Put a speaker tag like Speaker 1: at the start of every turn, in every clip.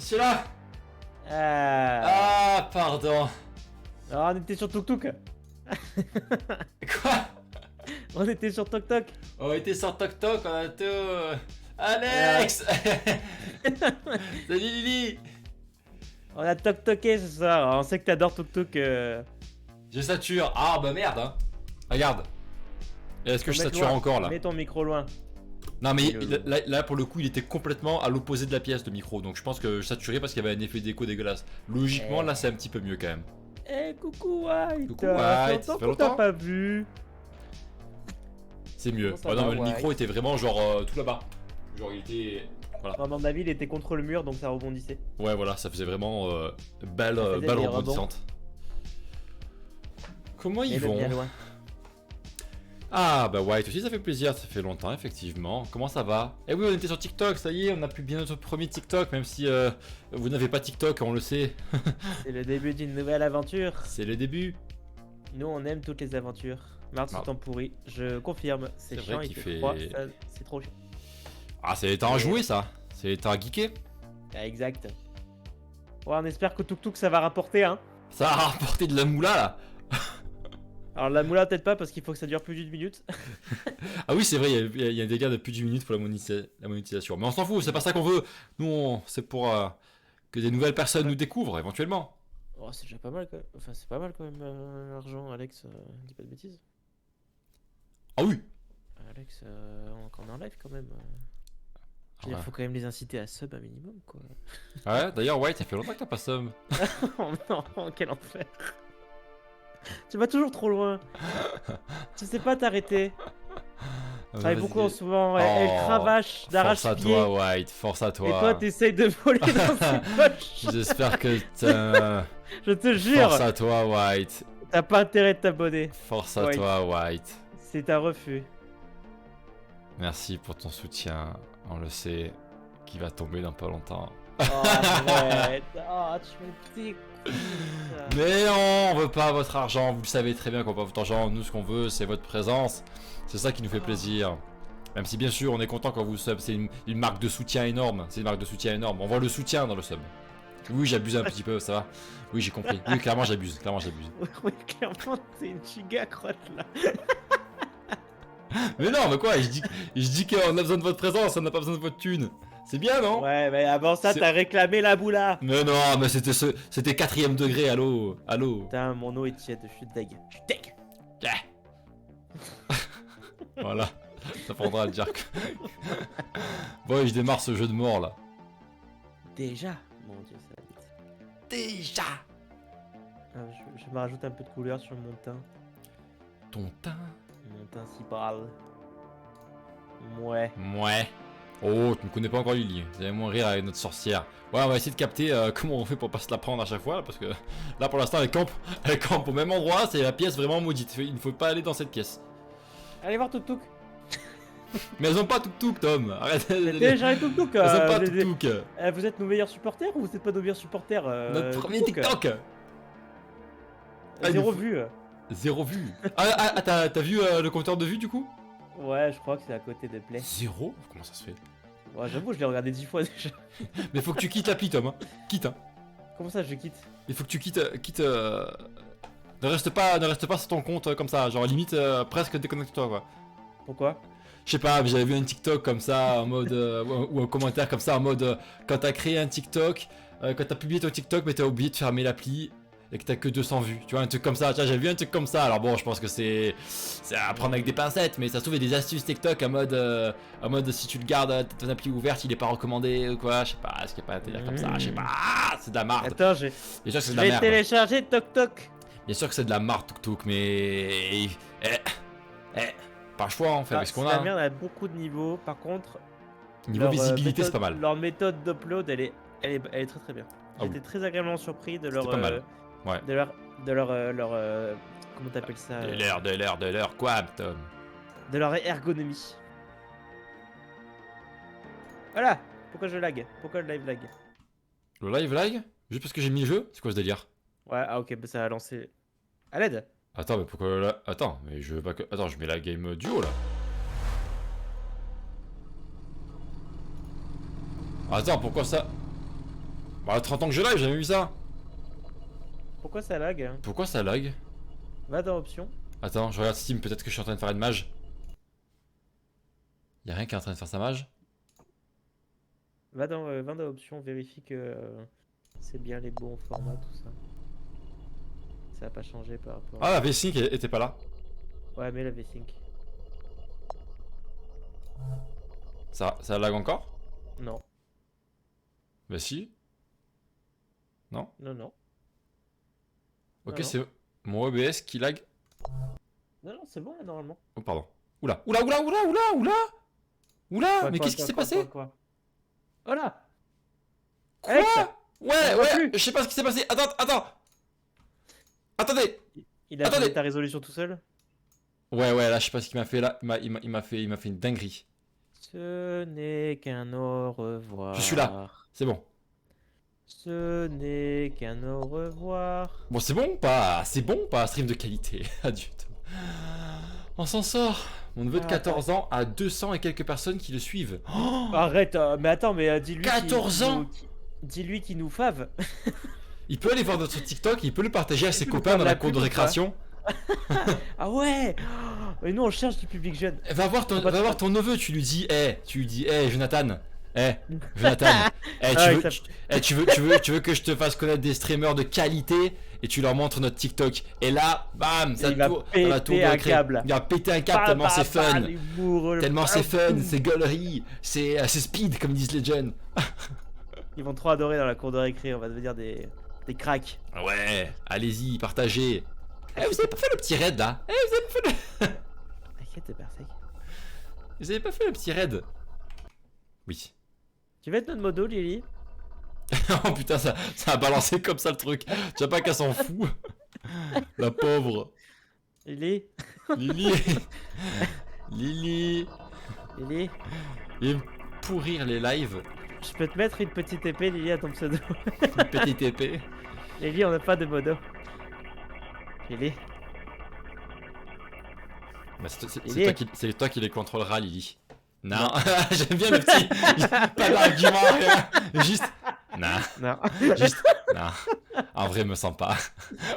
Speaker 1: suis là.
Speaker 2: Ah.
Speaker 1: Ah, pardon.
Speaker 2: Alors, on était sur Tuk Tuk.
Speaker 1: Quoi?
Speaker 2: On était sur Tok Tok.
Speaker 1: On était sur Toc Toc, on a tout. Alex. Salut Lily.
Speaker 2: On a Tok Toké ce soir. On sait que t'adores Tuk Tuk.
Speaker 1: Je sature. Ah bah merde hein. Regarde. Est-ce que je sature encore là?
Speaker 2: Mets ton micro loin.
Speaker 1: Non mais là pour le coup il était complètement à l'opposé de la pièce de micro. Donc je pense que je saturais parce qu'il y avait un effet d'écho dégueulasse. Logiquement là c'est un petit peu mieux quand même.
Speaker 2: Eh coucou White.
Speaker 1: Coucou White, ça fait
Speaker 2: qu'on t'a
Speaker 1: longtemps
Speaker 2: pas vu.
Speaker 1: C'est mieux.
Speaker 2: Comment ça
Speaker 1: Ouais, non
Speaker 2: va,
Speaker 1: mais le
Speaker 2: White
Speaker 1: micro était vraiment genre tout là-bas. Genre il était... Voilà.
Speaker 2: À mon avis il était contre le mur donc ça rebondissait.
Speaker 1: Ouais voilà ça faisait vraiment balle
Speaker 2: faisait des
Speaker 1: rebondissante. Comment ils vont?
Speaker 2: Bien loin.
Speaker 1: Ah bah White aussi ça fait plaisir, ça fait longtemps effectivement. Comment ça va? Eh oui on était sur TikTok, ça y est, on a pu bien notre premier TikTok, même si vous n'avez pas TikTok, on le sait.
Speaker 2: C'est le début d'une nouvelle aventure.
Speaker 1: C'est le début.
Speaker 2: Nous on aime toutes les aventures. Mars tout temps pourri, je confirme, c'est chiant,
Speaker 1: vrai
Speaker 2: il
Speaker 1: qu'il
Speaker 2: fait
Speaker 1: fait-
Speaker 2: froid, c'est trop chiant.
Speaker 1: Ah c'est les temps à jouer ça, c'est les temps à geeker.
Speaker 2: Ah, exact. Ouais, on espère que Tuk Tuk ça va rapporter hein.
Speaker 1: Ça a rapporté de la moula là.
Speaker 2: Alors la moula peut-être pas parce qu'il faut que ça dure plus d'une minute.
Speaker 1: Ah oui c'est vrai, il y a un dégât de plus d'une minute pour la monétisation. Mais on s'en fout, c'est pas ça qu'on veut. Nous c'est pour que des nouvelles personnes nous découvrent éventuellement.
Speaker 2: Oh c'est déjà pas mal quand même. Enfin c'est pas mal quand même l'argent Alex, dis pas de bêtises.
Speaker 1: Ah oui.
Speaker 2: Alex, on est en live quand même. Il
Speaker 1: Ouais.
Speaker 2: faut quand même les inciter à sub un minimum quoi.
Speaker 1: Ouais d'ailleurs White ça fait longtemps que t'as pas somme.
Speaker 2: Oh non, quel enfer. Tu vas toujours trop loin. Tu sais pas t'arrêter. Travaille beaucoup en ce moment, elle cravache
Speaker 1: Force à
Speaker 2: d'arrache-pied.
Speaker 1: toi White, force à toi.
Speaker 2: Et toi t'essayes de voler dans ses poches.
Speaker 1: J'espère que t'as...
Speaker 2: Je te jure,
Speaker 1: Force à toi White.
Speaker 2: t'as pas intérêt de t'abonner.
Speaker 1: Force à
Speaker 2: White.
Speaker 1: toi White.
Speaker 2: C'est un refus.
Speaker 1: Merci pour ton soutien. On le sait, qui va tomber dans pas longtemps.
Speaker 2: Oh arrête. Oh tu me dégoûtes.
Speaker 1: Mais non, on veut pas votre argent. Vous le savez très bien qu'on veut pas votre argent. Nous, ce qu'on veut, c'est votre présence. C'est ça qui nous fait plaisir. Même si, bien sûr, on est content quand vous sub. C'est une marque de soutien énorme. C'est une marque de soutien énorme. On voit le soutien dans le sub. Oui, j'abuse un petit peu, ça va. Oui, j'ai compris. Oui, clairement, j'abuse. Clairement, j'abuse.
Speaker 2: Oui, clairement, c'est une giga crotte là.
Speaker 1: Mais non, mais quoi, je dis qu'on a besoin de votre présence, on n'a pas besoin de votre thune. C'est bien, non?
Speaker 2: Ouais, mais avant ça,
Speaker 1: C'est-
Speaker 2: t'as réclamé la boula.
Speaker 1: Mais non, mais c'était 4ème degré, allô.
Speaker 2: Putain, mon eau est tiède, je suis deg. Je suis deg.
Speaker 1: Voilà, ça prendra à le dire. Bon, je démarre ce jeu de mort là.
Speaker 2: Déjà. Mon dieu, ça va vite.
Speaker 1: Déjà.
Speaker 2: Ah, je me rajoute un peu de couleur sur mon teint.
Speaker 1: Ton teint.
Speaker 2: Mon teint si pâle. Ouais.
Speaker 1: Ouais. Oh, tu me connais pas encore Lily. Vous allez mourir avec notre sorcière. Ouais, on va essayer de capter comment on fait pour pas se la prendre à chaque fois là, parce que là pour l'instant elle campe au même endroit. C'est la pièce vraiment maudite. Il ne faut pas aller dans cette pièce.
Speaker 2: Allez voir Tuk Tuk.
Speaker 1: Mais elles ont pas Tuk Tom. Arrête.
Speaker 2: Téléchargez Tuk Tuk.
Speaker 1: Elles ont pas Tuk.
Speaker 2: Vous êtes nos meilleurs supporters ou vous êtes pas nos meilleurs supporters
Speaker 1: Notre premier
Speaker 2: Tuk Tuk.
Speaker 1: TikTok. Ah,
Speaker 2: Zéro
Speaker 1: il faut-
Speaker 2: vue.
Speaker 1: Zéro vue. T'as vu le compteur de vue du coup?
Speaker 2: Ouais, je crois que c'est à côté des plays.
Speaker 1: Zéro? Comment ça se fait?
Speaker 2: Ouais, j'avoue, je l'ai regardé 10 fois déjà.
Speaker 1: Mais faut que tu quittes l'appli Tom. Hein. Quitte. Hein.
Speaker 2: Comment ça, je quitte?
Speaker 1: Il faut que tu quittes. Ne reste pas sur ton compte comme ça. Genre limite presque déconnecte-toi quoi.
Speaker 2: Pourquoi?
Speaker 1: Je sais pas, j'avais vu un TikTok comme ça en mode ou un commentaire comme ça en mode quand t'as créé un TikTok, quand t'as publié ton TikTok mais t'as oublié de fermer l'appli et que t'as que 200 vues. Tu vois un truc comme ça. J'avais vu un truc comme ça. Alors bon, je pense que c'est à prendre avec des pincettes, mais ça se trouve il y a des astuces TikTok en mode si tu le gardes ton appli ouverte, il est pas recommandé ou quoi. Je sais pas, est-ce qu'il y a pas un délire comme ça. Je sais pas. Ah, c'est de la marde.
Speaker 2: Attends,
Speaker 1: Bien sûr que c'est
Speaker 2: je
Speaker 1: de la
Speaker 2: vais
Speaker 1: merde.
Speaker 2: télécharger Tok Tok.
Speaker 1: Bien sûr que c'est de la marde tuk mais pas le choix, on fait avec ce qu'on
Speaker 2: La
Speaker 1: a.
Speaker 2: merde a beaucoup de niveaux. Par contre,
Speaker 1: Niveau
Speaker 2: leur,
Speaker 1: visibilité,
Speaker 2: méthode-
Speaker 1: c'est pas mal.
Speaker 2: Leur méthode d'upload, elle est très très bien.
Speaker 1: Ah
Speaker 2: J'étais très agréablement surpris de leur.
Speaker 1: pas mal. Ouais.
Speaker 2: De leur. Comment t'appelles ça
Speaker 1: De l'heure, quoi, Tom?
Speaker 2: De leur ergonomie. Voilà. Pourquoi je lag? Pourquoi le live lag?
Speaker 1: Le live lag? Juste parce que j'ai mis le jeu? C'est quoi ce délire?
Speaker 2: Ouais, ah ok, bah ça a lancé. À l'aide.
Speaker 1: Attends, mais pourquoi là? Attends, mais je veux pas que. Attends, je mets la game duo là. Attends, pourquoi ça? Bah 30 ans que je live, j'ai jamais vu ça.
Speaker 2: Pourquoi ça lag?
Speaker 1: Pourquoi ça lag?
Speaker 2: Va dans options.
Speaker 1: Attends, je regarde Steam, peut-être que je suis en train de faire une mage. Y'a rien qui est en train de faire sa mage?
Speaker 2: Va dans options, vérifie que c'est bien les bons formats, tout ça. Ça a pas changé par rapport
Speaker 1: Ah, la V-Sync était pas là.
Speaker 2: Ouais, mais la V-Sync.
Speaker 1: Ça lag encore?
Speaker 2: Non,
Speaker 1: Bah si. Non?
Speaker 2: non.
Speaker 1: Ok,
Speaker 2: Non.
Speaker 1: c'est mon OBS qui lag.
Speaker 2: Non, c'est bon là, normalement.
Speaker 1: Oh, pardon. Oula, oula, oula, oula, oula, oula. Oula, mais qu'est-ce qui s'est passé?
Speaker 2: Oh là!
Speaker 1: Quoi?
Speaker 2: Alex,
Speaker 1: Ouais,
Speaker 2: voit
Speaker 1: ouais,
Speaker 2: plus.
Speaker 1: je sais pas ce qui s'est passé. Attends. Attendez.
Speaker 2: Il a
Speaker 1: Attendez.
Speaker 2: fait ta résolution tout seul?
Speaker 1: Ouais, là, je sais pas ce qu'il m'a fait là. Il m'a fait une dinguerie.
Speaker 2: Ce n'est qu'un au revoir.
Speaker 1: Je suis là. C'est bon.
Speaker 2: Ce n'est qu'un au revoir.
Speaker 1: Bon, c'est bon ou pas? C'est bon ou pas? Stream de qualité. Adieu. On s'en sort. Mon neveu de 14 ans a 200 et quelques personnes qui le suivent. Oh,
Speaker 2: Arrête, mais attends, mais dis-lui.
Speaker 1: 14 ans.
Speaker 2: Dis-lui qu'il nous fave.
Speaker 1: il peut aller voir notre TikTok, il peut le partager à ses
Speaker 2: peut nous
Speaker 1: copains
Speaker 2: faire
Speaker 1: dans
Speaker 2: de
Speaker 1: la
Speaker 2: la
Speaker 1: cour de
Speaker 2: pub ou
Speaker 1: récréation.
Speaker 2: Ah ouais. Et nous on cherche du public jeune.
Speaker 1: Va voir ton neveu, tu lui dis, Jonathan, Jonathan, tu veux que je te fasse connaître des streamers de qualité et tu leur montres notre TikTok. Et là, bam, ça
Speaker 2: il va
Speaker 1: tourne,
Speaker 2: péter un câble.
Speaker 1: Il va péter un câble tellement c'est fun. Tellement c'est fun,
Speaker 2: boum.
Speaker 1: c'est gaulerie, c'est speed comme disent les jeunes.
Speaker 2: Ils vont trop adorer dans la cour de récré, on va devenir des cracks.
Speaker 1: Ouais, allez-y, partagez. Vous avez pas fait le petit raid là? Vous avez pas fait le...
Speaker 2: T'inquiète, t'es perfect.
Speaker 1: Vous avez pas fait le petit raid? Oui.
Speaker 2: Tu veux être notre modo, Lily?
Speaker 1: Oh putain, ça a balancé comme ça le truc. Tu vois pas qu'elle s'en fout. La pauvre.
Speaker 2: Lily?
Speaker 1: Lily. Lily.
Speaker 2: Lily?
Speaker 1: Et pourrir les lives.
Speaker 2: Je peux te mettre une petite épée, Lily, à ton pseudo.
Speaker 1: Une petite épée.
Speaker 2: Lily, on n'a pas de modo. Lily?
Speaker 1: Bah,
Speaker 2: Lily.
Speaker 1: c'est toi qui les contrôlera, Lily. Non, j'aime bien le petit. Pas d'argument, rien. Juste.
Speaker 2: Non.
Speaker 1: Juste. Non. En vrai, me sens pas.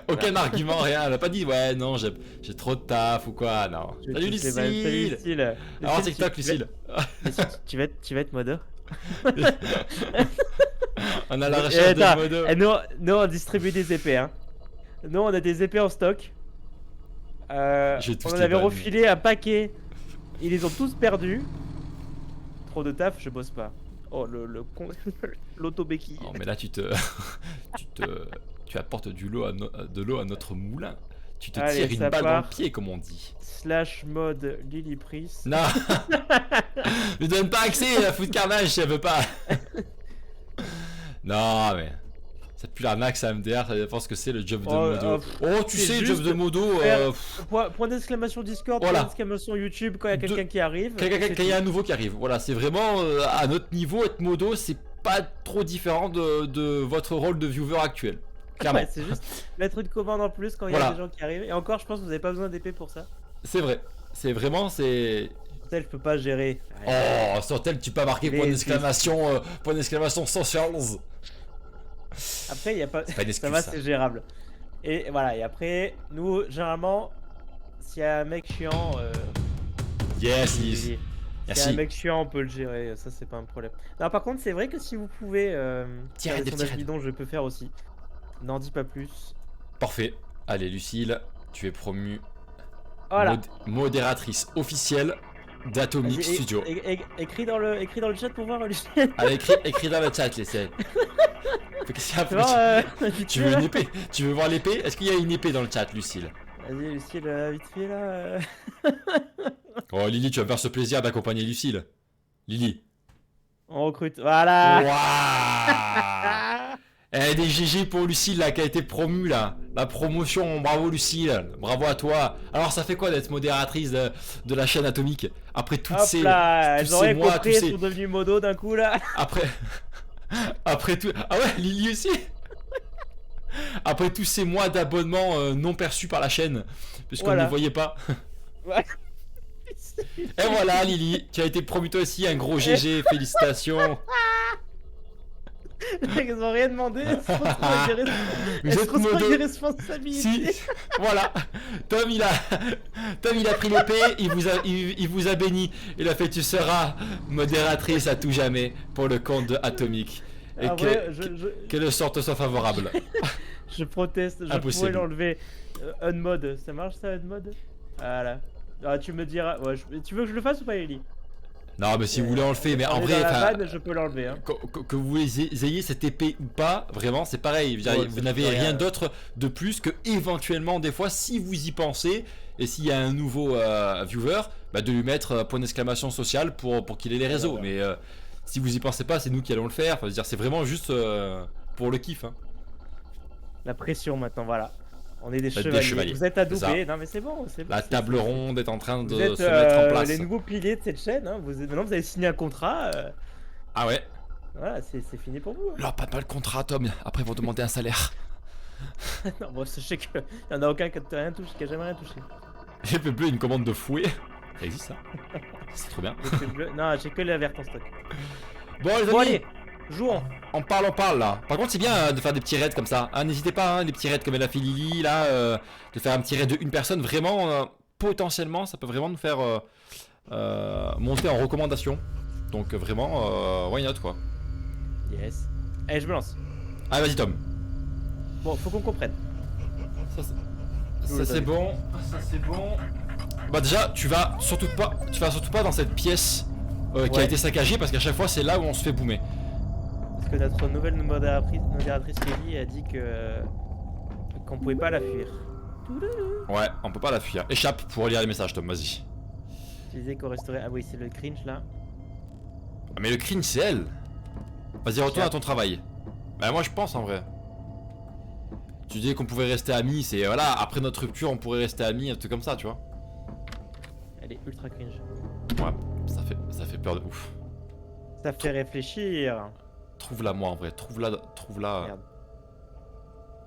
Speaker 1: Aucun argument, rien. Elle a pas dit, ouais, non, j'ai trop de taf ou quoi. Non. Salut, Lucille.
Speaker 2: Salut, Lucille.
Speaker 1: Alors, TikTok, Lucille.
Speaker 2: Tu vas être modo?
Speaker 1: On a la recherche de modo.
Speaker 2: Et nous, on distribue des épées, hein. Nous, on a des épées en stock. On en avait refilé un paquet. Ils les ont tous perdus. Trop de taf, je bosse pas. Oh, l'auto-béquille.
Speaker 1: Non, mais là, tu apportes de l'eau à notre moulin. Tu te tires une balle dans le pied, comme on dit.
Speaker 2: Slash mode Lily Pris.
Speaker 1: Non. Ne donne pas accès à Foot Carnage si elle veut pas. Non, mais ça pue l'arnaque, ça MDR, ça dépend ce que c'est le job de modo. Oh, tu sais, le job de modo.
Speaker 2: Point d'exclamation Discord,
Speaker 1: voilà.
Speaker 2: point d'exclamation YouTube quand il y a quelqu'un qui arrive.
Speaker 1: Quand il y a un nouveau qui arrive. Voilà, c'est vraiment à notre niveau, être modo, c'est pas trop différent de votre rôle de viewer actuel. Clairement.
Speaker 2: Ouais, c'est juste mettre une commande en plus quand il y a des gens qui arrivent. Et encore, je pense que vous avez pas besoin d'épée pour ça.
Speaker 1: C'est vrai. C'est vraiment, c'est.
Speaker 2: Tel, je peux pas gérer.
Speaker 1: Oh, sur tel, tu peux marquer point d'exclamation socials.
Speaker 2: Après, il y a pas.
Speaker 1: Pas
Speaker 2: ça va, c'est gérable. Et voilà, et après, nous, généralement, s'il y a un mec chiant.
Speaker 1: Yes,
Speaker 2: s'il y a un mec chiant, on peut le gérer, ça c'est pas un problème. Non, par contre, c'est vrai que si vous pouvez.
Speaker 1: Tiens, des petits
Speaker 2: bidons, je peux faire aussi. N'en dis pas plus.
Speaker 1: Parfait. Allez, Lucille, tu es promue
Speaker 2: voilà.
Speaker 1: Modératrice officielle d'Atomic Studio.
Speaker 2: Écris dans le chat pour voir, Lucille.
Speaker 1: Allez, écris dans le chat, l'essai. Tu veux une épée? Tu veux voir l'épée? Est-ce qu'il y a une épée dans le chat, Lucille?
Speaker 2: Vas-y, Lucille, vite fait là.
Speaker 1: Oh, Lily, tu vas me faire ce plaisir d'accompagner Lucille. Lily.
Speaker 2: On recrute, voilà.
Speaker 1: Waouh. Eh, des GG pour Lucille là, qui a été promue là. La promotion, bravo Lucille, bravo à toi. Alors, ça fait quoi d'être modératrice de la chaîne Atomique? Après toutes ces.
Speaker 2: Elles auraient compris, elles sont devenues modo d'un coup là.
Speaker 1: Après tout. Ah ouais, Lily aussi. Après tous ces mois d'abonnement non perçus par la chaîne, puisqu'on ne les voyait pas.
Speaker 2: Ouais.
Speaker 1: Et voilà, Lily, tu as été promue toi aussi, un gros GG, félicitations.
Speaker 2: Ils ont rien demandé, elles se retrouvent avec des,
Speaker 1: Vous
Speaker 2: elles se
Speaker 1: êtes
Speaker 2: retrouvent avec
Speaker 1: modo.
Speaker 2: des responsabilités.
Speaker 1: Si, voilà. Tom il a pris l'épée, il vous a béni. Il a fait tu seras modératrice à tout jamais pour le compte de Atomic. Et
Speaker 2: Ah
Speaker 1: que,
Speaker 2: ouais,
Speaker 1: que le sort te soit favorable.
Speaker 2: je proteste, je
Speaker 1: Impossible.
Speaker 2: pourrais l'enlever. Unmod, ça marche ça, Unmod? Voilà. Ah, tu me diras. Ouais, tu veux que je le fasse ou pas, Ellie?
Speaker 1: Non mais si vous voulez on le fait, mais en
Speaker 2: On est
Speaker 1: vrai,
Speaker 2: dans la
Speaker 1: enfin,
Speaker 2: vanne, je peux l'enlever. Hein.
Speaker 1: que vous ayez cette épée ou pas, vraiment c'est pareil. Je veux dire,
Speaker 2: Ouais,
Speaker 1: vous
Speaker 2: c'est
Speaker 1: n'avez
Speaker 2: rien.
Speaker 1: rien d'autre de plus que éventuellement des fois si vous y pensez et s'il y a un nouveau viewer, bah, de lui mettre point d'exclamation social pour qu'il ait les réseaux.
Speaker 2: Voilà.
Speaker 1: Mais si vous y pensez pas, c'est nous qui allons le faire. Enfin, je veux dire, c'est vraiment juste pour le kiff. Hein.
Speaker 2: La pression maintenant, voilà. On est des
Speaker 1: Vous êtes des
Speaker 2: chevaliers.
Speaker 1: chevaliers,
Speaker 2: Vous êtes
Speaker 1: c'est
Speaker 2: adoubés. Non mais c'est bon, c'est bon.
Speaker 1: La table ronde est en train
Speaker 2: Vous
Speaker 1: de
Speaker 2: êtes
Speaker 1: se mettre en place.
Speaker 2: les nouveaux piliers de cette chaîne. Hein. Maintenant vous avez signé un contrat.
Speaker 1: Ah ouais.
Speaker 2: Voilà, c'est fini pour vous. Hein.
Speaker 1: Leur pas de contrat, Tom. Après, ils vont demander un salaire.
Speaker 2: Non, bon, sachez qu'il y en a aucun qui a rien touché, qui a jamais rien touché.
Speaker 1: J'ai fait bleu une commande de fouet. Ça existe ça. C'est trop bien.
Speaker 2: J'ai que bleu- Non, j'ai que la verte en stock.
Speaker 1: Bon les amis,
Speaker 2: Bon allez, jouons.
Speaker 1: on parle là. Par contre c'est bien de faire des petits raids comme ça. Hein, n'hésitez pas, hein, les petits raids comme elle a fait Lily là, de faire un petit raid de une personne. Vraiment, potentiellement, ça peut vraiment nous faire monter en recommandation. Donc vraiment, why not quoi.
Speaker 2: Yes. Allez, je me lance.
Speaker 1: Ah vas-y Tom.
Speaker 2: Bon, faut qu'on comprenne.
Speaker 1: Ça c'est bon. Ça c'est bon. Bah déjà, tu vas surtout pas dans cette pièce qui a
Speaker 2: Ouais.
Speaker 1: été saccagée parce qu'à chaque fois c'est là où on se fait boomer.
Speaker 2: Parce que notre nouvelle modératrice Kelly a dit qu'on pouvait pas la fuir.
Speaker 1: Ouais, on peut pas la fuir. Échappe pour lire les messages Tom, vas-y.
Speaker 2: Tu disais qu'on resterait. Ah oui, c'est le cringe là.
Speaker 1: Ah, mais le cringe c'est elle. Vas-y, retourne à ton travail. Bah moi je pense en vrai. Tu disais qu'on pouvait rester amis, c'est voilà, après notre rupture on pourrait rester amis, un truc comme ça, tu vois.
Speaker 2: Elle est ultra cringe.
Speaker 1: Ouais, ça fait peur de ouf.
Speaker 2: Ça fait réfléchir.
Speaker 1: Trouve-la moi en vrai, trouve-la.
Speaker 2: Merde.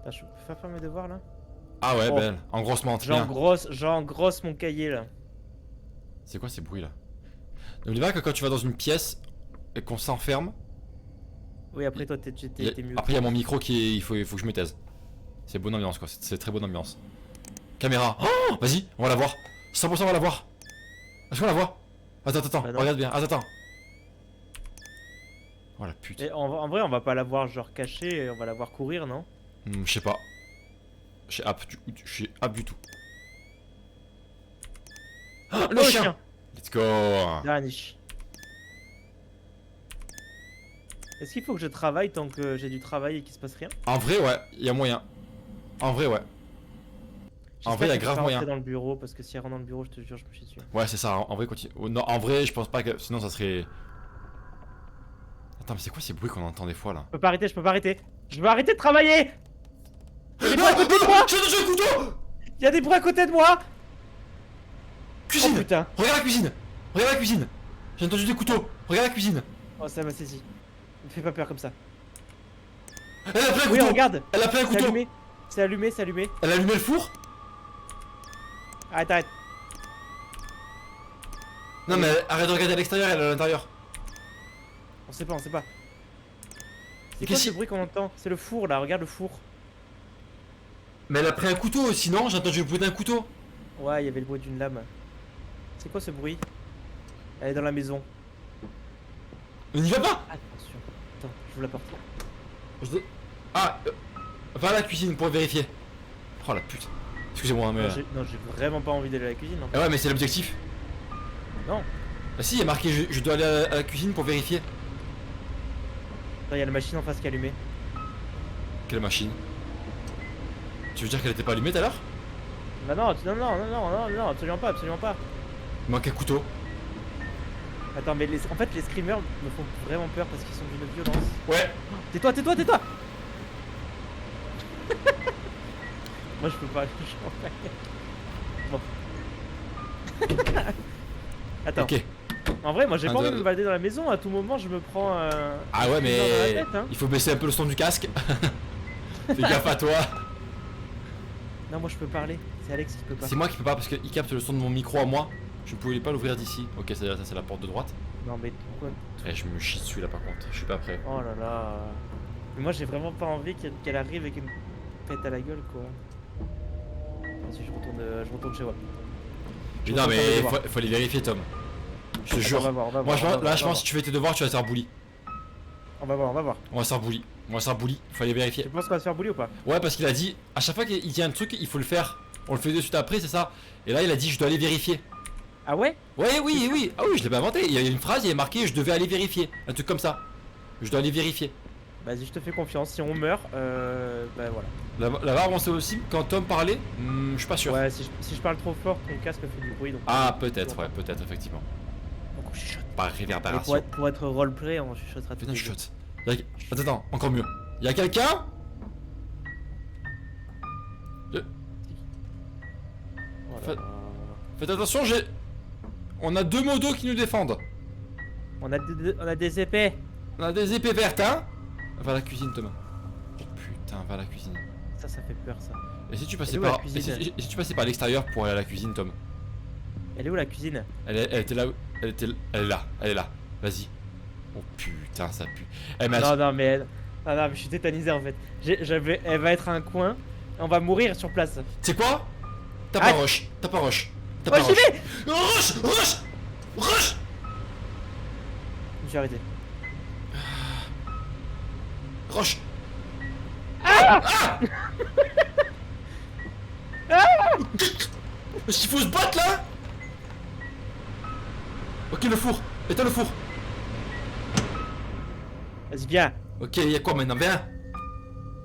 Speaker 2: Attends, je peux faire mes devoirs là?
Speaker 1: Ah ouais,
Speaker 2: Oh.
Speaker 1: belle, engrossement, très bien.
Speaker 2: J'engrosse mon cahier là.
Speaker 1: C'est quoi ces bruits là? N'oublie pas que quand tu vas dans une pièce et qu'on s'enferme,
Speaker 2: Oui, après toi t'es mieux.
Speaker 1: après il y a mon micro qui est... il faut que je me taise. C'est bonne ambiance quoi, c'est très bonne ambiance. Caméra, oh vas-y, on va la voir. 100% on va la voir. Est-ce qu'on la voit? Attends,
Speaker 2: Bah non.
Speaker 1: regarde bien, attends. Oh la pute.
Speaker 2: Et en vrai, on va pas la voir genre cachée, on va la voir courir, non?
Speaker 1: Je sais pas. Je suis app du tout. Ah, le
Speaker 2: Oh,
Speaker 1: chien. Let's go.
Speaker 2: Danish. Est-ce qu'il faut que je travaille tant que j'ai du travail et qu'il se passe rien?
Speaker 1: En vrai ouais, il y a moyen. En vrai ouais. En vrai, il y a grave moyen.
Speaker 2: Rentrer dans le bureau parce que si elle rentre dans le bureau, je te jure, je me chie dessus.
Speaker 1: Ouais, c'est ça, en vrai continue. Oh, non, en vrai, je pense pas que sinon ça serait. Attends, mais c'est quoi ces bruits qu'on entend des fois là?
Speaker 2: Je peux pas arrêter, je peux pas arrêter. Je veux arrêter de travailler. Il y a des bruits à côté de moi.
Speaker 1: J'ai touché le couteau.
Speaker 2: Il y a des bruits à côté de moi.
Speaker 1: Cuisine.
Speaker 2: Oh putain.
Speaker 1: Regarde la cuisine. Regarde la cuisine. J'ai entendu des couteaux. Regarde la cuisine.
Speaker 2: Oh, ça m'a saisi. Me fais pas peur comme ça.
Speaker 1: Elle a plein un
Speaker 2: Oui,
Speaker 1: couteau.
Speaker 2: regarde.
Speaker 1: Elle a plein un
Speaker 2: C'est
Speaker 1: couteau.
Speaker 2: allumé. C'est allumé, c'est allumé.
Speaker 1: Elle a allumé le four.
Speaker 2: Arrête.
Speaker 1: Non mais arrête de regarder à l'extérieur, elle est à l'intérieur.
Speaker 2: On sait pas. C'est quoi
Speaker 1: qu'est-ce
Speaker 2: ce
Speaker 1: qui-
Speaker 2: bruit qu'on entend? C'est le four là, regarde le four.
Speaker 1: Mais elle a pris un couteau, sinon j'ai entendu le bruit d'un couteau.
Speaker 2: Ouais, il y avait le bruit d'une lame. C'est quoi ce bruit? Elle est dans la maison.
Speaker 1: On n'y va pas.
Speaker 2: Attention. Attends, j'ouvre la porte.
Speaker 1: Ah, va à la cuisine pour vérifier. Oh la pute. Excusez-moi mais...
Speaker 2: Non, j'ai vraiment pas envie d'aller à la cuisine.
Speaker 1: Ah ouais mais c'est l'objectif.
Speaker 2: Non.
Speaker 1: Bah si, il y a marqué je dois aller à la cuisine pour vérifier.
Speaker 2: Il y a la machine en face qui est allumée.
Speaker 1: Quelle machine? Tu veux dire qu'elle était pas allumée tout à l'heure?
Speaker 2: Bah non, non, absolument pas.
Speaker 1: Il manque un couteau.
Speaker 2: Attends, mais en fait, les screamers me font vraiment peur parce qu'ils sont d'une violence.
Speaker 1: Ouais.
Speaker 2: Tais-toi. Moi, je peux pas. Bon. Attends.
Speaker 1: Ok.
Speaker 2: En vrai, moi, j'ai
Speaker 1: Un,
Speaker 2: pas envie
Speaker 1: deux.
Speaker 2: de me balader dans la maison. À tout moment, je me prends.
Speaker 1: Ah ouais
Speaker 2: dans
Speaker 1: mais
Speaker 2: la tête, hein.
Speaker 1: il faut baisser un peu le son du casque. Fais gaffe à toi.
Speaker 2: Non, moi, je peux parler. C'est Alex qui peut pas.
Speaker 1: C'est moi qui peux pas parce qu'il capte le son de mon micro à moi. Je ne pouvais pas l'ouvrir d'ici. Ok, ça c'est la porte de droite.
Speaker 2: Non, mais pourquoi?
Speaker 1: Eh, je me chie dessus là par contre, je suis pas prêt.
Speaker 2: Oh là là. Mais moi j'ai vraiment pas envie qu'elle arrive et qu'elle me pète à la gueule quoi. Vas-y, je retourne chez moi.
Speaker 1: Mais non, mais faut aller vérifier, Tom. Je te
Speaker 2: Attends,
Speaker 1: jure.
Speaker 2: on va voir, on va
Speaker 1: Moi,
Speaker 2: voir,
Speaker 1: là, je pense que si tu fais tes devoirs, tu vas te faire bully.
Speaker 2: On va voir, on va voir.
Speaker 1: On va se faire bully. On va se faire bully. Faut aller vérifier.
Speaker 2: Tu penses qu'on va se faire bully ou pas?
Speaker 1: Ouais, parce qu'il a dit, à chaque fois qu'il dit un truc, il faut le faire. On le fait de suite après, c'est ça. Et là, il a dit, je dois aller vérifier.
Speaker 2: Ah ouais?
Speaker 1: Ouais, oui, oui. Ah oui, je l'ai pas inventé. Il y a une phrase, il est marqué, je devais aller vérifier. Un truc comme ça. Je dois aller vérifier.
Speaker 2: Vas-y, je te fais confiance. Si on meurt, bah voilà.
Speaker 1: Là-bas, on sait aussi, quand Tom parlait, je suis pas sûr.
Speaker 2: Ouais, si je parle trop fort, ton casque fait du bruit. Donc
Speaker 1: Ah, peut-être, ouais, peut-être, effectivement.
Speaker 2: Donc on chuchote.
Speaker 1: Par
Speaker 2: Et
Speaker 1: réverbération.
Speaker 2: pour être roleplay, on chuchotera tout.
Speaker 1: Putain, je chuchote. Attends, encore mieux. Y'a quelqu'un?
Speaker 2: Voilà.
Speaker 1: Faites attention, on a 2 modos qui nous défendent.
Speaker 2: On a des épées.
Speaker 1: On a des épées vertes, hein? Va à la cuisine, Thomas. Oh putain, va à la cuisine.
Speaker 2: Ça fait peur ça.
Speaker 1: Et si tu passais
Speaker 2: Elle est où, la
Speaker 1: par...
Speaker 2: cuisine
Speaker 1: et si tu passais par l'extérieur pour aller à la cuisine, Tom?
Speaker 2: Elle est où la cuisine?
Speaker 1: Elle était là. Elle est là. Elle est là. Vas-y. Oh putain, ça pue.
Speaker 2: Non, mais je suis tétanisé en fait. Elle va être à un coin. On va mourir sur place.
Speaker 1: Tu sais quoi? T'as pas rush. T'as pas rush. T'as
Speaker 2: Oh,
Speaker 1: pas
Speaker 2: j'y
Speaker 1: rush.
Speaker 2: vais!
Speaker 1: Rush.
Speaker 2: J'ai arrêté.
Speaker 1: Rush. Est-ce qu'il faut se battre là? Ok, le four. Éteins le four.
Speaker 2: Vas-y, viens.
Speaker 1: Ok, y'a quoi maintenant? Viens.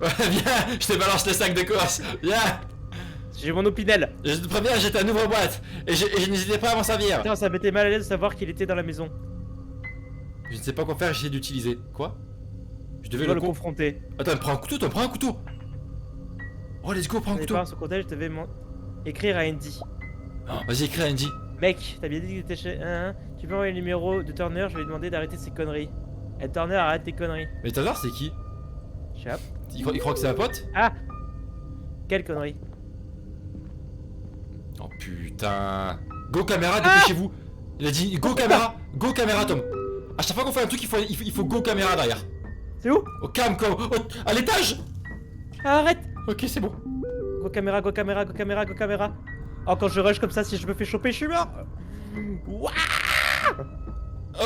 Speaker 1: Viens, je te balance le sac de course. Viens.
Speaker 2: J'ai mon opinel.
Speaker 1: Je te préviens, j'étais un ouvre-boîte. Et je n'hésitais pas à m'en servir.
Speaker 2: Putain, ça m'était mal à l'aise de savoir qu'il était dans la maison.
Speaker 1: Je ne sais pas quoi faire, j'essaie d'utiliser. Quoi? Je
Speaker 2: Je
Speaker 1: devais
Speaker 2: dois le confronter.
Speaker 1: Attends, prends un couteau, toi, prends un couteau. Oh, let's go, prends un
Speaker 2: N'avais
Speaker 1: couteau.
Speaker 2: pas ce comptage, je devais écrire à Andy.
Speaker 1: Oh, vas-y, écris à Andy.
Speaker 2: Mec, t'as bien dit que t'étais chez. Tu peux envoyer le numéro de Turner, je vais lui demander d'arrêter ses conneries. Eh, Turner, arrête tes conneries.
Speaker 1: Mais tout à l'heure, c'est qui?
Speaker 2: Je sais pas.
Speaker 1: Il croit que c'est un pote?
Speaker 2: Ah! Quelle connerie?
Speaker 1: Oh putain. Go caméra, dépêchez-vous. Il a dit go caméra, Tom. À chaque fois qu'on fait un truc, il faut go caméra derrière.
Speaker 2: C'est où?
Speaker 1: Au calme, à l'étage.
Speaker 2: Arrête!
Speaker 1: Ok, c'est bon.
Speaker 2: Go caméra, go caméra, go caméra, go caméra. Oh, quand je rush comme ça, si je me fais choper, je suis mort! Ouah!
Speaker 1: Oh,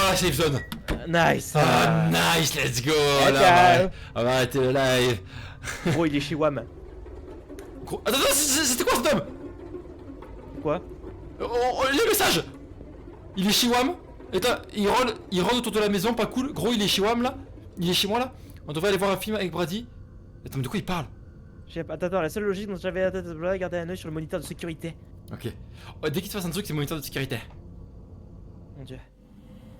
Speaker 1: la safe zone.
Speaker 2: Nice!
Speaker 1: Ah, nice, let's go.
Speaker 2: Let's
Speaker 1: Là,
Speaker 2: go.
Speaker 1: on va arrêter le live.
Speaker 2: Gros, il est chez Wam.
Speaker 1: Gros, attends, c'était quoi cet homme?
Speaker 2: Quoi?
Speaker 1: Oh, le message. Il est chez Wam. Et il rôde autour de la maison, pas cool. Gros, il est chez Wam là. Il est chez moi là. On devrait aller voir un film avec Brady. Attends, mais de quoi il parle?
Speaker 2: Attends, la seule logique dont j'avais la tête de bleu, garder un oeil sur le moniteur de sécurité.
Speaker 1: Ok. Oh, dès qu'il te fasse un truc, c'est moniteur de sécurité.
Speaker 2: Mon dieu.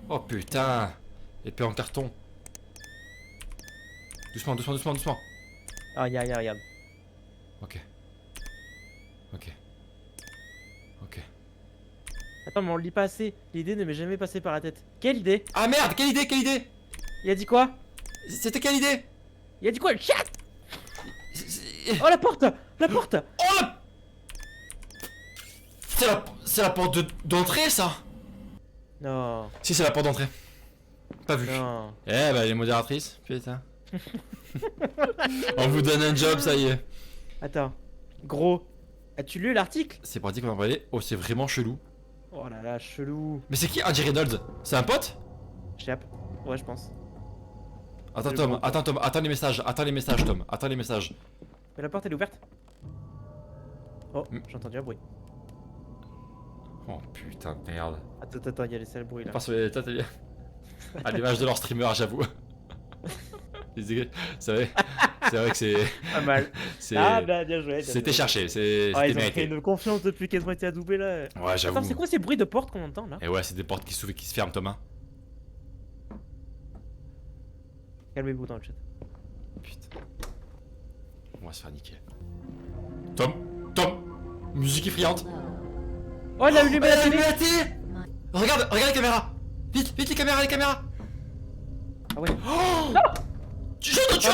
Speaker 1: Oh putain. Épée en carton. Doucement.
Speaker 2: Ah, regarde.
Speaker 1: Ok.
Speaker 2: Attends, mais on le lit pas assez. L'idée ne m'est jamais passée par la tête. Quelle idée?
Speaker 1: Ah merde, quelle idée?
Speaker 2: Il a dit quoi?
Speaker 1: C'était quelle idée?
Speaker 2: Il a dit quoi? Le chat? Oh, la porte!
Speaker 1: Oh la... C'est la porte d'entrée ça?
Speaker 2: Non.
Speaker 1: Si, c'est la porte d'entrée. Pas vu.
Speaker 2: Non.
Speaker 1: Eh bah, les modératrices, putain. On vous donne un job, ça y est.
Speaker 2: Attends. Gros. As-tu lu l'article?
Speaker 1: C'est pratique qu'on a envoyé. Oh, c'est vraiment chelou.
Speaker 2: Oh là là, chelou.
Speaker 1: Mais c'est qui Andy Reynolds? C'est un pote?
Speaker 2: Je sais pas. Ouais, je pense.
Speaker 1: Attends,
Speaker 2: C'est
Speaker 1: Tom,
Speaker 2: bon.
Speaker 1: attends les messages, Tom. Attends les messages.
Speaker 2: Mais la porte elle est ouverte. Oh,
Speaker 1: Hmm.
Speaker 2: j'ai entendu un bruit.
Speaker 1: Oh putain de merde.
Speaker 2: Attends, il y a les sales bruits là.
Speaker 1: Parce que à l'image de leur streamer, j'avoue. C'est vrai que c'est.
Speaker 2: Pas mal. Ah, bah, bien joué.
Speaker 1: C'était cherché, c'était
Speaker 2: Ils ont
Speaker 1: mérité.
Speaker 2: créé une confiance depuis qu'elles ont été adoubées là.
Speaker 1: Ouais, j'avoue.
Speaker 2: Attends, c'est quoi ces bruits de porte qu'on entend là?
Speaker 1: Et ouais, c'est des portes qui s'ouvrent et qui se ferment, Thomas.
Speaker 2: Calmez-vous dans le chat.
Speaker 1: Putain. On va se faire niquer. Tom, musique effrayante.
Speaker 2: Oh, il a allumé la télé!
Speaker 1: la télé. Regarde les caméras. Vite les caméras.
Speaker 2: Ah ouais.
Speaker 1: Oh, j'ai entendu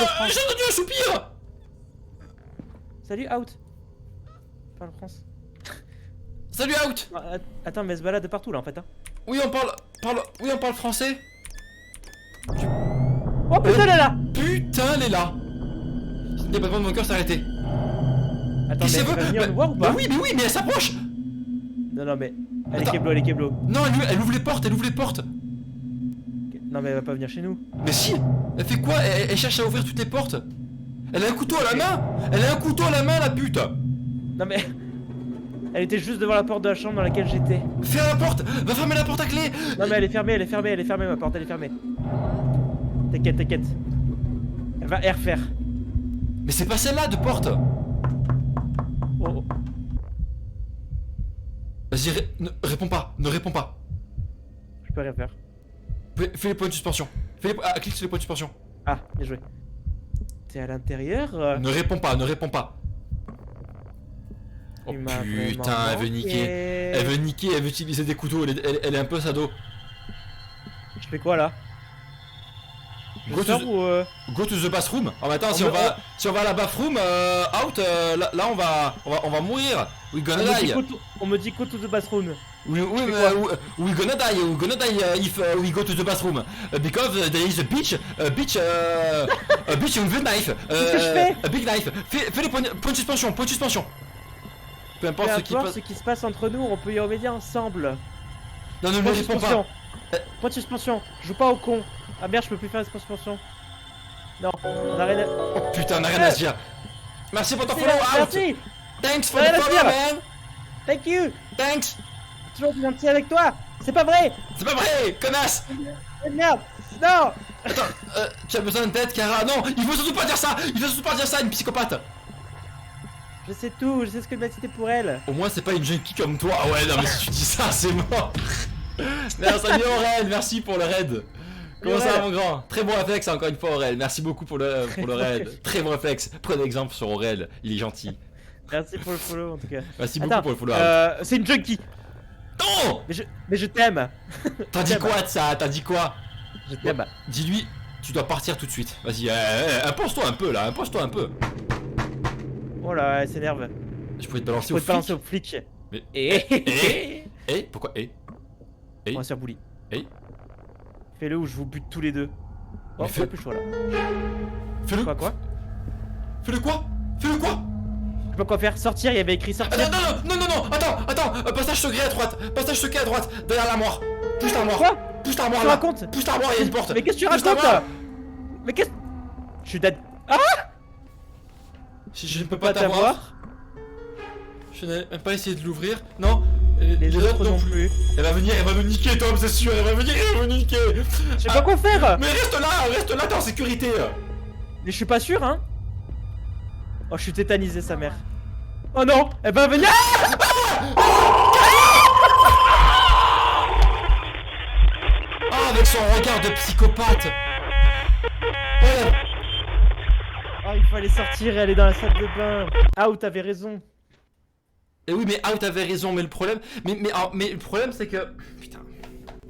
Speaker 1: un soupir.
Speaker 2: Salut, out! Parle France.
Speaker 1: Salut out.
Speaker 2: Ah, attends, mais elle se balade de partout là en fait. Hein.
Speaker 1: Oui, on parle français.
Speaker 2: Oh putain, elle est là.
Speaker 1: Putain, elle est là. Les battements de mon cœur s'est arrêté.
Speaker 2: Attends,
Speaker 1: Qu'est-ce
Speaker 2: mais
Speaker 1: qu'elle
Speaker 2: elle va
Speaker 1: veut?
Speaker 2: venir nous voir ou pas?
Speaker 1: mais oui, mais elle s'approche.
Speaker 2: Non, mais elle
Speaker 1: Attends.
Speaker 2: est keblo, elle est keblo.
Speaker 1: Non, elle ouvre les portes, elle ouvre les portes.
Speaker 2: Non, mais elle va pas venir chez nous.
Speaker 1: Mais si. Elle fait quoi? Elle cherche à ouvrir toutes les portes. Elle a un couteau à la main. Elle a un couteau à la main, la pute.
Speaker 2: Non, mais elle était juste devant la porte de la chambre dans laquelle j'étais.
Speaker 1: Ferme la porte. Va fermer la porte à clé.
Speaker 2: Non, mais elle est fermée, elle est fermée, elle est fermée, ma porte, elle est fermée. T'inquiète, t'inquiète. Elle va refaire.
Speaker 1: Mais c'est pas celle-là de porte.
Speaker 2: Oh.
Speaker 1: Vas-y, réponds pas. Ne réponds pas.
Speaker 2: Je peux rien faire.
Speaker 1: Fais les points de suspension. Clique sur les points de suspension.
Speaker 2: Ah, bien joué. T'es à l'intérieur
Speaker 1: Ne réponds pas, ne réponds pas. Oh
Speaker 2: Il m'a vraiment
Speaker 1: putain, elle veut
Speaker 2: manqué.
Speaker 1: niquer. Elle veut niquer, elle veut utiliser des couteaux, elle est un peu sado.
Speaker 2: Je fais quoi là? Je
Speaker 1: Go
Speaker 2: sors
Speaker 1: to
Speaker 2: ou
Speaker 1: Go to the bathroom. Oh mais attends, si
Speaker 2: On
Speaker 1: on
Speaker 2: me-
Speaker 1: va à la bathroom, out, là on va mourir. We gonna die.
Speaker 2: On me dit go to the bathroom.
Speaker 1: We gonna die. We gonna die if we go to the bathroom. Because there is a bitch with a knife.
Speaker 2: Qu'est-ce que je fais?
Speaker 1: A big knife. Fais les points de suspension, point de suspension. Peu importe
Speaker 2: Peu
Speaker 1: ce qui
Speaker 2: importe
Speaker 1: passe.
Speaker 2: ce qui se passe entre nous, on peut y remédier ensemble.
Speaker 1: Non, ne me
Speaker 2: Point de
Speaker 1: réponds
Speaker 2: suspension.
Speaker 1: pas.
Speaker 2: Point de suspension. Je joue pas au con. Ah merde, je peux plus faire la suspension. Non, on a rien à...
Speaker 1: Oh putain, on a rien à se dire. Merci pour ton follow, out.
Speaker 2: Merci.
Speaker 1: Thanks for
Speaker 2: Rien
Speaker 1: the
Speaker 2: à se
Speaker 1: follow,
Speaker 2: dire.
Speaker 1: man.
Speaker 2: Thank you.
Speaker 1: Thanks.
Speaker 2: Toujours plus gentil avec toi. C'est pas vrai.
Speaker 1: C'est pas vrai, connasse.
Speaker 2: Merde. Non.
Speaker 1: Attends, tu as besoin d'aide, Kara. Non, il faut surtout pas dire ça. Il faut surtout pas dire ça, une psychopathe.
Speaker 2: Je sais tout, je sais ce que m'a cité pour elle.
Speaker 1: Au moins, c'est pas une junkie comme toi. Ah ouais, non, mais si tu dis ça, c'est mort. Merci, Aurel, merci pour le raid. Comment ça va, mon grand? Très bon réflexe, encore une fois, Aurel. Merci beaucoup pour le raid. Très bon réflexe. Prenez exemple sur Aurel, il est gentil.
Speaker 2: Merci pour le follow en tout cas.
Speaker 1: Merci beaucoup
Speaker 2: Attends,
Speaker 1: pour le follow.
Speaker 2: c'est une junkie.
Speaker 1: Non.
Speaker 2: Mais je t'aime.
Speaker 1: T'as dit quoi de ça? T'as dit quoi?
Speaker 2: Je t'aime.
Speaker 1: Dis-lui, tu dois partir tout de suite. Vas-y, impose-toi un peu là, impose-toi un peu.
Speaker 2: Oh là, elle s'énerve.
Speaker 1: Je pourrais te balancer
Speaker 2: Faut
Speaker 1: au
Speaker 2: te balancer
Speaker 1: flic.
Speaker 2: au flic.
Speaker 1: Mais-
Speaker 2: Et
Speaker 1: Pourquoi
Speaker 2: on va se faire bully.
Speaker 1: Eh
Speaker 2: Fais-le ou je vous bute tous les deux. Oh,
Speaker 1: Mais
Speaker 2: fais plus chaud là.
Speaker 1: Fais-le
Speaker 2: Quoi?
Speaker 1: Fais-le quoi? Fais-le quoi?
Speaker 2: Je sais pas quoi faire. Sortir, il y avait écrit sortir.
Speaker 1: Non, attends, passage secret à droite, passage secret à droite, derrière l'armoire. Pousse l'armoire.
Speaker 2: Quoi?
Speaker 1: Pousse l'armoire
Speaker 2: Tu
Speaker 1: là.
Speaker 2: racontes?
Speaker 1: Pousse l'armoire, il y a une porte.
Speaker 2: Mais qu'est-ce que tu
Speaker 1: Pousse
Speaker 2: racontes?
Speaker 1: l'armoire.
Speaker 2: Mais qu'est-ce... Je suis dead.
Speaker 1: Si je ne peux pas t'avoir, je n'ai même pas essayé de l'ouvrir. Non,
Speaker 2: Les autres non plus.
Speaker 1: Elle va venir, elle va nous niquer, Tom, c'est sûr, elle va venir, elle va nous niquer.
Speaker 2: Je sais pas quoi faire.
Speaker 1: Mais reste là, t'es en sécurité.
Speaker 2: Mais je suis pas sûr, hein. Oh, je suis tétanisé, sa mère. Oh non, elle va venir.
Speaker 1: Ah, avec son regard de psychopathe. Ouais.
Speaker 2: Oh, il fallait sortir et aller dans la salle de bain. Ah, ou t'avais raison.
Speaker 1: Et oui, mais Out avait raison, mais le problème, mais le problème c'est que, putain.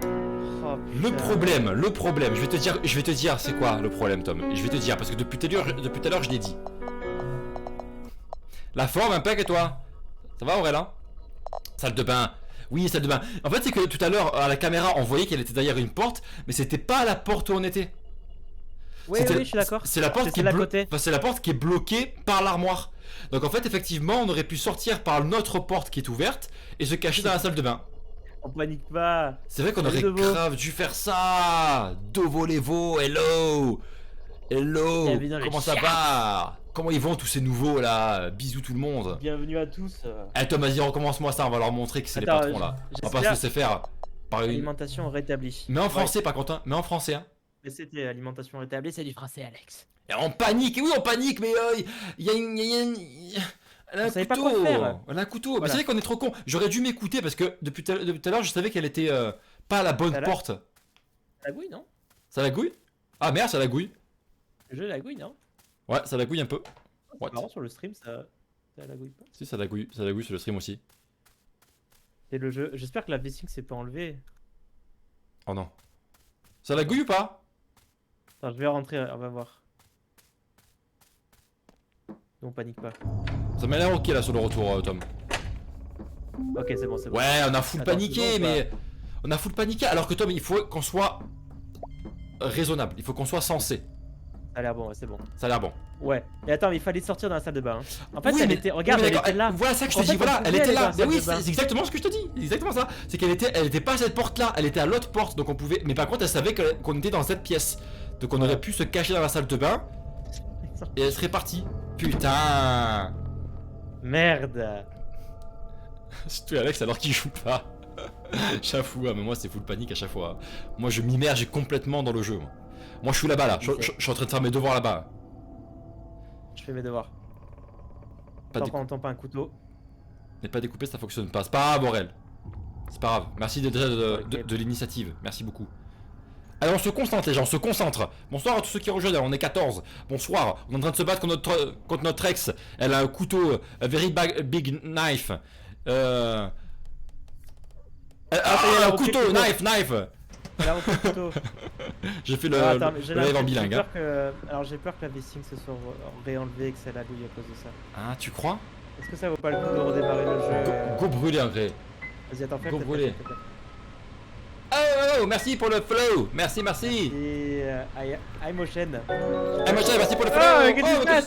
Speaker 2: Oh,
Speaker 1: Le problème, je vais te dire, c'est quoi le problème, Tom? Je vais te dire parce que depuis tout à l'heure, je l'ai dit. La forme, impec, et toi? Ça va, Aurélien? Salle de bain. Oui, salle de bain. En fait, c'est que tout à l'heure, à la caméra, on voyait qu'elle était derrière une porte, mais c'était pas la porte où on était.
Speaker 2: Oui, je suis d'accord.
Speaker 1: C'est la porte qui
Speaker 2: est à côté.
Speaker 1: c'est la porte qui est bloquée par l'armoire. Donc en fait, effectivement, on aurait pu sortir par notre porte qui est ouverte et se cacher dans la salle de bain.
Speaker 2: On panique pas.
Speaker 1: C'est vrai qu'on
Speaker 2: Salut,
Speaker 1: aurait
Speaker 2: Devo.
Speaker 1: grave dû faire ça. Devo Levo, hello.
Speaker 2: Bienvenue dans le
Speaker 1: Comment ça
Speaker 2: chat.
Speaker 1: va? Comment ils vont tous ces nouveaux là? Bisous tout le monde.
Speaker 2: Bienvenue à tous.
Speaker 1: Eh Tom, vas-y, recommence-moi ça, on va leur montrer que c'est les
Speaker 2: Attends,
Speaker 1: patrons là. On va pas se
Speaker 2: j'espère-
Speaker 1: laisser faire par une...
Speaker 2: Alimentation rétablie.
Speaker 1: Mais en français par contre, hein. Mais en français hein.
Speaker 2: Mais c'était alimentation rétablie, c'est du français, Alex.
Speaker 1: Et on panique, et oui on panique, mais il y a une... Elle a
Speaker 2: On
Speaker 1: un
Speaker 2: savait pas
Speaker 1: couteau.
Speaker 2: quoi faire.
Speaker 1: Elle a un couteau. Mais
Speaker 2: Voilà.
Speaker 1: c'est vrai qu'on est trop con. J'aurais dû m'écouter parce que depuis tout à l'heure je savais qu'elle était pas à la bonne
Speaker 2: Ça l'a-
Speaker 1: porte.
Speaker 2: La gouille, non?
Speaker 1: Ça la gouille? Ah merde, ça la gouille.
Speaker 2: Le jeu la gouille, non?
Speaker 1: Ouais, ça la gouille un peu. What?
Speaker 2: C'est marrant sur le stream, ça la gouille pas.
Speaker 1: Si, ça la gouille sur le stream aussi.
Speaker 2: C'est le jeu. J'espère que la V-Sync s'est pas enlevée.
Speaker 1: Oh non. Ça la gouille ou pas?
Speaker 2: Attends, je vais rentrer, on va voir. Non, panique pas.
Speaker 1: Ça m'a l'air ok là sur le retour, Tom.
Speaker 2: Ok, c'est bon, c'est bon.
Speaker 1: Ouais, on a full
Speaker 2: Attends,
Speaker 1: paniqué,
Speaker 2: c'est bon,
Speaker 1: mais... On a full paniqué, alors que Tom, il faut qu'on soit... raisonnable. Il faut qu'on soit sensé.
Speaker 2: Ça a l'air bon, ouais, c'est bon.
Speaker 1: Ça a l'air bon.
Speaker 2: Ouais. Mais attends, mais il fallait sortir dans la salle de bain. Hein. En fait,
Speaker 1: Oui,
Speaker 2: elle
Speaker 1: mais-
Speaker 2: était. Regarde,
Speaker 1: oui, mais
Speaker 2: elle
Speaker 1: d'accord,
Speaker 2: était là.
Speaker 1: Voilà ça que je
Speaker 2: En
Speaker 1: te
Speaker 2: fait,
Speaker 1: dis, voilà,
Speaker 2: on
Speaker 1: elle
Speaker 2: pouvait
Speaker 1: était
Speaker 2: aller dans
Speaker 1: là.
Speaker 2: la
Speaker 1: Mais
Speaker 2: salle
Speaker 1: oui,
Speaker 2: de bain.
Speaker 1: c'est exactement ce que je te dis. C'est exactement ça. C'est qu'elle était pas à cette porte là, elle était à l'autre porte. Donc on pouvait. Mais par contre, elle savait qu'on était dans cette pièce. Donc on aurait pu se cacher dans la salle de bain. Et elle serait partie. Putain.
Speaker 2: Merde.
Speaker 1: Surtout Alex alors qu'il joue pas. J'avoue, mais moi c'est full panique à chaque fois. Moi je m'immerge complètement dans le jeu. Moi je suis là-bas là. Je suis en train de faire mes devoirs là-bas.
Speaker 2: Je fais mes devoirs.
Speaker 1: Pas
Speaker 2: Tant qu'on n'entend pas un couteau.
Speaker 1: N'est pas découpé, ça fonctionne pas. C'est pas grave, Aurel. C'est pas grave. Merci déjà de l'initiative. Merci beaucoup. Allez, on se concentre les gens, on se concentre. Bonsoir à tous ceux qui rejoignent, on est 14. Bonsoir, on est en train de se battre contre notre ex. Elle a un couteau, a very big knife.
Speaker 2: ça y est, elle a
Speaker 1: un
Speaker 2: repris le
Speaker 1: couteau,
Speaker 2: couteau.
Speaker 1: knife.
Speaker 2: Elle a repris le couteau.
Speaker 1: J'ai fait le
Speaker 2: Attends, mais j'ai
Speaker 1: live en
Speaker 2: l'impression-
Speaker 1: bilingue.
Speaker 2: j'ai
Speaker 1: Hein.
Speaker 2: peur que- Alors j'ai peur que la V-Sync se soit réenlevée et que ça lagouille à cause de ça.
Speaker 1: Ah, tu crois?
Speaker 2: Est-ce que ça vaut pas le coup de redémarrer le jeu
Speaker 1: Go brûler en vrai.
Speaker 2: Vas-y, attends, fais
Speaker 1: go
Speaker 2: peut-être,
Speaker 1: brûler.
Speaker 2: peut-être.
Speaker 1: Oh, merci pour le follow. Merci.
Speaker 2: Et iMotion.
Speaker 1: Ah, machin, merci pour le follow.
Speaker 2: Oh, qu'est-ce qui se passe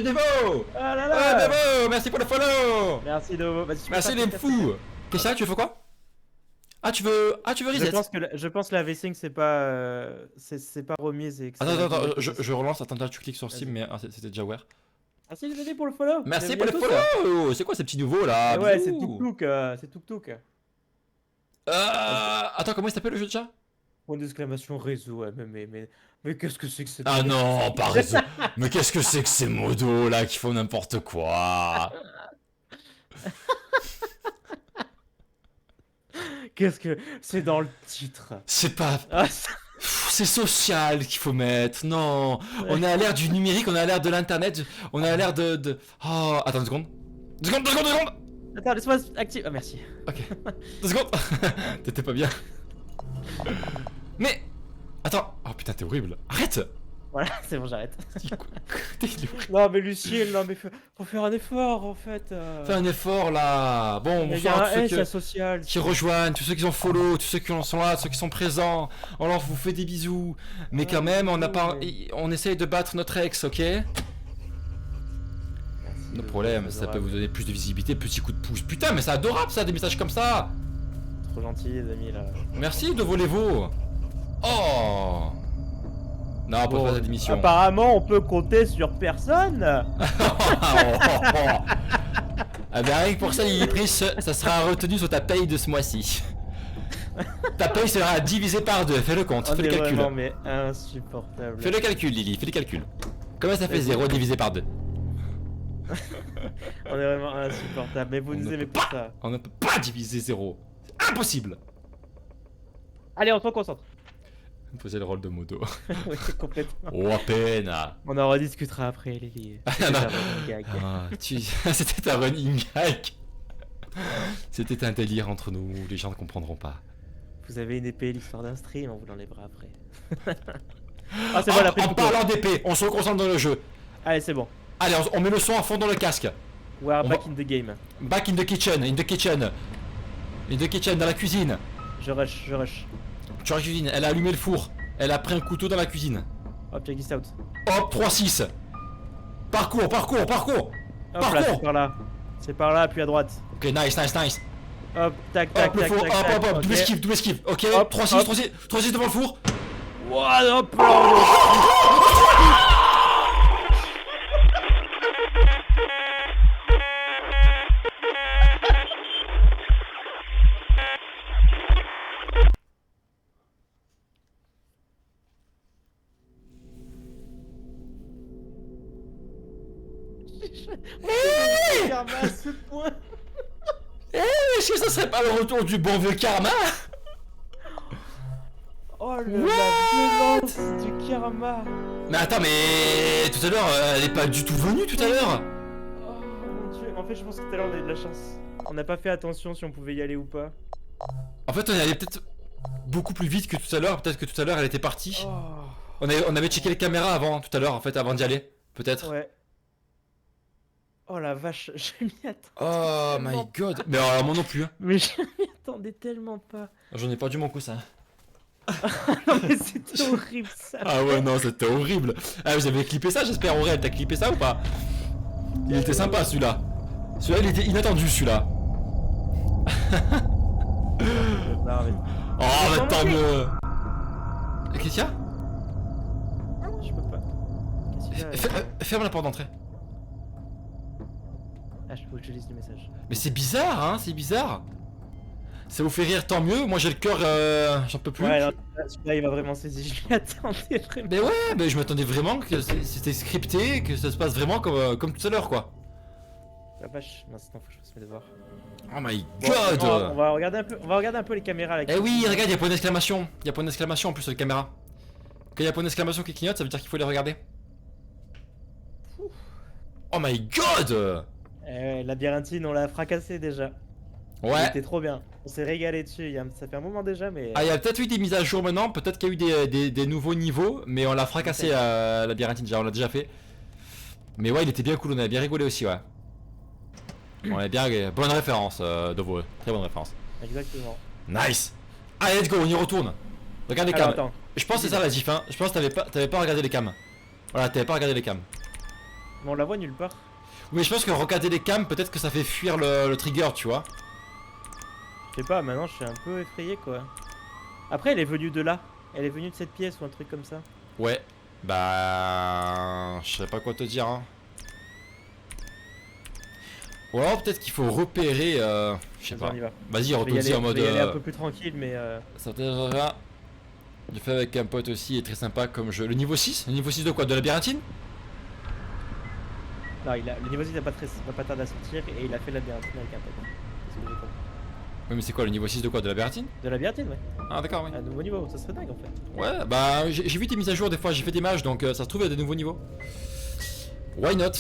Speaker 1: Devo.
Speaker 2: Ah là
Speaker 1: Ah,
Speaker 2: là
Speaker 1: Devo, merci pour le follow.
Speaker 2: Merci Dovo. Vas-y, tu peux
Speaker 1: Merci
Speaker 2: faire
Speaker 1: les
Speaker 2: tes
Speaker 1: fous. Qu'est-ce que ça, tu veux quoi? Ah, tu veux reset?
Speaker 2: je pense que la V-Sync c'est pas remise et que c'est
Speaker 1: Attends,
Speaker 2: lagouille à cause de ça.
Speaker 1: je relance. Attends, là, tu cliques sur
Speaker 2: Vas-y.
Speaker 1: Steam, mais c'était déjà ouvert.
Speaker 2: Merci les amis pour le follow.
Speaker 1: Merci
Speaker 2: Bienvenue
Speaker 1: pour le
Speaker 2: à tous.
Speaker 1: follow. C'est quoi ces petits nouveaux là?
Speaker 2: Et ouais, c'est
Speaker 1: Bisous.
Speaker 2: Tuk Tuk, c'est Tuk Tuk.
Speaker 1: Attends, comment il s'appelle le jeu déjà?
Speaker 2: Point d'exclamation réseau, ouais, mais qu'est-ce que c'est que cette
Speaker 1: Ah non, pas réseau. Mais qu'est-ce que c'est que ces modos là qui font n'importe quoi?
Speaker 2: Qu'est-ce que c'est dans le titre?
Speaker 1: C'est pas.
Speaker 2: Ah,
Speaker 1: C'est social qu'il faut mettre. Non, on est à l'ère du numérique, on est à l'ère de l'internet, on est à l'ère de. Oh, attends 2 secondes. 2 secondes, 2 secondes, 2 secondes.
Speaker 2: Attends, laisse-moi activer. Ah, merci.
Speaker 1: Ok. 2 secondes. T'étais pas bien. Mais. Attends. Oh putain, t'es horrible. Arrête.
Speaker 2: Voilà, c'est bon, j'arrête.
Speaker 1: T'es horrible.
Speaker 2: Non, mais Lucille, non, mais faut faire un effort en fait.
Speaker 1: Fais un effort là. Bon,
Speaker 2: Il y a
Speaker 1: bonsoir à
Speaker 2: un
Speaker 1: tous
Speaker 2: S
Speaker 1: ceux
Speaker 2: asocial.
Speaker 1: qui rejoignent, tous ceux qui sont follow, tous ceux qui sont là, ceux qui sont présents. On leur vous fait des bisous. Mais quand même, on n'a pas. On essaye de battre notre ex, ok? Le problème, ça peut vous donner plus de visibilité, petit coup de pouce. Putain, mais c'est adorable ça, des messages comme ça.
Speaker 2: Trop gentil, les amis là.
Speaker 1: Merci de voler vos. Oh. Non, on peut pas cette émission.
Speaker 2: Apparemment, on peut compter sur personne.
Speaker 1: Ah ben rien que pour ça, Lily Pris, ça sera retenu sur ta paye de ce mois-ci. Ta paye sera divisée par 2, fais le compte,
Speaker 2: On
Speaker 1: fais le
Speaker 2: est
Speaker 1: calcul.
Speaker 2: vraiment mais insupportable.
Speaker 1: Fais le calcul, Lily, fais le calcul. Comment ça fait
Speaker 2: Vas-y.
Speaker 1: 0 divisé par 2?
Speaker 2: On est vraiment insupportable. Mais vous
Speaker 1: On
Speaker 2: nous
Speaker 1: ne
Speaker 2: aimez
Speaker 1: peut
Speaker 2: pour ça.
Speaker 1: On ne peut pas diviser 0. C'est impossible.
Speaker 2: Allez, on se concentre.
Speaker 1: Poser le rôle de moto.
Speaker 2: Oui, complètement.
Speaker 1: Oh, à peine.
Speaker 2: On en rediscutera après, Lily.
Speaker 1: Ah,
Speaker 2: C'était
Speaker 1: non.
Speaker 2: un running gag.
Speaker 1: C'était un running gag. C'était un délire entre nous, les gens ne comprendront pas.
Speaker 2: Vous avez une épée, l'histoire d'un stream, on vous l'enlèvera après. Ah, c'est bon, la
Speaker 1: En parlant d'épée, on se concentre dans le jeu.
Speaker 2: Allez, c'est bon.
Speaker 1: Allez, on met le son à fond dans le casque.
Speaker 2: We are
Speaker 1: On
Speaker 2: back
Speaker 1: va-
Speaker 2: in the game.
Speaker 1: Back in the kitchen, dans la cuisine.
Speaker 2: Je rush.
Speaker 1: Tu as la cuisine, elle a allumé le four. Elle a pris un couteau dans la cuisine.
Speaker 2: Hop, check this out.
Speaker 1: Hop, 3-6. Parcours.
Speaker 2: Hop là, c'est par là. C'est par là, puis à droite.
Speaker 1: Ok, nice.
Speaker 2: Hop, tac,
Speaker 1: Hop, le
Speaker 2: tac,
Speaker 1: four,
Speaker 2: tac, tac.
Speaker 1: hop,
Speaker 2: Ok.
Speaker 1: double esquive. Ok,
Speaker 2: Hop,
Speaker 1: 3-6 devant le four.
Speaker 2: What hop là. Karma à ce point.
Speaker 1: Est-ce que ça serait pas le retour du bon vieux karma?
Speaker 2: Oh la violence du karma.
Speaker 1: Mais attends, mais tout à l'heure, elle est pas du tout venue tout à l'heure.
Speaker 2: Oh mon dieu. En fait, je pense que tout à l'heure on a eu de la chance. On n'a pas fait attention si on pouvait y aller ou pas.
Speaker 1: En fait, on est allé peut-être beaucoup plus vite que tout à l'heure. Peut-être que tout à l'heure, elle était partie.
Speaker 2: Oh.
Speaker 1: On avait checké les caméras avant, tout à l'heure, en fait, avant d'y aller. Peut-être.
Speaker 2: Ouais. Oh la vache, je m'y attendais.
Speaker 1: Oh my
Speaker 2: tellement
Speaker 1: god. Mais alors, moi non plus. Hein.
Speaker 2: Mais je m'y attendais tellement pas.
Speaker 1: J'en ai perdu mon coussin.
Speaker 2: Non mais c'était horrible ça.
Speaker 1: Ah ouais, non, c'était horrible. Ah, vous avez clippé ça, j'espère, Aurel. T'as clippé ça ou pas? Il était sympa, celui-là. Celui-là, il était inattendu, celui-là.
Speaker 2: Non mais...
Speaker 1: Oh, mais tant mieux. Qu'est-ce qu'il y a?
Speaker 2: Je peux pas. Qu'est-ce qu'il y a
Speaker 1: Ferme la porte d'entrée.
Speaker 2: Ah, je peux que je lise le message.
Speaker 1: Mais c'est bizarre, hein, c'est bizarre. Ça vous fait rire, tant mieux. Moi, j'ai le cœur, j'en peux plus.
Speaker 2: Ouais, alors, celui-là, il va vraiment saisir. Je m'attendais vraiment.
Speaker 1: Mais ouais, mais je m'attendais vraiment que c'était scripté, que ça se passe vraiment comme tout à l'heure, quoi.
Speaker 2: La vache, non, sinon faut que je fasse mes devoirs.
Speaker 1: Oh my
Speaker 2: Bon,
Speaker 1: god.
Speaker 2: on va regarder un peu les caméras là.
Speaker 1: Eh oui, regarde, il y a point d'exclamation. Il y a point d'exclamation en plus sur la caméra. Quand il y a point d'exclamation qui clignote, ça veut dire qu'il faut les regarder. Oh my god.
Speaker 2: Labyrinthine, on l'a fracassé déjà.
Speaker 1: Ouais.
Speaker 2: C'était trop bien. On s'est régalé dessus. Ça fait un moment déjà, mais.
Speaker 1: Ah, il y a peut-être eu des mises à jour maintenant, peut-être qu'il y a eu des nouveaux niveaux, mais on l'a fracassé à Labyrinthine, déjà, on l'a déjà fait. Mais ouais, il était bien cool, on avait bien rigolé aussi, ouais. On avait bien rigolé. Bonne référence, Dovo, très bonne référence.
Speaker 2: Exactement.
Speaker 1: Nice. Allez, let's go, on y retourne. Regarde les
Speaker 2: Alors,
Speaker 1: cams.
Speaker 2: attends.
Speaker 1: Je pense que c'est ça la diff, hein. Je pense que t'avais pas regardé les cams. Voilà, t'avais pas regardé les cams.
Speaker 2: Mais on la voit nulle part.
Speaker 1: Oui, je pense que regarder les cams, peut-être que ça fait fuir le trigger, tu vois.
Speaker 2: Je sais pas, maintenant je suis un peu effrayé quoi. Après, elle est venue de là. Elle est venue de cette pièce ou un truc comme ça.
Speaker 1: Ouais. Bah... Je sais pas quoi te dire, hein. Ou alors peut-être qu'il faut repérer... Je sais pas.
Speaker 2: On y va.
Speaker 1: Vas-y, retourne-y en mode...
Speaker 2: Je vais y aller un peu plus tranquille, mais...
Speaker 1: Ça t'intéressera. J'ai fait avec un pote aussi, il est très sympa comme jeu. Le niveau 6? Le niveau 6 de quoi? De Labyrinthine?
Speaker 2: Non, le niveau 6 va pas tarder à sortir et il a fait Labyrinthine avec un pote. C'est ce que j'ai compris.
Speaker 1: Oui, mais c'est quoi le niveau 6 de quoi? De Labyrinthine?
Speaker 2: De Labyrinthine, ouais.
Speaker 1: Ah d'accord, oui.
Speaker 2: Un nouveau niveau, ça serait dingue en fait.
Speaker 1: Ouais, bah j'ai vu des mises à jour des fois, j'ai fait des matchs, donc ça se trouve il y a des nouveaux niveaux. Why not?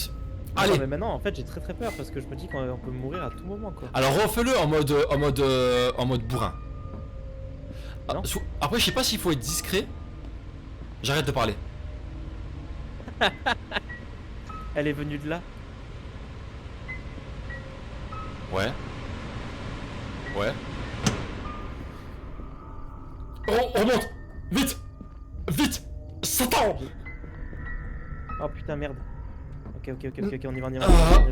Speaker 1: Allez.
Speaker 2: Non, mais maintenant en fait j'ai très peur parce que je me dis qu'on peut mourir à tout moment quoi.
Speaker 1: Alors refais-le en mode bourrin.
Speaker 2: Non.
Speaker 1: Après je sais pas s'il faut être discret. J'arrête de parler.
Speaker 2: Elle est venue de là.
Speaker 1: Ouais. Ouais. Oh, on remonte. Vite. Vite. Satan.
Speaker 2: Oh putain merde. Ok, on y va.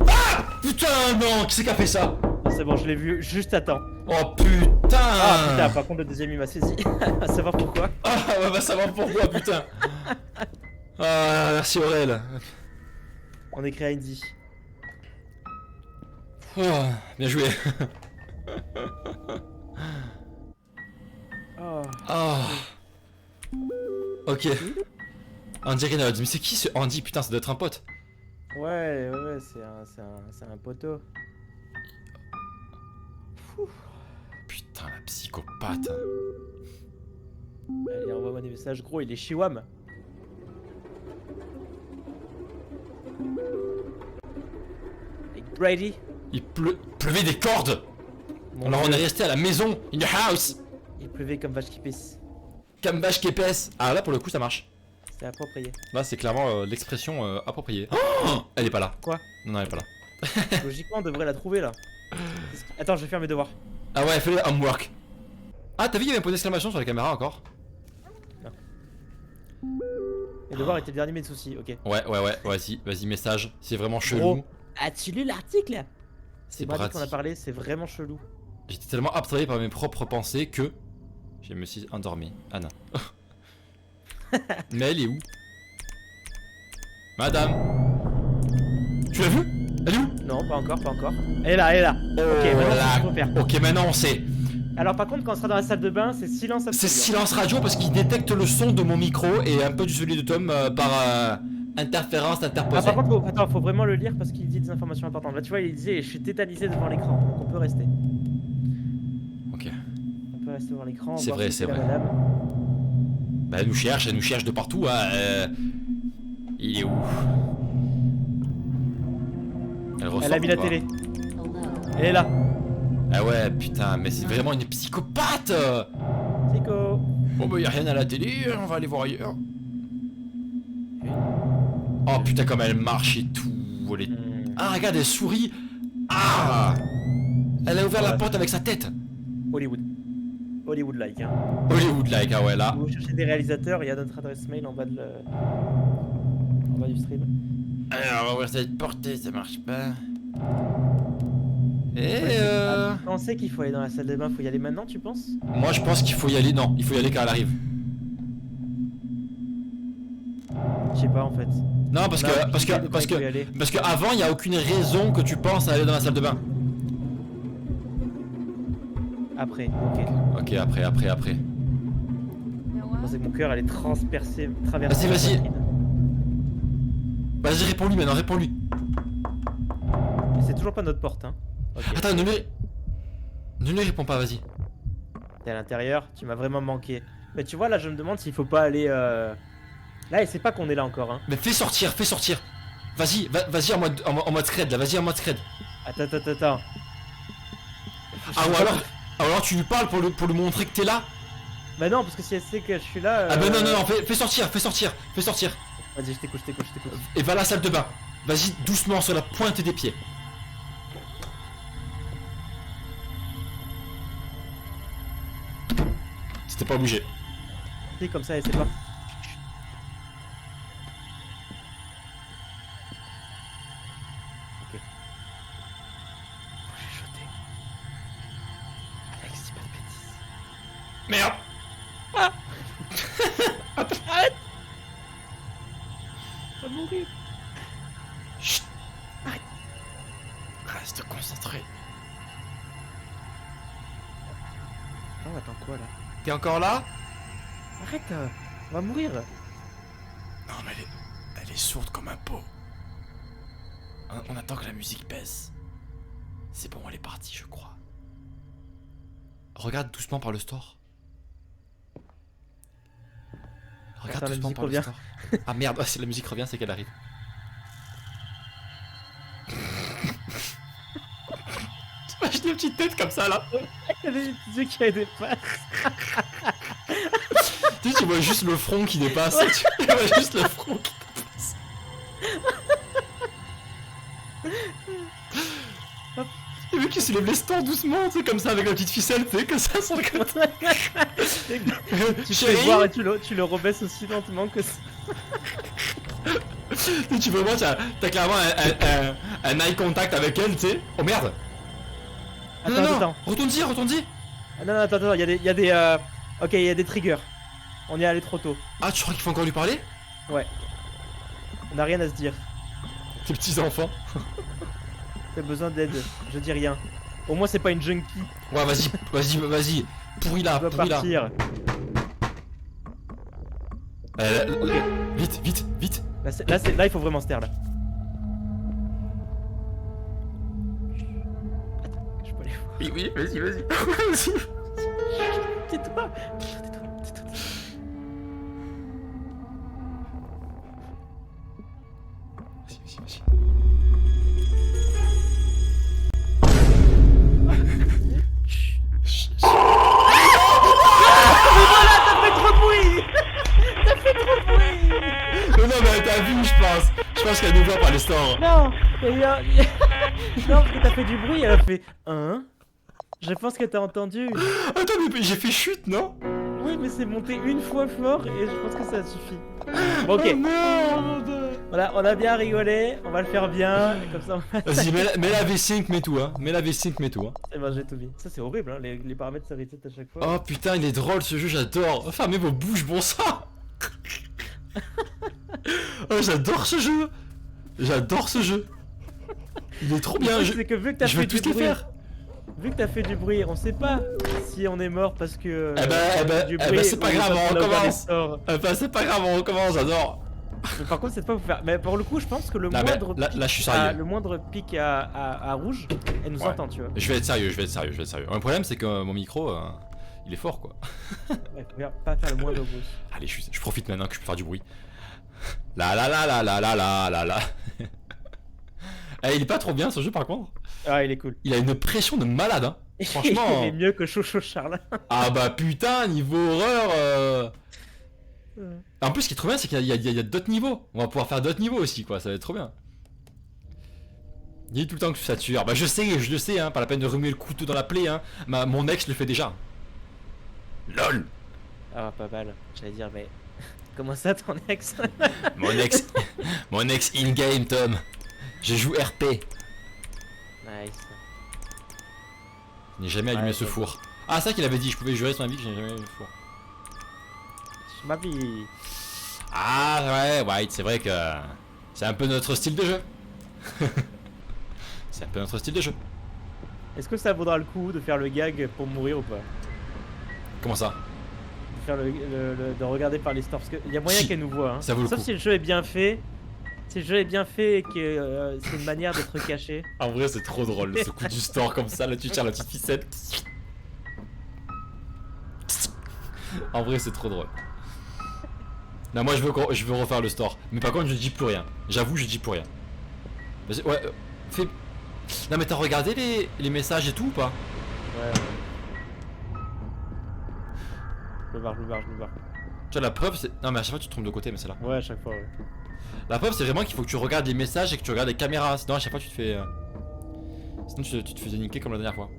Speaker 1: Ah putain non, qui c'est qui a fait ça?
Speaker 2: Non, c'est bon, je l'ai vu juste à temps.
Speaker 1: Oh putain.
Speaker 2: Ah putain, par contre le deuxième il m'a saisi. À savoir pourquoi.
Speaker 1: Ah ouais, bah ça va pourquoi putain. Ah merci Aurel.
Speaker 2: On écrit à Indy.
Speaker 1: Oh, bien joué.
Speaker 2: Oh.
Speaker 1: Ah. Ok. Andy Reynolds, mais c'est qui ce Andy? Putain, ça doit être un pote.
Speaker 2: Ouais, c'est un poteau.
Speaker 1: Putain, la psychopathe.
Speaker 2: Allez, envoie-moi des messages. Gros, il est chiwam. Et Brady.
Speaker 1: Il pleuvait des cordes.
Speaker 2: Mon
Speaker 1: Alors on
Speaker 2: Dieu.
Speaker 1: est resté à la maison, in the house.
Speaker 2: Il pleuvait comme vache qui pisse.
Speaker 1: Comme vache qui épaisse. Ah là pour le coup ça marche.
Speaker 2: C'est approprié.
Speaker 1: Là c'est clairement l'expression appropriée. Oh, elle est pas là.
Speaker 2: Quoi?
Speaker 1: Non, elle est pas là.
Speaker 2: Logiquement, on devrait la trouver là. Attends, je vais faire mes devoirs.
Speaker 1: Ah ouais, fais le homework. Ah t'as vu il y avait un point d'exclamation sur la caméra encore?
Speaker 2: Mes devoirs étaient le dernier de mes soucis, ok.
Speaker 1: Ouais, vas-y message. C'est vraiment chelou.
Speaker 2: Gros, as-tu lu l'article? C'est Brady qu'on a
Speaker 1: Brady.
Speaker 2: parlé, c'est vraiment chelou.
Speaker 1: J'étais tellement abstrait par mes propres pensées que je me suis endormi. Ah non. Mais elle est où? Madame. Tu l'as vue? Elle est où?
Speaker 2: Non, pas encore. Elle est là. Ok, maintenant c'est ce qu'il faut faire.
Speaker 1: Ok, maintenant on sait.
Speaker 2: Alors par contre, quand on sera dans la salle de bain, c'est silence absolu.
Speaker 1: C'est silence radio parce qu'il détecte le son de mon micro et un peu du celui de Tom par interférence interposée.
Speaker 2: Ah, par contre, faut vraiment le lire parce qu'il dit des informations importantes. Là, tu vois, il disait je suis tétanisé devant l'écran, donc on peut rester.
Speaker 1: Ok.
Speaker 2: On peut rester devant l'écran.
Speaker 1: C'est
Speaker 2: voir
Speaker 1: vrai,
Speaker 2: si
Speaker 1: c'est
Speaker 2: la
Speaker 1: vrai.
Speaker 2: madame.
Speaker 1: Bah elle nous cherche de partout. Hein. Il est où?
Speaker 2: Elle a mis la télé. Elle est là.
Speaker 1: Ah ouais, putain, mais c'est vraiment une psychopathe.
Speaker 2: Psycho.
Speaker 1: Bon bah y'a rien à la télé, on va aller voir ailleurs. Oh putain comme elle marche et tout. Elle est... Ah regarde, elle sourit. Ah. Elle a ouvert la porte avec sa tête.
Speaker 2: Hollywood. Hollywood-like. Hein.
Speaker 1: Hollywood-like, ah ouais, là.
Speaker 2: Si vous cherchez des réalisateurs, il y a notre adresse mail en bas, en bas du stream.
Speaker 1: Alors, on va voir cette portée, ça marche pas. Et
Speaker 2: Vous pensez qu'il faut aller dans la salle de bain, faut y aller maintenant, tu penses?
Speaker 1: Moi, je pense qu'il faut y aller. Non, il faut y aller quand elle arrive.
Speaker 2: Je sais pas en fait.
Speaker 1: Non, parce que avant, il y a aucune raison que tu penses à aller dans la salle de bain.
Speaker 2: Après, ok.
Speaker 1: Ok, après.
Speaker 2: Je pensais que mon cœur allait traverser.
Speaker 1: Vas-y. Vas-y, réponds-lui maintenant, réponds-lui.
Speaker 2: Mais c'est toujours pas notre porte, hein. Okay.
Speaker 1: Attends, ne lui réponds pas, vas-y.
Speaker 2: T'es à l'intérieur, tu m'as vraiment manqué. Mais tu vois, là, je me demande s'il faut pas aller. Là, il sait pas qu'on est là encore, hein.
Speaker 1: Mais fais sortir. Vas-y, vas-y en mode scred, là, vas-y en mode scred.
Speaker 2: Attends.
Speaker 1: Ah, ou alors tu lui parles pour lui montrer que t'es là.
Speaker 2: Bah non, parce que si elle sait que je suis là.
Speaker 1: Ah bah non, fais sortir.
Speaker 2: Vas-y, je t'écoute.
Speaker 1: Et va à la salle de bain. Vas-y doucement sur la pointe des pieds. C'était pas obligé.
Speaker 2: Si, comme ça, elle sait pas. Ok. Faut chuchoter. Alex, dis pas de bêtises.
Speaker 1: Merde.
Speaker 2: Arrête. On va mourir.
Speaker 1: Chut. Arrête. Reste concentré.
Speaker 2: Oh, attends quoi là?
Speaker 1: T'es encore là?
Speaker 2: Arrête, on va mourir.
Speaker 1: Non mais elle est sourde comme un pot. On attend que la musique baisse. C'est bon, elle est partie, je crois. Regarde doucement par le store. Regarde
Speaker 2: Attends,
Speaker 1: doucement par le
Speaker 2: revient.
Speaker 1: store. Ah merde, si la musique revient, c'est qu'elle arrive. J'imagine des petites têtes comme ça là.
Speaker 2: Il y a des petits yeux qui dépassent.
Speaker 1: Tu vois juste le front qui dépasse. Tu vois juste le front qui dépasse. Le mec qui soulève les stores doucement, tu sais, comme ça avec la petite ficelle, tu sais, comme ça sur le côté.
Speaker 2: Tu peux le voir et tu le rebaisses aussi lentement que ça.
Speaker 1: Tu peux voir, t'as clairement un eye contact avec elle, tu sais. Oh merde.
Speaker 2: Attends.
Speaker 1: Retourne-y.
Speaker 2: Ah, non, attends, il y a des ok, il y a des triggers. On y est allé trop tôt.
Speaker 1: Ah, tu crois qu'il faut encore lui parler?
Speaker 2: Ouais. On a rien à se dire.
Speaker 1: Tes petits enfants.
Speaker 2: T'as besoin d'aide. Je dis rien. Au moins c'est pas une junkie.
Speaker 1: Ouais, vas-y. Pourris-la,
Speaker 2: On doit partir.
Speaker 1: Vite.
Speaker 2: Là, il faut vraiment se taire là. Attends, je peux aller voir.
Speaker 1: Oui, vas-y.
Speaker 2: Tais-toi.
Speaker 1: Vas-y. Non, mais t'as vu, je pense qu'elle nous voit par les stores.
Speaker 2: Non, non, parce que t'as fait du bruit, elle a fait hein. Je pense que t'as entendu.
Speaker 1: Attends, mais j'ai fait chute, non?
Speaker 2: Oui, mais c'est monté une fois fort et je pense que ça suffit. Bon, ok.
Speaker 1: Oh merde.
Speaker 2: Voilà, on a bien rigolé, on va le faire bien, comme ça on va...
Speaker 1: Vas-y, mets la V5, mets tout, hein.
Speaker 2: Eh ben, j'ai tout mis. Ça, c'est horrible, hein, les paramètres se reset à chaque fois.
Speaker 1: Oh putain, il est drôle ce jeu, j'adore. Fermez vos bouches, bon sang. Oh, j'adore ce jeu. Il est trop bien.
Speaker 2: C'est que vu que t'as
Speaker 1: je
Speaker 2: fait
Speaker 1: vais tous
Speaker 2: du
Speaker 1: les
Speaker 2: bruit,
Speaker 1: faire.
Speaker 2: vu que t'as fait du bruit, on sait pas si on est mort parce que...
Speaker 1: Eh ben, c'est pas grave, on recommence. C'est pas grave, on recommence, j'adore.
Speaker 2: Mais par contre, cette fois, faut faire... Mais pour le coup, je pense que le
Speaker 1: Non,
Speaker 2: moindre
Speaker 1: là, je suis sérieux.
Speaker 2: le moindre pic à rouge, elle nous entend, tu vois.
Speaker 1: Je vais être sérieux. Le problème, c'est que mon micro, il est fort, quoi.
Speaker 2: Ouais, faut pas faire le moindre bruit.
Speaker 1: Allez, je profite maintenant que je peux faire du bruit. La. Eh, il est pas trop bien ce jeu par contre.
Speaker 2: Ah, il est cool.
Speaker 1: Il a une pression de malade, hein. Franchement.
Speaker 2: Il est mieux que Chocho Charles.
Speaker 1: Ah bah putain, niveau horreur. En plus, ce qui est trop bien, c'est qu'il y a d'autres niveaux. On va pouvoir faire d'autres niveaux aussi, quoi. Ça va être trop bien. Il dit tout le temps que je sature. Bah je le sais, hein. Pas la peine de remuer le couteau dans la plaie, hein. Mon ex le fait déjà. LOL.
Speaker 2: Ah, pas mal. J'allais dire, mais. Comment ça, ton ex?
Speaker 1: Mon ex. Mon ex in-game, Tom. Je joue RP.
Speaker 2: Nice.
Speaker 1: Je n'ai jamais allumé
Speaker 2: Ouais,
Speaker 1: ce
Speaker 2: ouais.
Speaker 1: four. Ah, c'est ça qu'il avait dit, je pouvais jurer sur ma vie que je n'ai jamais allumé le four.
Speaker 2: Ma vie.
Speaker 1: Ah, ouais, White, c'est vrai que. C'est un peu notre style de jeu. C'est un peu notre style de jeu.
Speaker 2: Est-ce que ça vaudra le coup de faire le gag pour mourir ou pas?
Speaker 1: Comment ça?
Speaker 2: De faire de regarder par les stores. Parce qu'il y a moyen
Speaker 1: Si,
Speaker 2: qu'elle nous voit. Hein.
Speaker 1: ça vaut le
Speaker 2: Sauf
Speaker 1: coup.
Speaker 2: si le jeu est bien fait. Si le jeu est bien fait et que c'est une manière d'être caché.
Speaker 1: En vrai, c'est trop drôle, ce coup du store comme ça, là tu tires la petite ficelle. En vrai, c'est trop drôle. Non, moi je veux refaire le store. Mais par contre, je dis plus rien. J'avoue, je dis plus rien. Vas-y, ouais, fais. Non, mais t'as regardé les messages et tout ou pas?
Speaker 2: Ouais. Je le barre.
Speaker 1: Tu vois, la preuve, c'est. Non, mais à chaque fois, tu te trompes de côté, mais c'est là.
Speaker 2: Ouais, à chaque fois, ouais.
Speaker 1: La preuve, c'est vraiment qu'il faut que tu regardes les messages et que tu regardes les caméras. Sinon, à chaque fois, tu te fais. Sinon, tu te faisais niquer comme la dernière fois.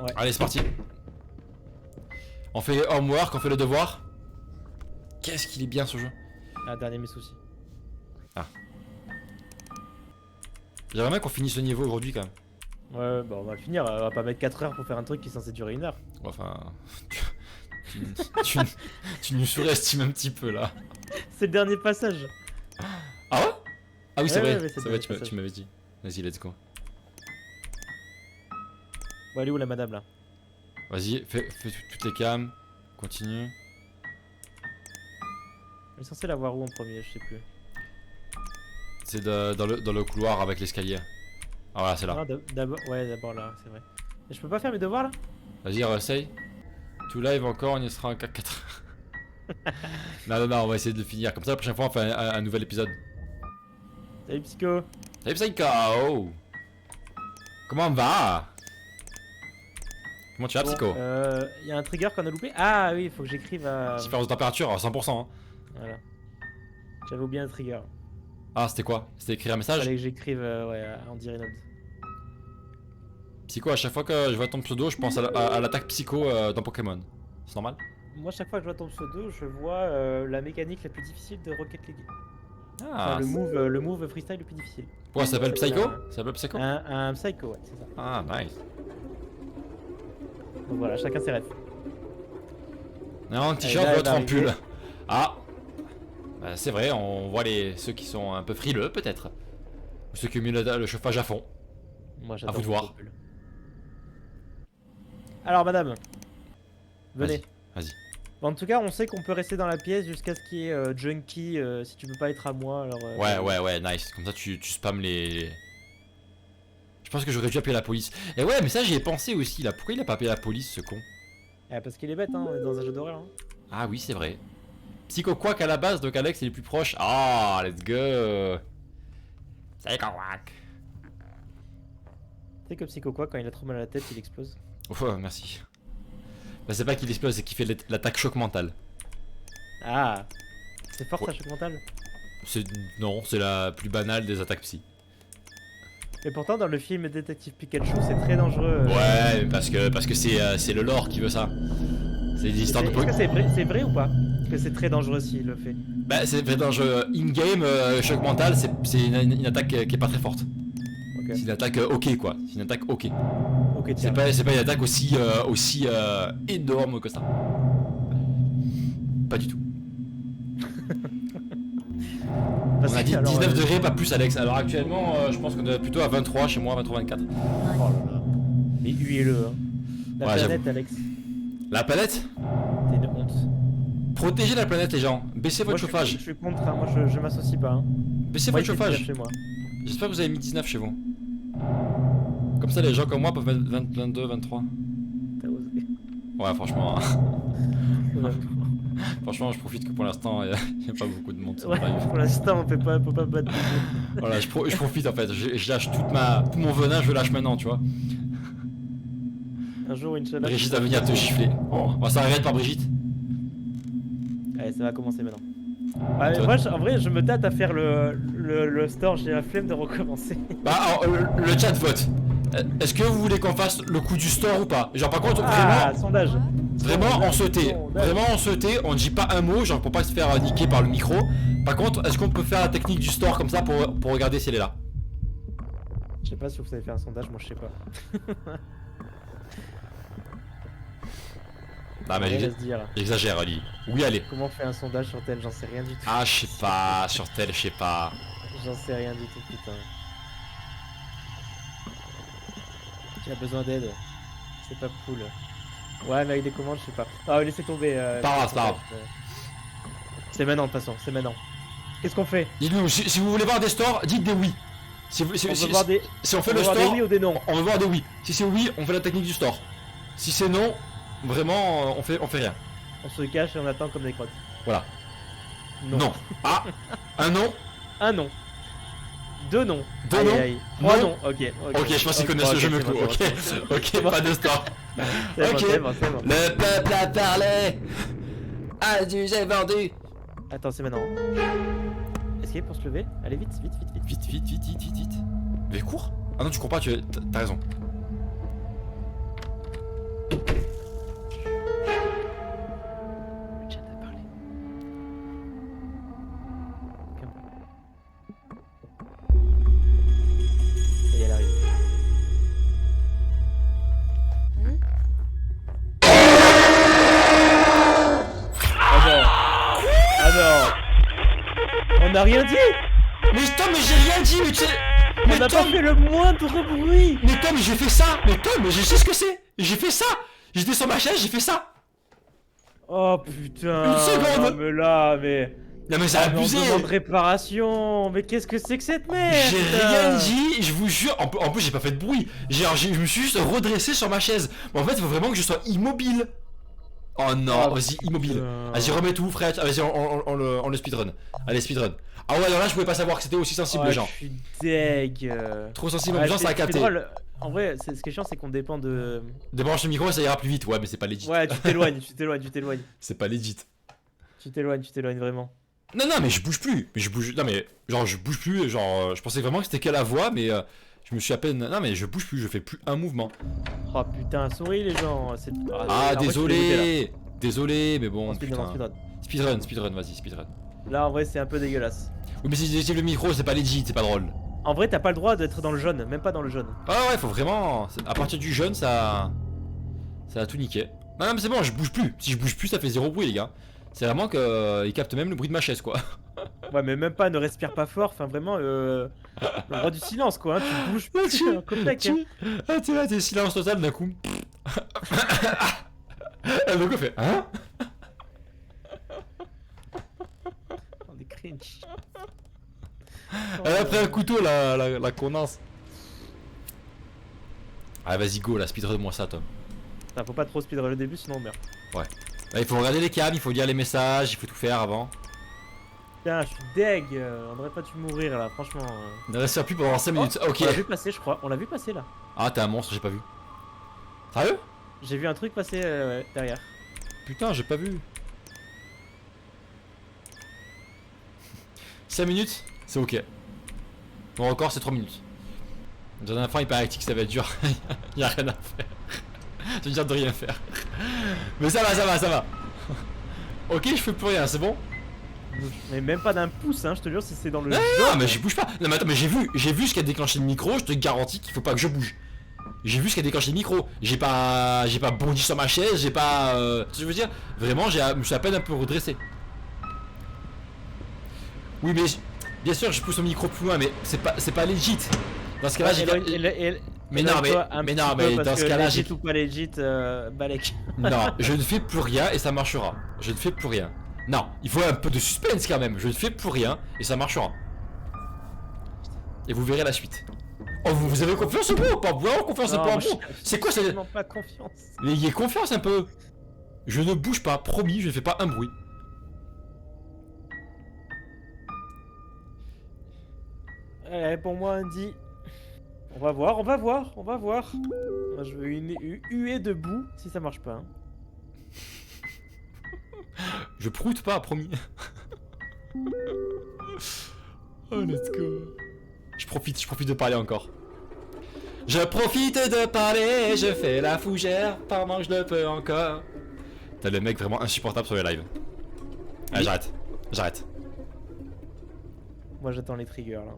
Speaker 2: Ouais.
Speaker 1: Allez, c'est parti. On fait les homework, on fait le devoir. Qu'est-ce qu'il est bien ce jeu.
Speaker 2: Ah, dernier mes soucis.
Speaker 1: J'aimerais bien qu'on finisse ce niveau aujourd'hui quand même.
Speaker 2: Ouais, bah on va le finir. On va pas mettre 4 heures pour faire un truc qui est censé durer 1 heure.
Speaker 1: Enfin. Tu nous surestimes un petit peu là.
Speaker 2: C'est le dernier passage.
Speaker 1: Ah ouais? Ah oui, c'est
Speaker 2: Ouais,
Speaker 1: vrai,
Speaker 2: ouais, c'est
Speaker 1: c'est
Speaker 2: le
Speaker 1: vrai,
Speaker 2: passage.
Speaker 1: tu m'avais dit. Vas-y, let's go.
Speaker 2: Bon, elle est où la madame là?
Speaker 1: Vas-y, fais toutes les cams. Continue.
Speaker 2: Elle est censée la voir où en premier, je sais plus.
Speaker 1: C'est dans le couloir avec l'escalier. Ah voilà, c'est là.
Speaker 2: Ah, d'abord, ouais, d'abord là, c'est vrai. Et je peux pas faire mes devoirs là?
Speaker 1: Vas-y, réessaye. Tout live encore, on y sera en 4. Non, on va essayer de le finir. Comme ça, la prochaine fois, on fait un nouvel épisode.
Speaker 2: Salut Psycho!
Speaker 1: Salut Psycho! Comment on va? Comment tu vas, Psycho?
Speaker 2: Y a un trigger qu'on a loupé? Ah oui, il faut que j'écrive à.
Speaker 1: Différence de température à 100%. Hein.
Speaker 2: Voilà. J'avais oublié un trigger.
Speaker 1: Ah, c'était quoi? C'était écrire un message?
Speaker 2: Fallait que j'écrive ouais, en Node.
Speaker 1: Psycho, à chaque fois que je vois ton pseudo, je pense à l'attaque Psycho dans Pokémon. C'est normal?
Speaker 2: Moi, chaque fois que je vois ton pseudo, je vois la mécanique la plus difficile de Rocket League.
Speaker 1: Ah,
Speaker 2: Enfin, le move freestyle le plus difficile.
Speaker 1: pourquoi ça s'appelle Psycho? Ça s'appelle Psycho?
Speaker 2: Un Psycho, ouais, c'est ça.
Speaker 1: Ah, nice.
Speaker 2: Donc voilà, chacun ses rêves.
Speaker 1: Non, un t-shirt,
Speaker 2: là, elle
Speaker 1: l'autre
Speaker 2: va
Speaker 1: en pull.
Speaker 2: arriver.
Speaker 1: Ah, bah, c'est vrai, on voit ceux qui sont un peu frileux, peut-être. Ou ceux qui ont mis le chauffage à fond.
Speaker 2: Moi,
Speaker 1: À
Speaker 2: j'adore
Speaker 1: vous de
Speaker 2: mon
Speaker 1: voir.
Speaker 2: pull. Alors, madame, venez.
Speaker 1: Vas-y.
Speaker 2: Bon, en tout cas, on sait qu'on peut rester dans la pièce jusqu'à ce qu'il y ait Junkie. Si tu peux pas être à moi, alors.
Speaker 1: Ouais, nice. Comme ça, tu spams les. Je pense que j'aurais dû appeler la police. Et ouais, mais ça, j'y ai pensé aussi là. Pourquoi il a pas appelé la police, ce con?
Speaker 2: Parce qu'il est bête, hein, on est dans un jeu d'horreur. Hein.
Speaker 1: Ah oui, c'est vrai. Psycho Quack à la base, donc Alex est le plus proche. Ah, let's go. Psycho Quack.
Speaker 2: Tu sais que Psycho quoi, quand il a trop mal à la tête, il explose.
Speaker 1: Oh, merci. Bah, c'est pas qu'il explose, c'est qu'il fait l'attaque choc mentale.
Speaker 2: Ah, c'est fort
Speaker 1: Ouais.
Speaker 2: ça, choc mental.
Speaker 1: Non, c'est la plus banale des attaques psy.
Speaker 2: Mais pourtant, dans le film Détective Pikachu, c'est très dangereux.
Speaker 1: Ouais, parce que c'est le lore qui veut ça. C'est des histoires de
Speaker 2: Est-ce que
Speaker 1: Pokémon.
Speaker 2: c'est vrai ou pas? Que c'est très dangereux s'il le fait.
Speaker 1: Bah, c'est fait dans le jeu in-game, choc mental, c'est une attaque qui est pas très forte.
Speaker 2: Ok,
Speaker 1: C'est une attaque ok quoi. C'est une attaque ok.
Speaker 2: ok,
Speaker 1: C'est
Speaker 2: tiens.
Speaker 1: pas une attaque aussi énorme que ça. Pas du tout.
Speaker 2: Parce
Speaker 1: On a
Speaker 2: que,
Speaker 1: dit
Speaker 2: alors,
Speaker 1: 19 degrés, pas plus Alex. Alors actuellement, je pense qu'on est plutôt à 23 chez moi, 23-24.
Speaker 2: Oh là là. Mais huileux, hein. La
Speaker 1: Ouais,
Speaker 2: planète,
Speaker 1: j'avoue.
Speaker 2: Alex,
Speaker 1: La planète?
Speaker 2: t'es une honte.
Speaker 1: Protégez la planète les gens. Baissez votre
Speaker 2: Moi,
Speaker 1: chauffage.
Speaker 2: Je suis contre, hein. Moi je m'associe pas. Hein.
Speaker 1: Baissez
Speaker 2: Moi,
Speaker 1: votre
Speaker 2: il fait 19
Speaker 1: chauffage.
Speaker 2: chez moi.
Speaker 1: J'espère que vous avez mis 19 chez vous. Comme ça les gens comme moi peuvent mettre 22, 23.
Speaker 2: T'as osé.
Speaker 1: Ouais franchement.
Speaker 2: Ouais.
Speaker 1: Franchement je profite que pour l'instant il n'y a pas beaucoup de monde sur le
Speaker 2: Ouais,
Speaker 1: live.
Speaker 2: pour l'instant, on peut pas battre.
Speaker 1: Voilà, je profite en fait. Je lâche tout mon venin, je le lâche maintenant, tu vois.
Speaker 2: Un jour, Inch'Allah.
Speaker 1: Brigitte va venir te gifler. On va s'arrêter par Brigitte.
Speaker 2: Allez, ça va commencer maintenant. Ouais,
Speaker 1: Toi-
Speaker 2: moi, en vrai, je me tâte à faire le store, j'ai la flemme de recommencer.
Speaker 1: Bah, alors, le chat vote. Est-ce que vous voulez qu'on fasse le coup du store ou pas? Genre, par contre,
Speaker 2: Ah,
Speaker 1: vraiment,
Speaker 2: sondage.
Speaker 1: Vraiment, on se tait. Vraiment, on se tait. On dit pas un mot, genre pour pas se faire niquer par le micro. Par contre, est-ce qu'on peut faire la technique du store comme ça pour regarder si elle est là?
Speaker 2: Je sais pas si vous avez fait un sondage, moi je sais pas.
Speaker 1: Non mais j'exagère Ali. Oui allez.
Speaker 2: Comment on fait un sondage sur tel? J'en sais rien du tout.
Speaker 1: Ah je sais pas, sur tel je sais pas.
Speaker 2: J'en sais rien du tout putain. Tu as besoin d'aide. C'est pas cool. Ouais mais avec des commandes je sais pas. Ah laissez tomber.
Speaker 1: Pas grave.
Speaker 2: C'est maintenant de toute façon, c'est maintenant. Qu'est-ce qu'on fait?
Speaker 1: Dites-nous, si vous voulez voir des stores, dites des oui. Si on fait le store,
Speaker 2: des oui ou des non.
Speaker 1: On veut voir des oui. Si c'est oui, on fait la technique du store. Si c'est non, vraiment on fait rien.
Speaker 2: On se cache et on attend comme des crottes.
Speaker 1: Voilà.
Speaker 2: Non.
Speaker 1: Ah, un non.
Speaker 2: Un non. Deux non.
Speaker 1: Deux non.
Speaker 2: Trois non. Ok,
Speaker 1: je pense qu'ils connaissent le jeu mieux que nous. Ok, pas de store.
Speaker 2: C'est bon.
Speaker 1: Le peuple a parlé. A dû, j'ai vendu.
Speaker 2: Attends, c'est maintenant. Escape pour se lever. Allez vite.
Speaker 1: Vite. Mais cours. Ah non, tu cours pas, t'as raison.
Speaker 2: Le chat a parlé. Et elle arrive. Ah non. On n'a rien dit.
Speaker 1: Mais Tom, mais j'ai rien dit,
Speaker 2: On n'a pas fait le moindre bruit.
Speaker 1: Mais Tom, j'ai fait ça. Mais Tom, mais je sais ce que c'est. J'ai fait ça. J'étais sur ma chaise, j'ai fait ça.
Speaker 2: Oh putain.
Speaker 1: Une seconde.
Speaker 2: Non mais là, mais...
Speaker 1: Non mais c'est abusé.
Speaker 2: On demande réparation. Mais qu'est-ce que c'est que cette merde?
Speaker 1: J'ai rien dit, je vous jure. En plus, j'ai pas fait de bruit. Je me suis juste redressé sur ma chaise. Mais en fait, il faut vraiment que je sois immobile. Oh non, vas-y, immobile. Vas-y, remets tout, frère. Vas-y, on le speedrun. Allez, speedrun. Ah ouais, alors là, je pouvais pas savoir que c'était aussi sensible, les gens.
Speaker 2: Je suis deg.
Speaker 1: Trop sensible, les gens, ça a capté.
Speaker 2: En vrai, ce qui est chiant, c'est qu'on dépend de.
Speaker 1: Débranche le micro, ça ira plus vite. Ouais, mais c'est pas legit.
Speaker 2: Ouais, tu t'éloignes.
Speaker 1: C'est pas legit.
Speaker 2: Tu t'éloignes vraiment.
Speaker 1: Non, mais je bouge plus. Non, mais genre, je bouge plus. Genre, je pensais vraiment que c'était qu'à la voix, mais je me suis à peine. Non, mais je bouge plus, je fais plus un mouvement.
Speaker 2: Oh putain, souris les gens.
Speaker 1: Désolé. Désolé, mais bon.
Speaker 2: Speedrun.
Speaker 1: Vas-y, speedrun.
Speaker 2: Là, en vrai, c'est un peu dégueulasse.
Speaker 1: Oui, mais si j'active le micro, c'est pas legit, c'est pas drôle.
Speaker 2: En vrai, t'as pas le droit d'être dans le jaune, même pas dans le jaune.
Speaker 1: Ah ouais, faut vraiment. À partir du jaune, ça a tout niqué. Non, mais c'est bon, je bouge plus. Si je bouge plus, ça fait zéro bruit, les gars. C'est vraiment qu'il capte même le bruit de ma chaise, quoi.
Speaker 2: Ouais, mais même pas, ne respire pas fort. Enfin, vraiment, le droit du silence, quoi. Hein. Tu bouges plus,
Speaker 1: t'es silence total d'un coup. Donc on fait, hein?
Speaker 2: On est cringe.
Speaker 1: Elle a pris un couteau, la connasse. Ah, vas-y, go, là, speedrun-moi ça, Tom.
Speaker 2: Faut pas trop speedrun le début, sinon on meurt.
Speaker 1: Ouais. Là, il faut regarder les cams, il faut lire les messages, il faut tout faire avant.
Speaker 2: Putain, je suis deg. On aurait pas dû mourir là, franchement.
Speaker 1: Ne reste plus pendant 5 minutes. Ok.
Speaker 2: On l'a vu passer, je crois. On l'a vu passer là.
Speaker 1: Ah, t'es un monstre, j'ai pas vu. Sérieux?
Speaker 2: J'ai vu un truc passer derrière.
Speaker 1: Putain, j'ai pas vu. 5 minutes, c'est ok. Mon record, c'est 3 minutes. La dernière fois, il paraît que ça va être dur. Y'a rien à faire. Je veux dire de rien faire. Mais ça va. Ok, je fais plus rien, c'est bon?
Speaker 2: Mais même pas d'un pouce, hein, je te jure, si c'est dans le.
Speaker 1: Non, mais je bouge pas. Non, mais attends, mais j'ai vu ce qui a déclenché le micro, je te garantis qu'il faut pas que je bouge. J'ai vu ce qui a déclenché le micro. J'ai pas bondi sur ma chaise, j'ai pas. Je veux dire, vraiment, je me suis à peine un peu redressé. Oui, mais bien sûr, je pousse mon micro plus loin, mais c'est pas legit. Dans ce cas-là, mais non, mais dans ce cas-là,
Speaker 2: legit ou pas legit, Balek.
Speaker 1: Non, je ne fais plus rien et ça marchera. Je ne fais plus rien. Non, il faut un peu de suspense quand même. Je ne fais plus rien et ça marchera. Et vous verrez la suite. Oh, vous avez confiance en moi ou pas? Ouais, confiance en moi. C'est quoi ça?
Speaker 2: Pas confiance.
Speaker 1: Mais ayez confiance un peu. Je ne bouge pas, promis, je ne fais pas un bruit.
Speaker 2: Allez, pour moi, Andy. On va voir. Moi, je veux une huée debout si ça marche pas. Hein.
Speaker 1: Je proute pas, promis. Oh, let's go. Je profite de parler encore. Je profite de parler, je fais la fougère pendant que je le peux encore. T'as le mec vraiment insupportable sur les lives. Ah, j'arrête.
Speaker 2: Moi j'attends les triggers là.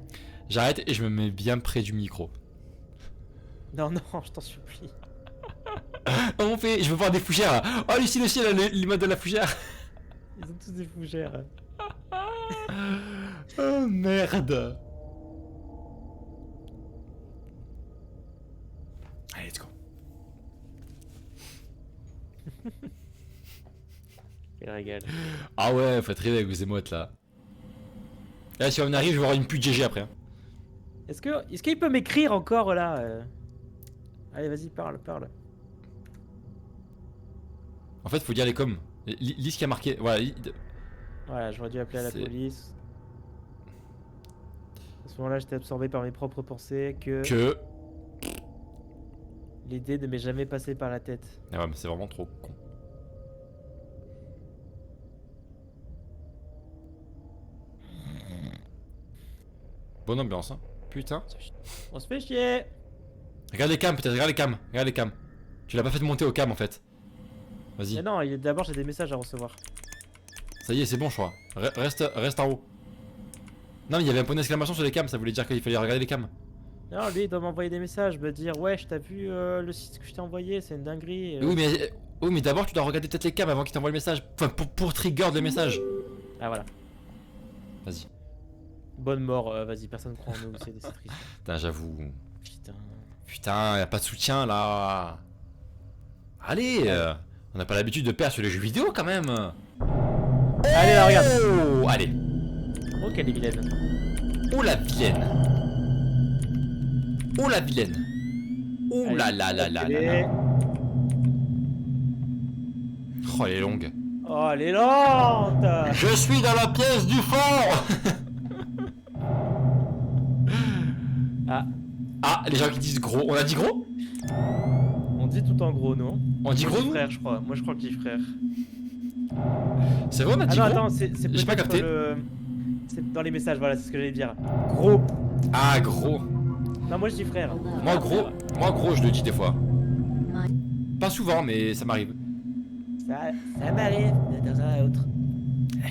Speaker 1: J'arrête et je me mets bien près du micro.
Speaker 2: Non, je t'en supplie.
Speaker 1: Oh mon fait, je veux voir des fougères. Oh Lucie aussi, elle a l'image de la fougère.
Speaker 2: Ils ont tous des fougères.
Speaker 1: Oh merde. Allez, let's go.
Speaker 2: Quel régal.
Speaker 1: Ah ouais, faut être rêver avec vos émotes là. Là, si on arrive, je vais avoir une pute GG après. Hein.
Speaker 2: Est-ce qu'il peut m'écrire encore là Allez, vas-y, parle.
Speaker 1: En fait, faut dire les coms. Lis ce qui a marqué. Voilà,
Speaker 2: Voilà, j'aurais dû appeler à la police. À ce moment-là, j'étais absorbé par mes propres pensées que l'idée ne m'est jamais passée par la tête.
Speaker 1: Ah ouais, mais c'est vraiment trop con. Bonne ambiance, hein. Putain.
Speaker 2: On se fait chier.
Speaker 1: Regarde les cams, peut-être, regarde les cams. Tu l'as pas fait monter au cam en fait. Vas-y.
Speaker 2: Mais non, d'abord j'ai des messages à recevoir.
Speaker 1: Ça y est, c'est bon, je crois. Reste en haut. Non, mais il y avait un point d'exclamation sur les cams, ça voulait dire qu'il fallait regarder les cams.
Speaker 2: Non, lui il doit m'envoyer des messages, me dire ouais, je t'ai vu le site que je t'ai envoyé, c'est une dinguerie.
Speaker 1: Oui, mais d'abord tu dois regarder peut-être les cams avant qu'il t'envoie le message. Enfin, pour trigger le message.
Speaker 2: Ah voilà.
Speaker 1: Vas-y.
Speaker 2: Bonne mort, vas-y, personne croit en nous, c'est triste.
Speaker 1: Putain, j'avoue.
Speaker 2: Putain,
Speaker 1: y a pas de soutien là. Allez, on n'a pas l'habitude de perdre sur les jeux vidéo quand même.
Speaker 2: Allez là, regarde.
Speaker 1: Oh, allez.
Speaker 2: Oh, quelle est vilaine.
Speaker 1: Oh la vilaine. Oh la vilaine. Oh là là là là là. Oh, elle est longue.
Speaker 2: Oh, elle est lente.
Speaker 1: Je suis dans la pièce du fond. Ah, les gens qui disent gros. On a dit gros?
Speaker 2: On dit tout en gros, non?
Speaker 1: On dit gros, nous?
Speaker 2: Frère, je crois. Moi, je crois que je dis frère.
Speaker 1: C'est vrai, on a dit
Speaker 2: non,
Speaker 1: gros?
Speaker 2: attends, c'est
Speaker 1: J'ai pas capté.
Speaker 2: C'est dans les messages, voilà, c'est ce que j'allais dire. Gros.
Speaker 1: Ah, gros.
Speaker 2: Non, moi je dis frère.
Speaker 1: Moi, gros, je le dis des fois. Pas souvent, mais ça m'arrive.
Speaker 2: Ça m'arrive de temps à autre.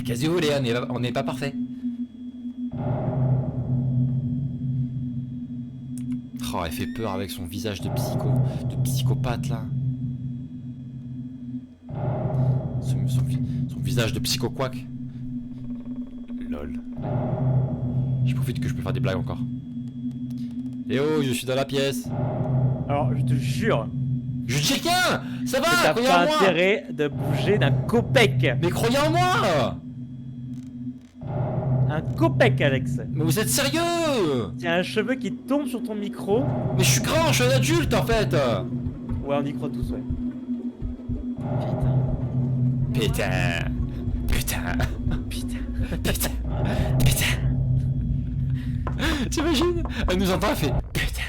Speaker 1: Quasi volé, on n'est pas parfait. Oh, elle fait peur avec son visage de psychopathe là. Son visage de psycho-quack. Lol. Je profite que je peux faire des blagues encore. Eh oh, je suis dans la pièce.
Speaker 2: Alors, je te jure.
Speaker 1: Je dis rien. Ça va,
Speaker 2: t'as
Speaker 1: croyez
Speaker 2: pas
Speaker 1: en moi.
Speaker 2: intérêt de bouger d'un copec.
Speaker 1: Mais croyez en moi.
Speaker 2: Un copec, Alex.
Speaker 1: Mais vous êtes sérieux?
Speaker 2: Il y a un cheveu qui tombe sur ton micro.
Speaker 1: Mais je suis grand, je suis un adulte en fait.
Speaker 2: Ouais, on y croit tous, ouais.
Speaker 1: Putain. T'imagines? Elle nous entend, elle fait putain.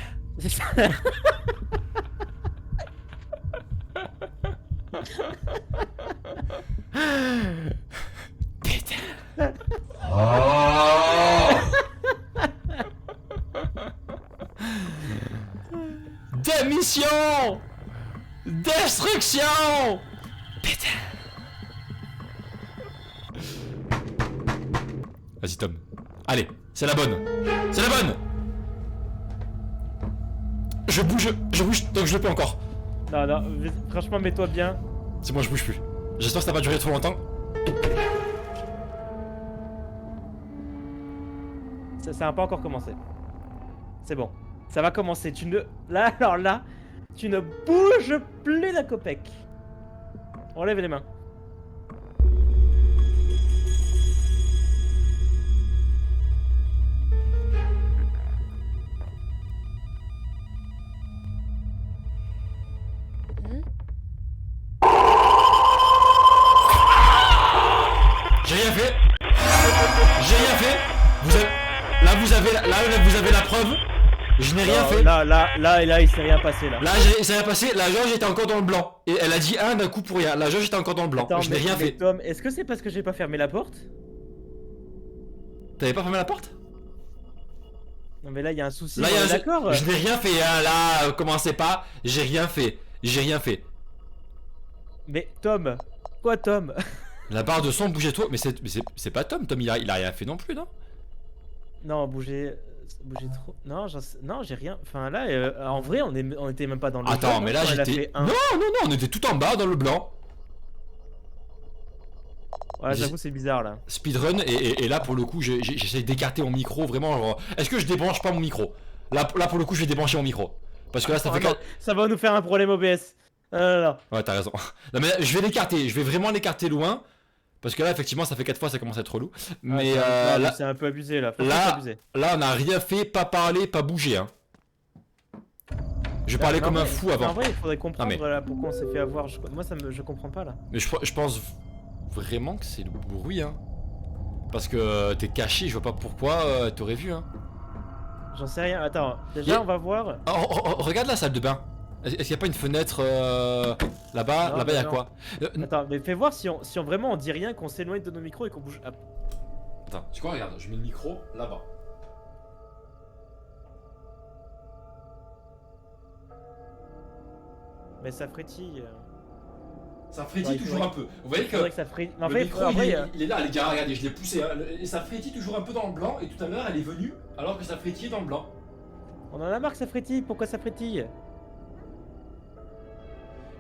Speaker 1: Putain. Démission. Destruction. Putain. Vas-y Tom. Allez, c'est la bonne. C'est la bonne. Je bouge donc je le peux encore.
Speaker 2: Non, franchement, mets-toi bien.
Speaker 1: C'est moi, je bouge plus. J'espère que ça va pas durer trop longtemps.
Speaker 2: Ça n'a pas encore commencé. C'est bon. Ça va commencer. Alors là, tu ne bouges plus d'un copec. On lève les mains.
Speaker 1: J'ai rien fait. Là vous avez la preuve. Je n'ai rien fait.
Speaker 2: Là, il s'est rien passé là.
Speaker 1: Là, il s'est rien passé. La jauge était encore dans le blanc. Et elle a dit un d'un coup pour rien. La jauge était encore dans le blanc.
Speaker 2: Attends,
Speaker 1: je n'ai rien fait.
Speaker 2: Tom, est-ce que c'est parce que j'ai pas fermé la porte?
Speaker 1: T'avais pas fermé la porte?
Speaker 2: Non mais là il y a un souci.
Speaker 1: Là,
Speaker 2: d'accord.
Speaker 1: Je n'ai rien fait. Hein, là, commencez pas. J'ai rien fait.
Speaker 2: Mais Tom, Quoi, Tom?
Speaker 1: La barre de son, bougez-toi. Mais c'est pas Tom. Tom, il a rien fait non plus, non?
Speaker 2: Non, bouger trop. Non, non, j'ai rien. Enfin là, en vrai, on était même pas dans le
Speaker 1: Attends,
Speaker 2: jaune,
Speaker 1: mais
Speaker 2: hein,
Speaker 1: là
Speaker 2: quand elle a
Speaker 1: j'étais.
Speaker 2: fait un.
Speaker 1: Non, non, non, on était tout en bas dans le blanc.
Speaker 2: Ouais, j'avoue, c'est bizarre là.
Speaker 1: Speedrun, et là pour le coup, j'essaie d'écarter mon micro vraiment. Genre, est-ce que je débranche pas mon micro? Là pour le coup, je vais débrancher mon micro. Parce que là, ça
Speaker 2: Oh
Speaker 1: fait.
Speaker 2: non, ça va nous faire un problème OBS. Ah là là.
Speaker 1: Ouais, t'as raison. Non, mais je vais l'écarter. Je vais vraiment l'écarter loin. Parce que là, effectivement, ça fait 4 fois, ça commence à être relou. Mais
Speaker 2: Non, mais
Speaker 1: là,
Speaker 2: c'est un peu abusé là. Franchement, c'est abusé.
Speaker 1: là, on a rien fait, pas parler, pas bouger. Hein. Je parlais comme un fou avant.
Speaker 2: En vrai, il faudrait comprendre
Speaker 1: mais-
Speaker 2: là pourquoi on s'est fait avoir. Moi, je comprends pas là.
Speaker 1: Mais je pense vraiment que c'est le bruit. Hein. Parce que t'es caché, je vois pas pourquoi t'aurais vu. Hein.
Speaker 2: J'en sais rien. Attends, déjà, on va voir.
Speaker 1: Regarde la salle de bain. Est-ce qu'il n'y a pas une fenêtre là-bas?
Speaker 2: Non,
Speaker 1: Là-bas, il y a
Speaker 2: non.
Speaker 1: quoi?
Speaker 2: Attends, mais fais voir si on vraiment on dit rien, qu'on s'éloigne de nos micros et qu'on bouge. Ah,
Speaker 1: Attends, tu quoi? Regarde, je mets le micro là-bas.
Speaker 2: mais ça frétille.
Speaker 1: Ça frétille toujours un peu. Vous voyez que
Speaker 2: Faudrait que ça frétille. Mais en
Speaker 1: le
Speaker 2: fait,
Speaker 1: micro,
Speaker 2: en vrai,
Speaker 1: il est là, les gars, regardez, je l'ai poussé. Hein, et ça frétille toujours un peu dans le blanc. Et tout à l'heure, elle est venue alors que ça frétillait dans le blanc.
Speaker 2: on en a marre que ça frétille. Pourquoi ça frétille?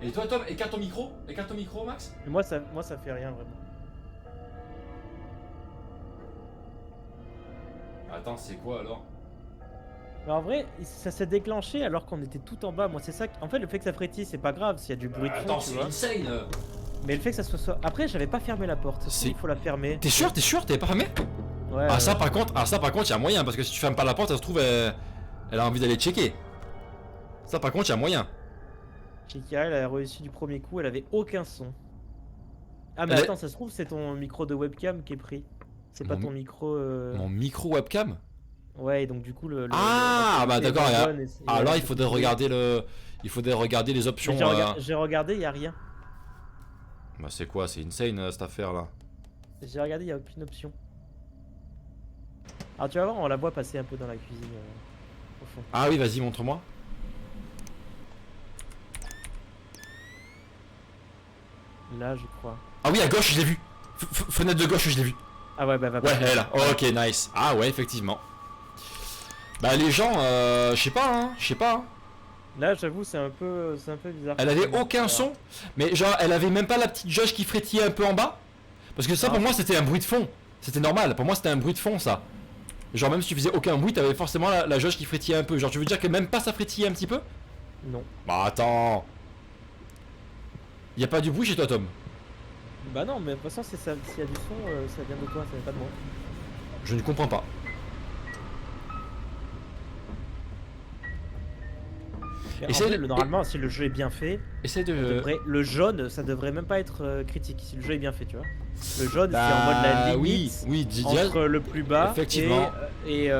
Speaker 1: Et toi, Tom, écarte ton micro. Écarte ton micro, Max.
Speaker 2: Mais moi, ça fait rien vraiment.
Speaker 1: Attends, c'est quoi alors?
Speaker 2: Mais en vrai, ça s'est déclenché alors qu'on était tout en bas. Moi, c'est ça. En fait, le fait que ça frétille, c'est pas grave s'il y a du bruit de fond,
Speaker 1: Attends,
Speaker 2: tu
Speaker 1: c'est
Speaker 2: vois.
Speaker 1: insane.
Speaker 2: Mais le fait que ça soit. Après, j'avais pas fermé la porte.
Speaker 1: C'est-
Speaker 2: Il faut la fermer.
Speaker 1: T'es sûr? T'avais pas fermé?
Speaker 2: Ouais.
Speaker 1: Ah, ça, par contre, il y a moyen. Parce que si tu fermes pas la porte, ça se trouve, elle a envie d'aller checker. Ça, par contre, il y a moyen.
Speaker 2: Chikara, elle a réussi du premier coup. Elle avait aucun son. Ah, mais
Speaker 1: Elle est-
Speaker 2: attends, ça se trouve, c'est ton micro de webcam qui est pris. C'est pas
Speaker 1: Mon-
Speaker 2: ton micro.
Speaker 1: Mon micro webcam?
Speaker 2: Ouais, et donc du coup,
Speaker 1: Ah,
Speaker 2: la
Speaker 1: bah
Speaker 2: qualité est
Speaker 1: d'accord.
Speaker 2: moins bonne et
Speaker 1: Alors,
Speaker 2: ouais,
Speaker 1: il
Speaker 2: c'est
Speaker 1: faudrait
Speaker 2: compliqué.
Speaker 1: regarder il faudrait regarder les options.
Speaker 2: Mais j'ai regardé, y a rien.
Speaker 1: Bah, c'est quoi? C'est insane cette affaire là.
Speaker 2: J'ai regardé, y a aucune option. Alors tu vas voir, on la voit passer un peu dans la cuisine au fond.
Speaker 1: Ah oui, vas-y, montre-moi.
Speaker 2: Là, je crois.
Speaker 1: Ah oui, à gauche, je l'ai vu. Fenêtre de gauche, je l'ai vu.
Speaker 2: Ah ouais, bah
Speaker 1: Ouais, elle est là. Ok, nice. Ah ouais, effectivement. Bah les gens, je sais pas, hein. Je sais pas. Hein.
Speaker 2: Là, j'avoue, c'est un peu bizarre.
Speaker 1: Elle avait aucun son. Mais genre, elle avait même pas la petite jauge qui frétillait un peu en bas. Parce que ça, pour moi, c'était un bruit de fond. C'était normal. Pour moi, c'était un bruit de fond, ça. Genre, même si tu faisais aucun bruit, t'avais forcément la jauge qui frétillait un peu. Genre, tu veux dire que même pas ça frétillait un petit peu?
Speaker 2: Non.
Speaker 1: Bah attends. Y a pas du bruit chez toi, Tom?
Speaker 2: Bah non, mais de toute façon, s'il y a du son, ça vient de toi, ça vient pas de moi.
Speaker 1: Je ne comprends pas.
Speaker 2: Mais
Speaker 1: Essaye
Speaker 2: en vrai,
Speaker 1: de-
Speaker 2: normalement, si le jeu est bien fait,
Speaker 1: Essaye de.
Speaker 2: le jaune, ça devrait même pas être critique. Si le jeu est bien fait, tu vois. Le jaune, c'est en mode la
Speaker 1: Bah oui,
Speaker 2: limite
Speaker 1: oui,
Speaker 2: entre le plus bas
Speaker 1: Effectivement.
Speaker 2: et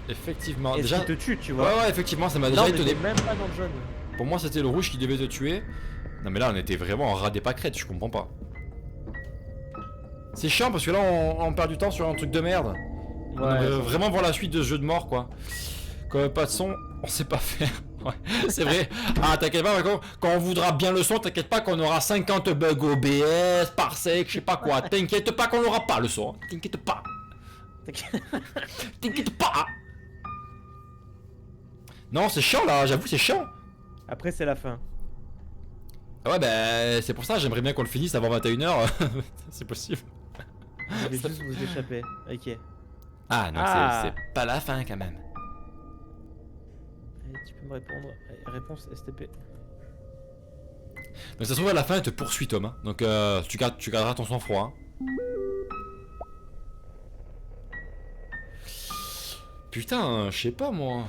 Speaker 1: Effectivement.
Speaker 2: ce
Speaker 1: Déjà.
Speaker 2: qui te tue, tu
Speaker 1: Ouais,
Speaker 2: vois.
Speaker 1: ouais, effectivement, ça m'a
Speaker 2: Non,
Speaker 1: déjà
Speaker 2: mais
Speaker 1: étonné.
Speaker 2: t'es même pas dans le jaune.
Speaker 1: Pour moi, c'était le rouge qui devait te tuer. Non, mais là, on était vraiment en ras des pâquerettes, je comprends pas. C'est chiant parce que là, on perd du temps sur un truc de merde. On
Speaker 2: Ouais,
Speaker 1: aimerait vraiment voir la suite de ce jeu de mort, quoi. Quand même pas de son, on sait pas faire. Ouais, c'est vrai. Ah, t'inquiète pas, quand on voudra bien le son, t'inquiète pas qu'on aura 50 bugs OBS, parsec, je sais pas quoi. T'inquiète pas qu'on aura pas le son. T'inquiète pas. T'inquiète pas. Non, c'est chiant là, j'avoue, c'est chiant.
Speaker 2: Après, c'est la fin.
Speaker 1: Ah ouais, bah, c'est pour ça, j'aimerais bien qu'on le finisse avant 21h. C'est possible.
Speaker 2: Je vais juste vous échapper. Ok.
Speaker 1: Ah, non,
Speaker 2: Ah.
Speaker 1: c'est pas la fin quand même.
Speaker 2: Tu peux me répondre. Allez, réponse STP.
Speaker 1: Donc ça se trouve à la fin, elle te poursuit, Tom. Hein. Donc tu garderas ton sang-froid. Hein. Putain, je sais pas moi.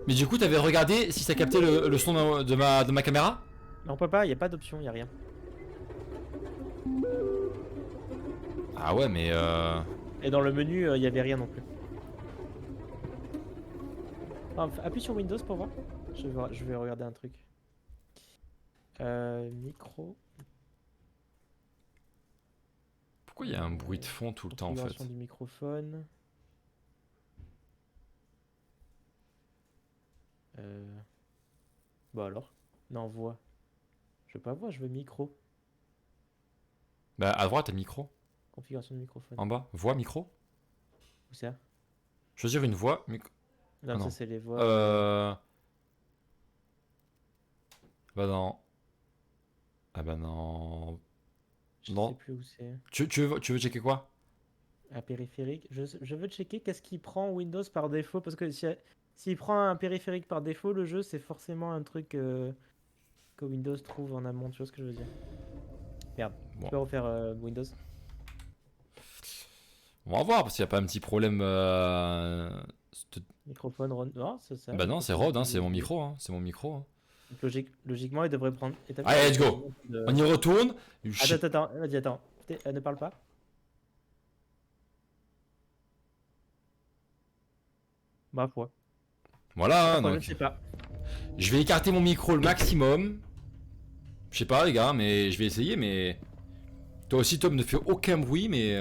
Speaker 1: Mais du coup, t'avais regardé si ça captait le son de ma caméra?
Speaker 2: Mais on peut pas, y a pas d'option, y a rien.
Speaker 1: Ah ouais, mais
Speaker 2: Et dans le menu, y avait rien non plus. Appuie sur Windows pour voir. Je vais regarder un truc. Micro.
Speaker 1: pourquoi il y a un bruit de fond tout le temps en fait?
Speaker 2: Configuration du microphone. Bah alors. Non, voix. Je veux pas voix, je veux micro.
Speaker 1: Bah à droite, t'as le micro.
Speaker 2: Configuration de microphone.
Speaker 1: En bas, voix, micro.
Speaker 2: Où ça?
Speaker 1: Choisir une voix, micro.
Speaker 2: Non,
Speaker 1: Ah
Speaker 2: ça
Speaker 1: non.
Speaker 2: c'est les voix.
Speaker 1: Bah non. Ah bah non.
Speaker 2: Je
Speaker 1: Non.
Speaker 2: sais plus où c'est.
Speaker 1: Tu veux checker quoi?
Speaker 2: Un périphérique. Je veux checker qu'est-ce qu'il prend Windows par défaut. Parce que s'il prend un périphérique par défaut, le jeu c'est forcément un truc que Windows trouve en amont. Tu vois ce que je veux dire? Merde.
Speaker 1: Bon.
Speaker 2: Tu peux refaire Windows?
Speaker 1: On va voir parce qu'il n'y a pas un petit problème.
Speaker 2: Microphone, non, c'est ça.
Speaker 1: Bah non, c'est Rode, hein, c'est mon micro. Hein, c'est mon micro. Hein.
Speaker 2: Donc, logiquement, il devrait prendre.
Speaker 1: Allez, let's go. On y retourne.
Speaker 2: Attends, vas-y, attends. Ne parle pas. Ma foi.
Speaker 1: Voilà, hein,
Speaker 2: Je
Speaker 1: donc.
Speaker 2: sais pas.
Speaker 1: Je vais écarter mon micro le maximum. Je sais pas, les gars, mais je vais essayer. Mais toi aussi, Tom, ne fais aucun bruit, mais.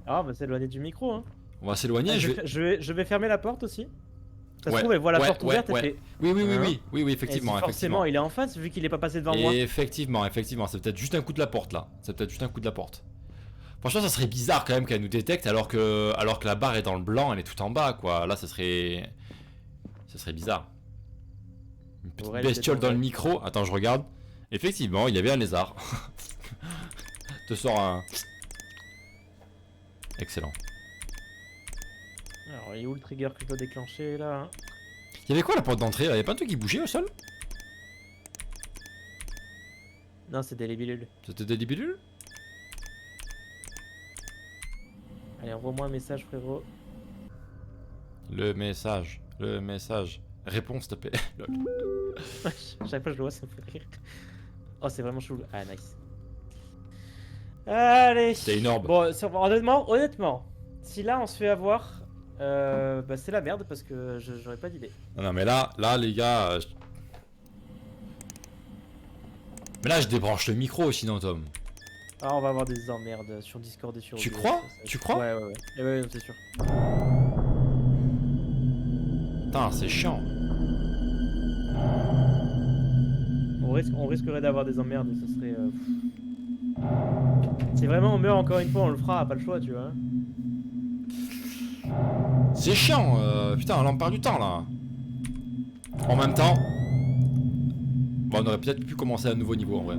Speaker 2: Ah, bah c'est éloigné du micro. Hein.
Speaker 1: On va s'éloigner.
Speaker 2: Je vais fermer la porte aussi. Ça se
Speaker 1: Ouais,
Speaker 2: trouve, elle voit la
Speaker 1: ouais,
Speaker 2: porte ouverte.
Speaker 1: ouais,
Speaker 2: Elle fait...
Speaker 1: Oui, effectivement.
Speaker 2: Et si forcément, il est en face vu qu'il est pas passé devant moi.
Speaker 1: Effectivement, c'est peut-être juste un coup de la porte là. C'est peut-être juste un coup de la porte. Franchement, ça serait bizarre quand même qu'elle nous détecte alors que la barre est dans le blanc, elle est tout en bas quoi. Là, ça serait bizarre. Une petite bestiole dans le micro. Attends, je regarde. Effectivement, il y avait un lézard. Te sort un. Excellent.
Speaker 2: Alors, il est où le trigger qu'il faut déclencher là?
Speaker 1: Il y avait quoi la porte d'entrée là? Il y a pas un truc qui bougeait au sol?
Speaker 2: Non, c'est des libilules.
Speaker 1: C'était des libilules?
Speaker 2: Allez, envoie-moi un message, frérot.
Speaker 1: Le message. Réponse, s'il te plaît.
Speaker 2: Chaque fois que je le vois, ça me fait rire. Oh, c'est vraiment chou. Ah, nice. Allez.
Speaker 1: C'était une orbe.
Speaker 2: Bon, honnêtement, si là on se fait avoir, bah c'est la merde parce que j'aurais pas d'idée.
Speaker 1: Non, mais là, les gars. Mais là, je débranche le micro sinon, Tom.
Speaker 2: Ah, on va avoir des emmerdes sur Discord et sur.
Speaker 1: Tu
Speaker 2: OBS,
Speaker 1: crois?
Speaker 2: ça.
Speaker 1: Tu crois?
Speaker 2: Ouais, ouais, c'est sûr.
Speaker 1: Putain, c'est chiant.
Speaker 2: On risquerait d'avoir des emmerdes et ça serait. Si vraiment on meurt encore une fois, on le fera, pas le choix, tu vois.
Speaker 1: C'est chiant, putain, là on perd du temps là. En même temps, bon, on aurait peut-être pu commencer à un nouveau niveau en vrai.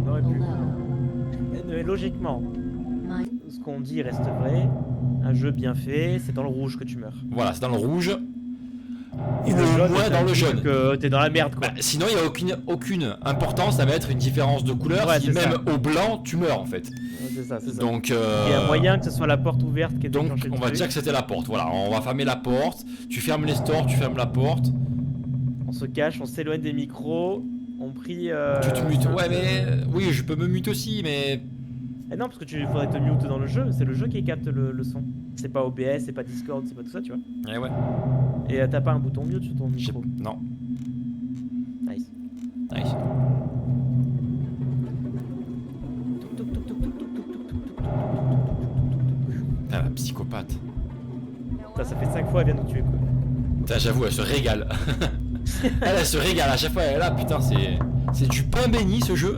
Speaker 2: On aurait pu. Mais logiquement, ce qu'on dit reste vrai. Un jeu bien fait, c'est dans le rouge que tu meurs.
Speaker 1: Voilà, c'est dans le rouge.
Speaker 2: Et
Speaker 1: Ou au moins dans le jaune.
Speaker 2: Que t'es dans la merde quoi.
Speaker 1: Bah, sinon, il n'y a aucune importance à mettre une différence de couleur
Speaker 2: Ouais,
Speaker 1: si même
Speaker 2: ça.
Speaker 1: au blanc tu meurs en fait.
Speaker 2: Ouais, c'est ça.
Speaker 1: Donc,
Speaker 2: il y a moyen que ce soit la porte ouverte qui est
Speaker 1: donc
Speaker 2: déclenché le
Speaker 1: on va
Speaker 2: truc.
Speaker 1: dire que c'était la porte. Voilà, on va fermer la porte. Tu fermes les stores, tu fermes la porte.
Speaker 2: On se cache, on s'éloigne des micros, on prie.
Speaker 1: Tu te mutes. Ouais, mais oui, je peux me mute aussi, mais.
Speaker 2: Eh non, parce que tu faudrait te mute dans le jeu. C'est le jeu qui capte le son. C'est pas OBS, c'est pas Discord, c'est pas tout ça, tu vois.
Speaker 1: Eh ouais.
Speaker 2: Et t'as pas un bouton mute sur ton micro.
Speaker 1: Non.
Speaker 2: Nice.
Speaker 1: Nice. Ah, la psychopathe.
Speaker 2: Putain, ça fait 5 fois, elle vient nous tuer quoi.
Speaker 1: Putain, j'avoue, elle se régale. Elle se régale à chaque fois, elle est là, putain, c'est du pain béni ce jeu.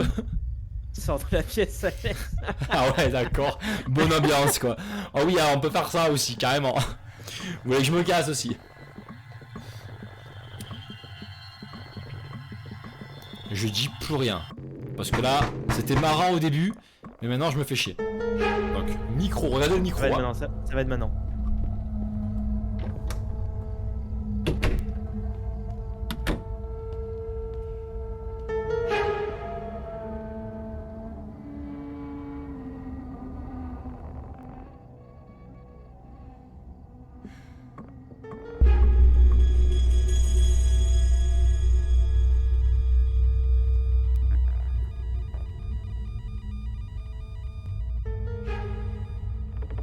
Speaker 2: Sors de la pièce, ça fait.
Speaker 1: Ah ouais, d'accord. Bonne ambiance quoi. Oh oui, alors, on peut faire ça aussi, carrément. Vous voulez que je me casse aussi? Je dis plus rien. Parce que là, c'était marrant au début, mais maintenant je me fais chier. Donc, micro, regardez le micro.
Speaker 2: Ça va être
Speaker 1: Hein.
Speaker 2: maintenant, ça va être maintenant.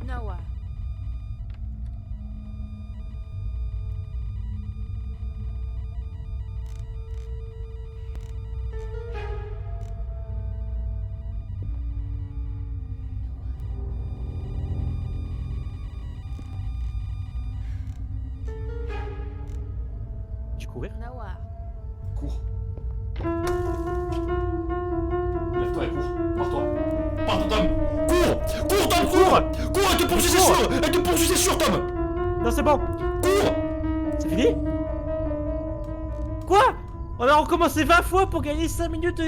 Speaker 3: Noah.
Speaker 2: Tu courir?
Speaker 3: Noah.
Speaker 1: Cours. Pardon, Tom. Cours. Cours, Tom, cours. Cours, elle te poursuit, c'est sûr. Elle te poursuit, c'est sûr, Tom.
Speaker 2: Non, c'est bon.
Speaker 1: Cours.
Speaker 2: C'est fini? Quoi? On a recommencé 20 fois pour gagner 5 minutes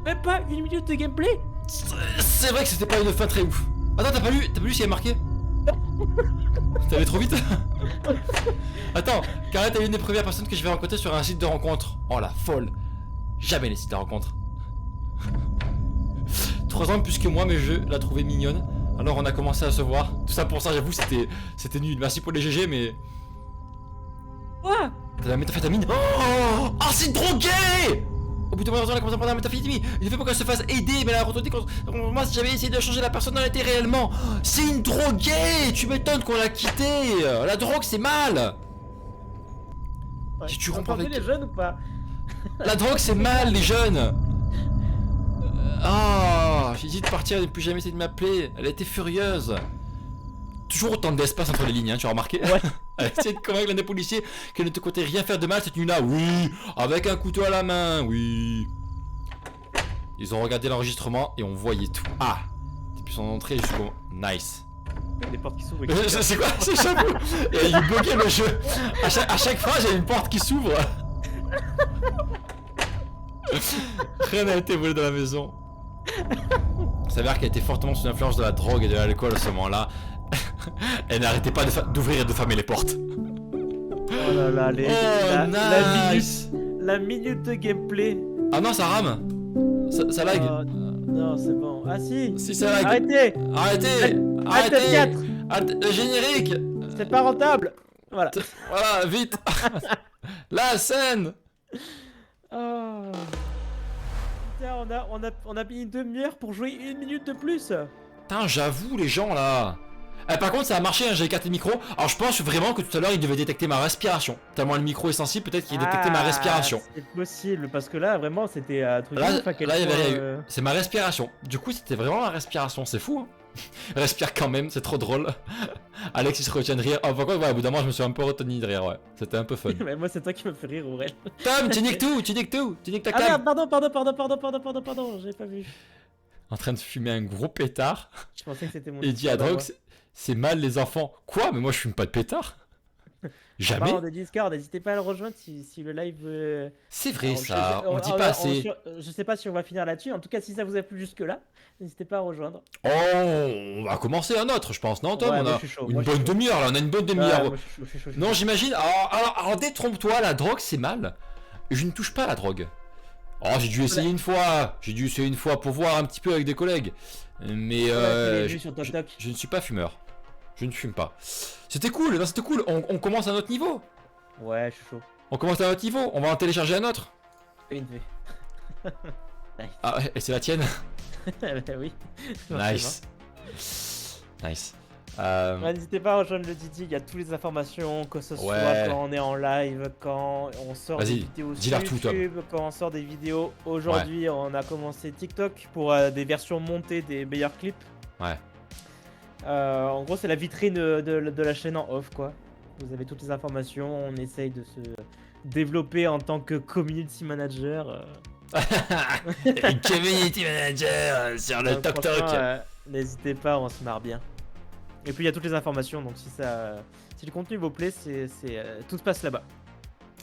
Speaker 2: même pas 1 minute de gameplay?
Speaker 1: C'est vrai que c'était pas une fin très ouf. Attends, t'as pas lu ce qu'il y a marqué? T'allais trop vite. Attends, Carrette est une des premières personnes que je vais rencontrer sur un site de rencontre. Oh la folle. Jamais les sites de rencontre. 3 ans de plus que moi, mais je la trouvais mignonne. Alors on a commencé à se voir. Tout ça pour ça, j'avoue, c'était nul. Merci pour les GG, mais...
Speaker 2: Quoi?
Speaker 1: T'as la méthamphétamine? Oh, c'est drogué! Au bout de moment, elle a commencé à prendre la méthamphétamine. Il ne fait pas qu'elle se fasse aider, mais elle a retourné quand... Moi, si j'avais essayé de changer la personnalité réellement. C'est une droguée! Tu m'étonnes qu'on l'a quittée. La drogue, c'est mal.
Speaker 2: Ouais,
Speaker 1: Si tu comprends avec...
Speaker 2: les jeunes ou pas?
Speaker 1: La drogue, c'est mal, les jeunes. Ah, j'ai dit de partir et de plus jamais essayer de m'appeler. Elle a été furieuse. Toujours autant d'espace entre les lignes, hein, tu as remarqué?
Speaker 2: Ouais.
Speaker 1: Elle essaie de convaincre l'un des policiers qu'elle ne te comptait rien faire de mal cette nuit-là. Oui, avec un couteau à la main, oui. Ils ont regardé l'enregistrement et on voyait tout. Ah, depuis son entrée jusqu'au... Nice.
Speaker 2: Il y a des portes qui s'ouvrent.
Speaker 1: C'est quoi? C'est chapeau. Et il bloquait le jeu. À chaque fois, j'ai une porte qui s'ouvre. Rien n'a été volé dans la maison. Il s'avère qu'elle était fortement sous l'influence de la drogue et de l'alcool à ce moment-là. Elle n'arrêtait pas d'ouvrir et de fermer les portes.
Speaker 2: Oh là là,
Speaker 1: Nice.
Speaker 2: la minute de gameplay.
Speaker 1: Ah non, ça rame. Ça lag.
Speaker 2: Non, c'est bon. Ah si.
Speaker 1: Si, ça lag.
Speaker 2: Arrêtez.
Speaker 1: Arrêtez. Le générique.
Speaker 2: C'est pas rentable. Voilà.
Speaker 1: Voilà, vite. La scène.
Speaker 2: Oh. Putain, on a mis une demi-heure pour jouer 1 minute de plus.
Speaker 1: Putain, j'avoue, les gens là. Par contre, ça a marché, hein, j'ai écarté le micro. Alors, je pense vraiment que tout à l'heure, il devait détecter ma respiration. Tellement le micro est sensible, peut-être qu'il détectait ma respiration.
Speaker 2: C'est possible, parce que là, vraiment, c'était un truc.
Speaker 1: Là, il y avait rien eu. C'est ma respiration. Du coup, c'était vraiment ma respiration. C'est fou, hein. Respire quand même, c'est trop drôle. Alex, il se retient de rire. Oh, par contre, ouais, au bout d'un moment, je me suis un peu retenu de rire, ouais. C'était un peu fun.
Speaker 2: Mais moi, c'est toi qui me fais rire, Aurel.
Speaker 1: Tom, tu niques tout, tu niques ta
Speaker 2: Ah
Speaker 1: cam.
Speaker 2: merde, pardon, j'ai pas vu.
Speaker 1: En train de fumer un gros pétard.
Speaker 2: Je pensais que c'était mon.
Speaker 1: Et dit à Drogue, c'est mal les enfants. Quoi? Mais moi je fume pas de pétard. Jamais.
Speaker 2: En parlant de Discord, n'hésitez pas à le rejoindre si le live.
Speaker 1: C'est vrai. Alors, ça, on dit pas assez.
Speaker 2: Je sais pas si on va finir là-dessus. En tout cas, si ça vous a plu jusque-là, n'hésitez pas à rejoindre.
Speaker 1: Oh, on va commencer un autre, je pense, non, Tom?
Speaker 2: Ouais,
Speaker 1: on a une bonne demi-heure là, on a une bonne demi-heure. Non, j'imagine. Alors détrompe-toi, la drogue c'est mal. Je ne touche pas à la drogue. Oh, j'ai dû essayer une fois. J'ai dû essayer une fois pour voir un petit peu avec des collègues. Mais je ne suis pas fumeur. Je ne fume pas. C'était cool, non, c'était cool. On commence à un autre niveau.
Speaker 2: Ouais, je suis chaud.
Speaker 1: On commence à un autre niveau. On va en télécharger un autre.
Speaker 2: Une V.
Speaker 1: Nice. Ah, et c'est la tienne?
Speaker 2: Oui.
Speaker 1: Nice. Nice.
Speaker 2: N'hésitez pas à rejoindre le Didi, il y a toutes les informations, que ce soit quand on est en live, quand on sort des vidéos sur YouTube, quand on sort des vidéos. Aujourd'hui, on a commencé TikTok pour des versions montées des meilleurs clips.
Speaker 1: Ouais.
Speaker 2: En gros, c'est la vitrine de la chaîne en off, quoi. Vous avez toutes les informations, on essaye de se développer en tant que community manager.
Speaker 1: Community manager sur le TikTok.
Speaker 2: N'hésitez pas, on se marre bien. Et puis il y a toutes les informations, donc si le contenu vous plaît, tout se passe là-bas.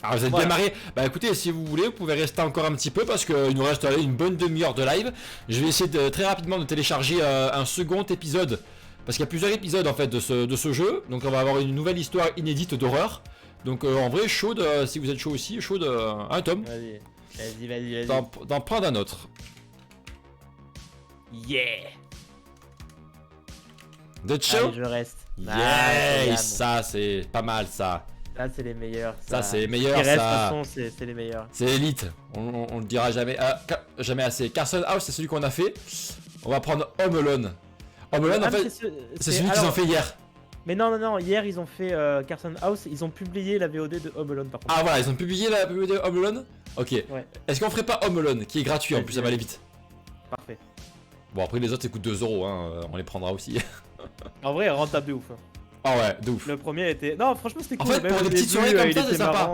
Speaker 1: Alors vous êtes bien marré. Bah écoutez, si vous voulez, vous pouvez rester encore un petit peu parce qu'il nous reste une bonne demi-heure de live. Je vais essayer très rapidement de télécharger un second épisode. Parce qu'il y a plusieurs épisodes en fait de ce jeu. Donc on va avoir une nouvelle histoire inédite d'horreur. Donc en vrai, chaude, si vous êtes chaud aussi, chaude, un tome.
Speaker 2: Vas-y.
Speaker 1: D'en prendre un autre.
Speaker 2: Yeah.
Speaker 1: D'être chaud?
Speaker 2: Allez, je reste.
Speaker 1: Yeah, ça c'est pas mal ça.
Speaker 2: Ça c'est les meilleurs.
Speaker 1: Ça c'est les meilleurs.
Speaker 2: Ce qui reste, de toute façon, c'est les meilleurs.
Speaker 1: C'est élite. On le dira jamais, jamais assez. Carson House, c'est celui qu'on a fait. On va prendre Home Alone. Home Alone, en fait, c'est celui qu'ils ont fait hier.
Speaker 2: Mais non, hier ils ont fait Carson House, ils ont publié la VOD de Home Alone par contre.
Speaker 1: Ah voilà, ils ont publié la VOD de Home Alone. Ok.
Speaker 2: Ouais.
Speaker 1: Est-ce qu'on ferait pas Home Alone, qui est gratuit en plus, ça va aller vite.
Speaker 2: Parfait.
Speaker 1: Bon, après les autres, ils coûtent 2 €, hein, on les prendra aussi.
Speaker 2: En vrai, rentable de ouf.
Speaker 1: Ah ouais, de ouf.
Speaker 2: Le premier était. Non, franchement, c'était cool.
Speaker 1: En fait, pour des petites soirées comme ça, c'est sympa.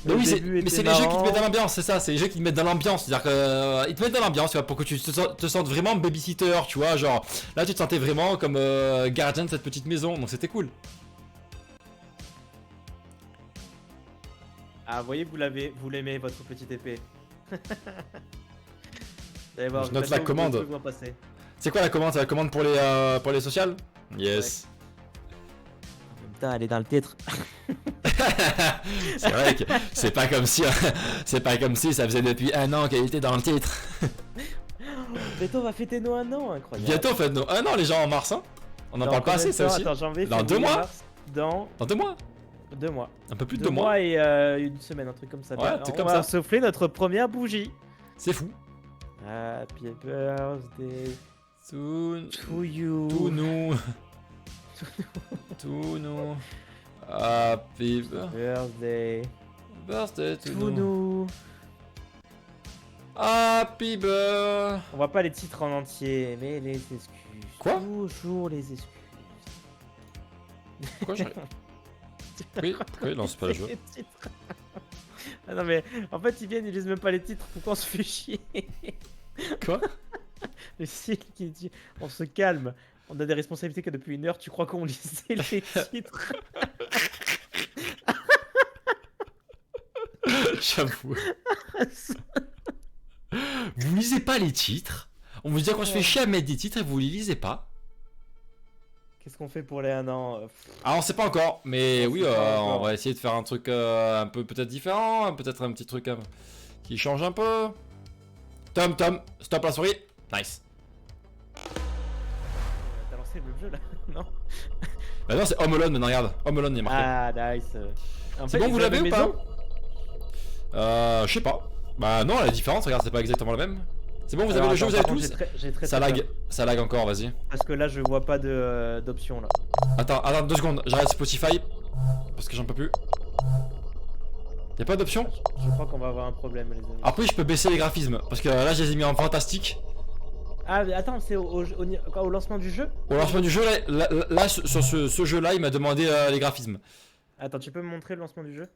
Speaker 1: Mais
Speaker 2: Le
Speaker 1: oui,
Speaker 2: début
Speaker 1: mais
Speaker 2: était
Speaker 1: c'est les jeux qui te
Speaker 2: marrant.
Speaker 1: mettent dans l'ambiance, c'est ça, c'est les jeux qui te mettent dans l'ambiance, c'est-à-dire que ils te mettent dans l'ambiance, tu vois, pour que tu te sentes vraiment babysitter, tu vois, genre là tu te sentais vraiment comme gardien de cette petite maison, donc c'était cool.
Speaker 2: Ah, vous voyez, vous l'aimez, votre petite épée. Vous allez voir,
Speaker 1: Je note la
Speaker 2: bientôt,
Speaker 1: commande.
Speaker 2: vous pouvez m'en passer.
Speaker 1: C'est quoi la commande? C'est la commande pour les sociales? Yes.
Speaker 2: En même temps, elle est dans le titre.
Speaker 1: C'est vrai que c'est pas comme si c'est pas comme si ça faisait depuis 1 an qu'elle était dans le titre.
Speaker 2: Bientôt, on va fêter nos 1 an, incroyable.
Speaker 1: Bientôt faites-nous 1 an les gens en mars, hein. On en
Speaker 2: Dans
Speaker 1: parle pas
Speaker 2: combien
Speaker 1: assez
Speaker 2: de
Speaker 1: ça
Speaker 2: temps?
Speaker 1: aussi.
Speaker 2: Attends, janvier,
Speaker 1: Dans
Speaker 2: février,
Speaker 1: 2 mois.
Speaker 2: mars, Dans
Speaker 1: Dans 2 mois.
Speaker 2: 2 mois.
Speaker 1: Un peu plus de
Speaker 2: 2
Speaker 1: 2 mois.
Speaker 2: mois et 1 semaine, un truc comme ça.
Speaker 1: Ouais,
Speaker 2: Alors,
Speaker 1: c'est
Speaker 2: on
Speaker 1: comme
Speaker 2: va
Speaker 1: ça.
Speaker 2: souffler notre première bougie.
Speaker 1: C'est fou.
Speaker 2: Happy birthday
Speaker 1: Tout
Speaker 2: to you.
Speaker 1: nous. Tout nous. Happy
Speaker 2: Birthday
Speaker 1: birthday
Speaker 2: to
Speaker 1: to nous.
Speaker 2: nous.
Speaker 1: Happy birthday.
Speaker 2: On voit pas les titres en entier, mais les excuses.
Speaker 1: Quoi?
Speaker 2: Toujours les excuses.
Speaker 1: Pourquoi je... Oui, non, c'est pas le jeu.
Speaker 2: Les titres. Ah non mais en fait ils viennent, ils lisent même pas les titres, pourquoi on se fait chier?
Speaker 1: Quoi?
Speaker 2: Le style qui dit on se calme, on a des responsabilités que depuis 1 heure, tu crois qu'on lisait les titres?
Speaker 1: J'avoue. Vous lisez pas les titres? On vous dit qu'on se fait chier à mettre des titres et vous les lisez pas?
Speaker 2: Qu'est-ce qu'on fait pour les 1 an?
Speaker 1: Ah, on sait pas encore, mais
Speaker 2: On
Speaker 1: oui,
Speaker 2: sait pas
Speaker 1: on
Speaker 2: encore.
Speaker 1: va essayer de faire un truc un peu peut-être différent, peut-être un petit truc qui change un peu. Tom, stop la souris. Nice.
Speaker 2: T'as lancé le jeu là? Non?
Speaker 1: Bah non, c'est Home Alone maintenant, regarde. Home Alone il est marqué.
Speaker 2: Ah nice. En
Speaker 1: C'est
Speaker 2: fait,
Speaker 1: bon,
Speaker 2: ils
Speaker 1: vous
Speaker 2: ont la
Speaker 1: l'avez ou
Speaker 2: même
Speaker 1: pas?
Speaker 2: maison.
Speaker 1: Je sais pas. Bah non, la différence, regarde, c'est pas exactement la même. C'est bon, vous avez
Speaker 2: Alors,
Speaker 1: le jeu,
Speaker 2: attends,
Speaker 1: vous avez
Speaker 2: par contre,
Speaker 1: tous?
Speaker 2: j'ai très
Speaker 1: Ça
Speaker 2: peur.
Speaker 1: lag encore, vas-y.
Speaker 2: Parce que là je vois pas d'option là.
Speaker 1: Attends, 2 secondes, j'arrête Spotify. Parce que j'en peux plus. Y'a pas d'option?
Speaker 2: Je crois qu'on va avoir un problème les amis.
Speaker 1: Après, je peux baisser les graphismes. Parce que là, je les ai mis en fantastique.
Speaker 2: Ah mais attends, c'est au lancement du jeu?
Speaker 1: Au lancement du jeu, là, sur ce jeu-là, il m'a demandé les graphismes.
Speaker 2: Attends, tu peux me montrer le lancement du jeu?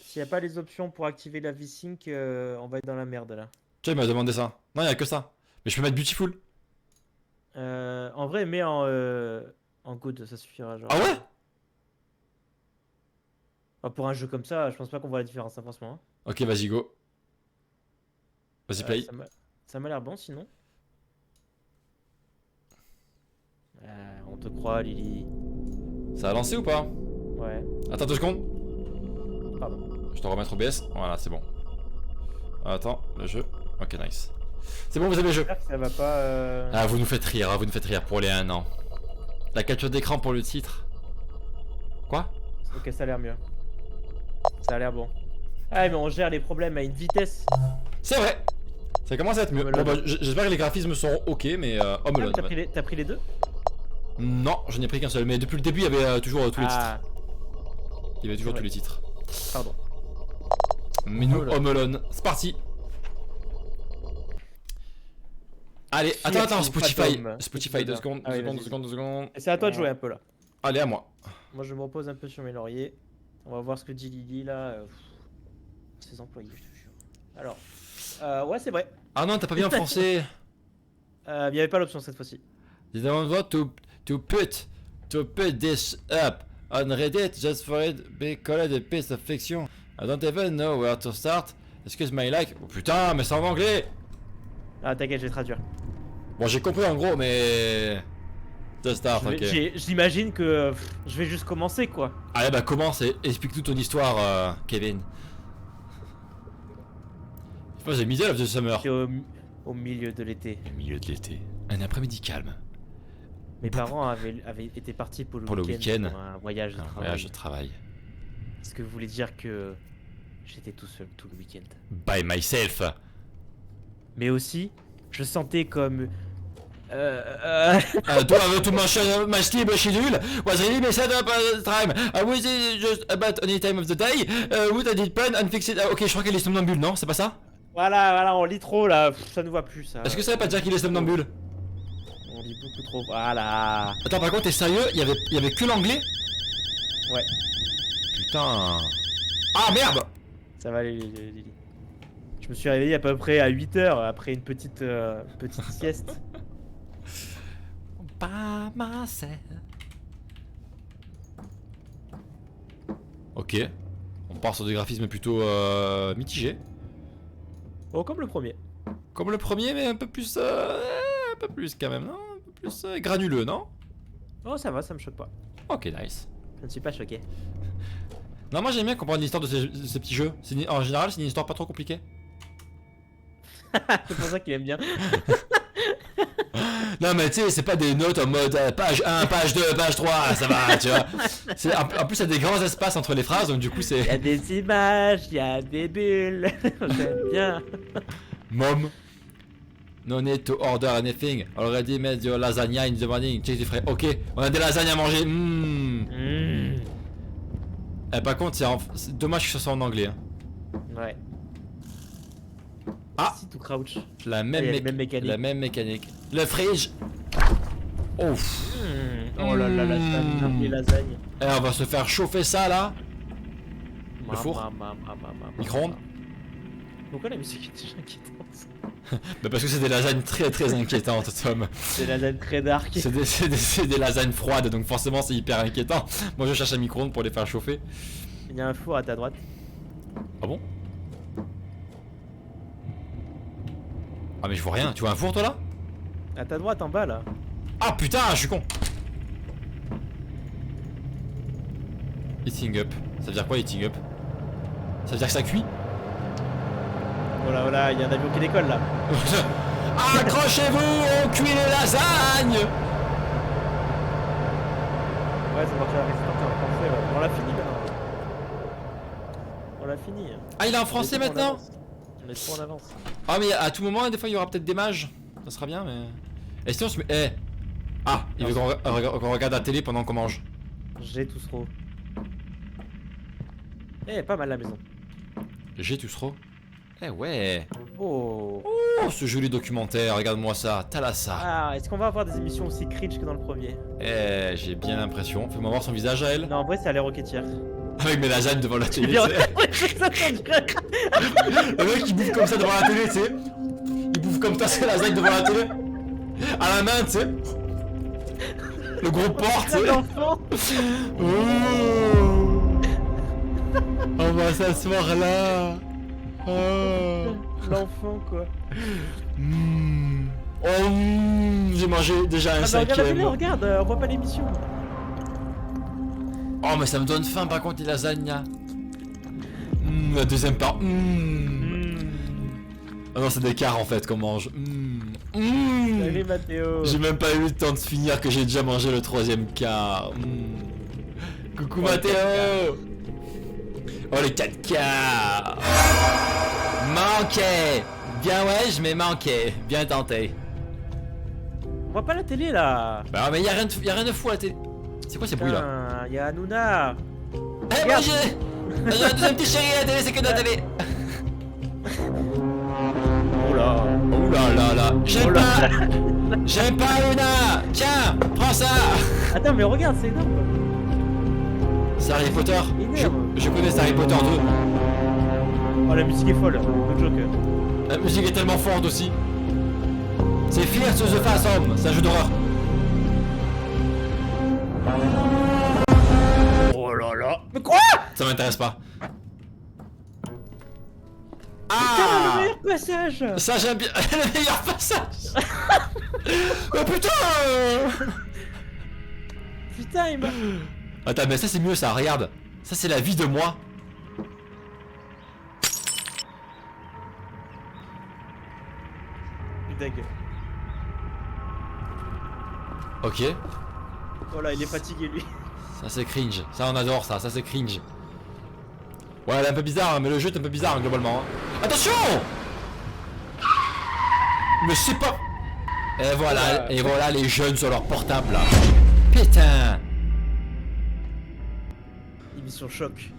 Speaker 2: S'il n'y a pas les options pour activer la V-Sync, on va être dans la merde là.
Speaker 1: Tu vois, il m'a demandé ça. Non, il y a que ça. Mais je peux mettre Beautiful.
Speaker 2: En vrai, mets en good, ça suffira. Genre.
Speaker 1: Ah ouais?
Speaker 2: Enfin, pour un jeu comme ça, je pense pas qu'on voit la différence, hein, franchement.
Speaker 1: Ok, vas-y, go. Vas-y, play.
Speaker 2: Ça m'a l'air bon sinon. On te croit, Lily.
Speaker 1: Ça a lancé ou pas?
Speaker 2: Ouais,
Speaker 1: Attends 2 secondes.
Speaker 2: pardon.
Speaker 1: Je dois remettre OBS. Voilà, c'est bon. Attends, le jeu. Ok, nice. C'est bon, vous avez le jeu.
Speaker 2: J'espère que ça va pas.
Speaker 1: Ah, vous nous faites rire, vous nous faites rire pour les 1 an. La capture d'écran pour le titre. Quoi?
Speaker 2: Ok, ça a l'air mieux. Ça a l'air bon. Ah, mais on gère les problèmes à une vitesse.
Speaker 1: C'est vrai. Ça commence à être mieux.
Speaker 2: Home
Speaker 1: Bon,
Speaker 2: Alone.
Speaker 1: bah, j'espère que les graphismes seront ok, mais Home
Speaker 2: Ah, mais
Speaker 1: Alone.
Speaker 2: t'as pris les deux?
Speaker 1: Non, je n'ai pris qu'un seul. Mais depuis le début, il y avait toujours tous les titres.
Speaker 2: Ah,
Speaker 1: Il y avait toujours
Speaker 2: Ouais.
Speaker 1: tous les titres.
Speaker 2: pardon.
Speaker 1: Mais nous,
Speaker 2: Home Alone.
Speaker 1: Home Alone. C'est parti. Allez,
Speaker 2: Qui
Speaker 1: attends,
Speaker 2: a-t-il
Speaker 1: Spotify.
Speaker 2: Fantôme
Speaker 1: Spotify, 2 secondes,
Speaker 2: Ah oui,
Speaker 1: 2 secondes,
Speaker 2: vas-y.
Speaker 1: 2 secondes, 2 secondes.
Speaker 2: Et c'est à toi de jouer un peu là.
Speaker 1: Allez, à moi.
Speaker 2: Moi, je me repose un peu sur mes lauriers. On va voir ce que dit Lily là. Ses employés, je te jure. Alors, ouais, c'est vrai.
Speaker 1: Ah non, t'as pas bien en français.
Speaker 2: Il n'y avait pas l'option cette fois-ci.
Speaker 1: You don't want to put this up on Reddit just for it be called a piece of fiction. I don't even know where to start. Excuse my like. Oh putain, mais c'est en anglais.
Speaker 2: Ah, t'inquiète, je vais traduire.
Speaker 1: Bon, j'ai compris en gros, mais. Just start, ok.
Speaker 2: J'imagine que je vais juste commencer quoi.
Speaker 1: Allez, bah commence et explique-nous ton histoire, Kevin. Je pense que j'ai middle of the summer.
Speaker 2: C'est au milieu de l'été.
Speaker 1: Au milieu de l'été. Un après-midi calme.
Speaker 2: Mes parents avaient été partis pour le week-end. Pour un voyage de
Speaker 1: Un
Speaker 2: travail.
Speaker 1: voyage de travail.
Speaker 2: Ce que voulait dire que j'étais tout seul tout le week-end.
Speaker 1: By myself.
Speaker 2: Mais aussi, je sentais comme.
Speaker 1: To have to my sleep schedule was really messed up at the time. I was just about any time of the day. Would I did plan and fix it. Ah, ok, je crois qu'elle est somnambule, non? C'est pas ça?
Speaker 2: Voilà, on lit trop là. Ça ne voit plus ça.
Speaker 1: Est-ce que ça veut pas dire qu'il est somnambule?
Speaker 2: On lit beaucoup trop. Voilà.
Speaker 1: Attends, par contre, t'es sérieux? Il y avait que l'anglais?
Speaker 2: Ouais.
Speaker 1: Putain. Ah merde.
Speaker 2: Ça va Lily. Je me suis réveillé à peu près à 8h après une petite sieste.
Speaker 1: Pas ma scène. Ok. On part sur des graphismes plutôt mitigés.
Speaker 2: Oh, comme le premier.
Speaker 1: Comme le premier, mais un peu plus quand même, non? Un peu plus granuleux, non?
Speaker 2: Oh, ça va, ça me choque pas.
Speaker 1: Ok, nice.
Speaker 2: Je ne suis pas choqué.
Speaker 1: Non, moi j'aime bien comprendre l'histoire de ces petits jeux. En général, c'est une histoire pas trop compliquée.
Speaker 2: C'est pour ça qu'il aime bien.
Speaker 1: Non, mais tu sais, c'est pas des notes en mode page 1, page 2, page 3, ça va, tu vois. En plus, il y a des grands espaces entre les phrases, donc du coup, c'est.
Speaker 2: Il y a des images, il y a des bulles. J'aime bien.
Speaker 1: Mom. No need to order anything. Already made your lasagna in the morning. Check the frais. Ok, on a des lasagnes à manger. Eh, par contre, c'est dommage que ce soit en anglais. Hein.
Speaker 2: Ouais.
Speaker 1: Ah,
Speaker 2: Si tout crouch.
Speaker 1: la même mécanique. La même mécanique. Le fridge. Oh.
Speaker 2: Oh là là, les lasagnes.
Speaker 1: Eh, on va se faire chauffer ça là. Le four. Micro-ondes.
Speaker 2: Pourquoi la musique est déjà inquiétante?
Speaker 1: Bah parce que c'est des lasagnes très très inquiétantes, Tom.
Speaker 2: C'est des lasagnes très dark.
Speaker 1: C'est des lasagnes froides, donc forcément c'est hyper inquiétant. Moi je cherche un micro-ondes pour les faire chauffer.
Speaker 2: Il y a un four à ta droite.
Speaker 1: Ah bon? Ah mais je vois rien, tu vois un four toi là?
Speaker 2: À ta droite en bas là.
Speaker 1: Ah putain, je suis con. Heating up. Ça veut dire quoi heating up? Ça veut dire que ça cuit?
Speaker 2: Oh là, il y a un avion qui décolle là.
Speaker 1: Accrochez-vous, on cuit les lasagnes.
Speaker 2: Ouais, ça marche à la résistance en français. Ouais. On l'a fini maintenant. On l'a fini.
Speaker 1: Ah, il est en français maintenant?
Speaker 2: On est trop en avance.
Speaker 1: Ah mais à tout moment, des fois il y aura peut-être des mages. Ça sera bien mais... Et si on se met... Eh. Ah, il veut qu'on regarde la télé pendant qu'on mange.
Speaker 2: J'ai tout trop. Eh, pas mal la maison.
Speaker 1: J'ai tout trop. Eh ouais.
Speaker 2: Oh.
Speaker 1: Oh, ce joli documentaire, regarde-moi ça, t'as là ça.
Speaker 2: Ah, est-ce qu'on va avoir des émissions aussi cringe que dans le premier?
Speaker 1: Eh, j'ai bien l'impression. Fais-moi voir son visage à elle.
Speaker 2: Non, en vrai, c'est à l'air roquetière.
Speaker 1: Avec mes lasagnes devant la télé.
Speaker 2: Bien.
Speaker 1: Le mec il bouffe comme ça devant la télé, tu sais. Il bouffe comme ça ses lasagnes devant la télé. À la main, tu sais. Le gros porc, tu sais.
Speaker 2: L'enfant.
Speaker 1: On va s'asseoir là. Oh.
Speaker 2: L'enfant quoi.
Speaker 1: Oh, j'ai mangé déjà un cinquième.
Speaker 2: Regarde, on voit pas l'émission.
Speaker 1: Oh mais ça me donne faim par contre les lasagnes là. La deuxième part. Ah non c'est des quarts en fait qu'on mange.
Speaker 2: Salut Mathéo.
Speaker 1: J'ai même pas eu le temps de finir que j'ai déjà mangé le troisième quart. Coucou Mathéo. Oh les 4 quarts. Manqué. Bien ouais je m'ai manqué. Bien tenté.
Speaker 2: On voit pas la télé là.
Speaker 1: Bah mais y'a rien de fou à la télé. C'est quoi ces bruits là?
Speaker 2: Y'a Hanouna.
Speaker 1: Eh moi j'ai un deuxième petit chéri à la télé, c'est que de la télé.
Speaker 2: Oula.
Speaker 1: Oula. J'aime pas Luna. Tiens, prends ça.
Speaker 2: Attends mais regarde, c'est énorme.
Speaker 1: C'est Harry Potter. Je connais Harry Potter 2.
Speaker 2: Oh la musique est folle, le Joker.
Speaker 1: La musique est tellement forte aussi. C'est Fear to the Phantom, c'est un jeu d'horreur.
Speaker 2: Oh là là. Mais quoi?
Speaker 1: Ça m'intéresse pas.
Speaker 2: Putain, le meilleur passage.
Speaker 1: Ça j'aime bien. Le meilleur passage. Oh putain.
Speaker 2: Putain il m'a...
Speaker 1: Attends mais ça c'est mieux ça, regarde. Ça c'est la vie de moi.
Speaker 2: Putain gueule.
Speaker 1: Ok.
Speaker 2: Oh là il est fatigué lui.
Speaker 1: Ça c'est cringe, ça on adore ça c'est cringe. Ouais elle est un peu bizarre mais le jeu est un peu bizarre globalement. Attention. Mais c'est pas... Et voilà les jeunes sur leur portable là. Putain.
Speaker 2: Émission choc.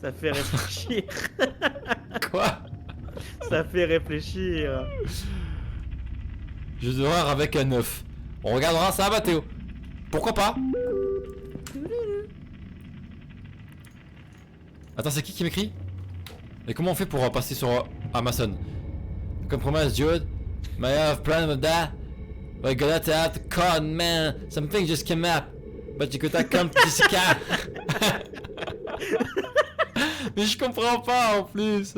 Speaker 2: Ça fait réfléchir.
Speaker 1: Quoi?
Speaker 2: Ça fait réfléchir.
Speaker 1: Jeu d'horreur avec un 9. On regardera ça Mathéo. Pourquoi pas? Attends, c'est qui m'écrit? Et comment on fait pour passer sur Amazon? Comme promise, Jude, may I have plan with that? We're gonna have the code, man. Something just came up. But you could have come to Jessica. Mais je comprends pas en plus.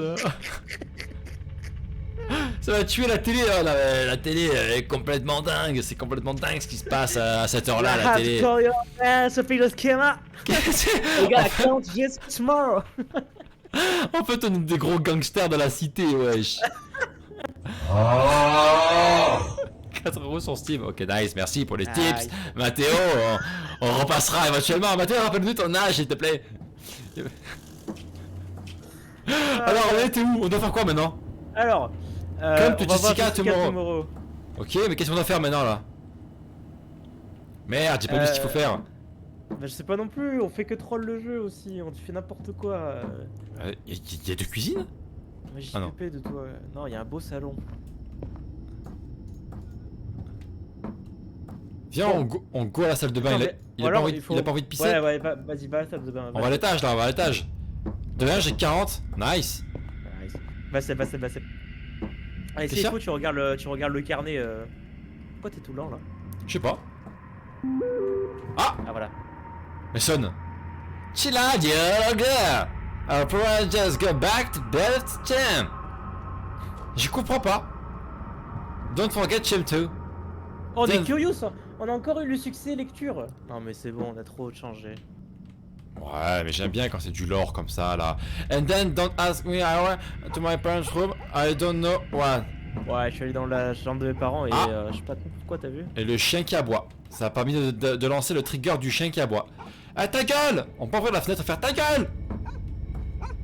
Speaker 1: Ça va tuer la télé, hein. La télé est complètement dingue. C'est complètement dingue ce qui se passe à cette heure-là, la télé.
Speaker 2: Something just came up. We gotta count just tomorrow.
Speaker 1: En fait, on est des gros gangsters de la cité, wesh. 4€ sur Steam. Ok, nice, merci pour les tips. Mathéo, on repassera éventuellement. Mathéo, rappelle-nous ton âge, s'il te plaît. Alors, on était où? On doit faire quoi maintenant?
Speaker 2: Alors,
Speaker 1: Come to
Speaker 2: on va voir
Speaker 1: Jessica
Speaker 2: Jessica
Speaker 1: tomorrow. Ok, mais qu'est-ce qu'on doit faire maintenant là? Merde, j'ai pas vu ce qu'il faut faire.
Speaker 2: Bah, je sais pas non plus, on fait que troll le jeu aussi, on fait n'importe quoi.
Speaker 1: Y a de cuisine?
Speaker 2: Moi j'ai
Speaker 1: Ah non.
Speaker 2: coupé de toi. Non, il y a un beau salon.
Speaker 1: Viens,
Speaker 2: Bon.
Speaker 1: on go à la salle de bain.
Speaker 2: Attends,
Speaker 1: Il a pas envie de pisser?
Speaker 2: Ouais, vas-y, va à la salle de bain.
Speaker 1: On va à l'étage là, on va à l'étage. De là, j'ai 40. Nice.
Speaker 2: Nice. Va, c'est. Allez,
Speaker 1: T'es
Speaker 2: c'est
Speaker 1: sûr?
Speaker 2: fou, tu regardes le carnet. Pourquoi t'es tout lent là?
Speaker 1: Je sais pas. Ah!
Speaker 2: Ah voilà.
Speaker 1: Mais sonne. Chill out, yo, girl. I'll probably just go back to bed Chim. Je comprends pas. Don't forget Chim too.
Speaker 2: Oh, on est
Speaker 1: Tiens.
Speaker 2: curious, hein. On a encore eu le succès lecture. Non mais c'est bon, on a trop changé.
Speaker 1: Ouais, mais j'aime bien quand c'est du lore comme ça là. And then don't ask me how to my parents' room. I don't know what.
Speaker 2: Ouais, je suis allé dans la chambre de mes parents et
Speaker 1: Ah.
Speaker 2: je sais pas trop pourquoi, t'as vu?
Speaker 1: Et le chien qui aboie. Ça a permis de lancer le trigger du chien qui aboie. Ah, ta gueule! On peut ouvrir la fenêtre et faire ta gueule!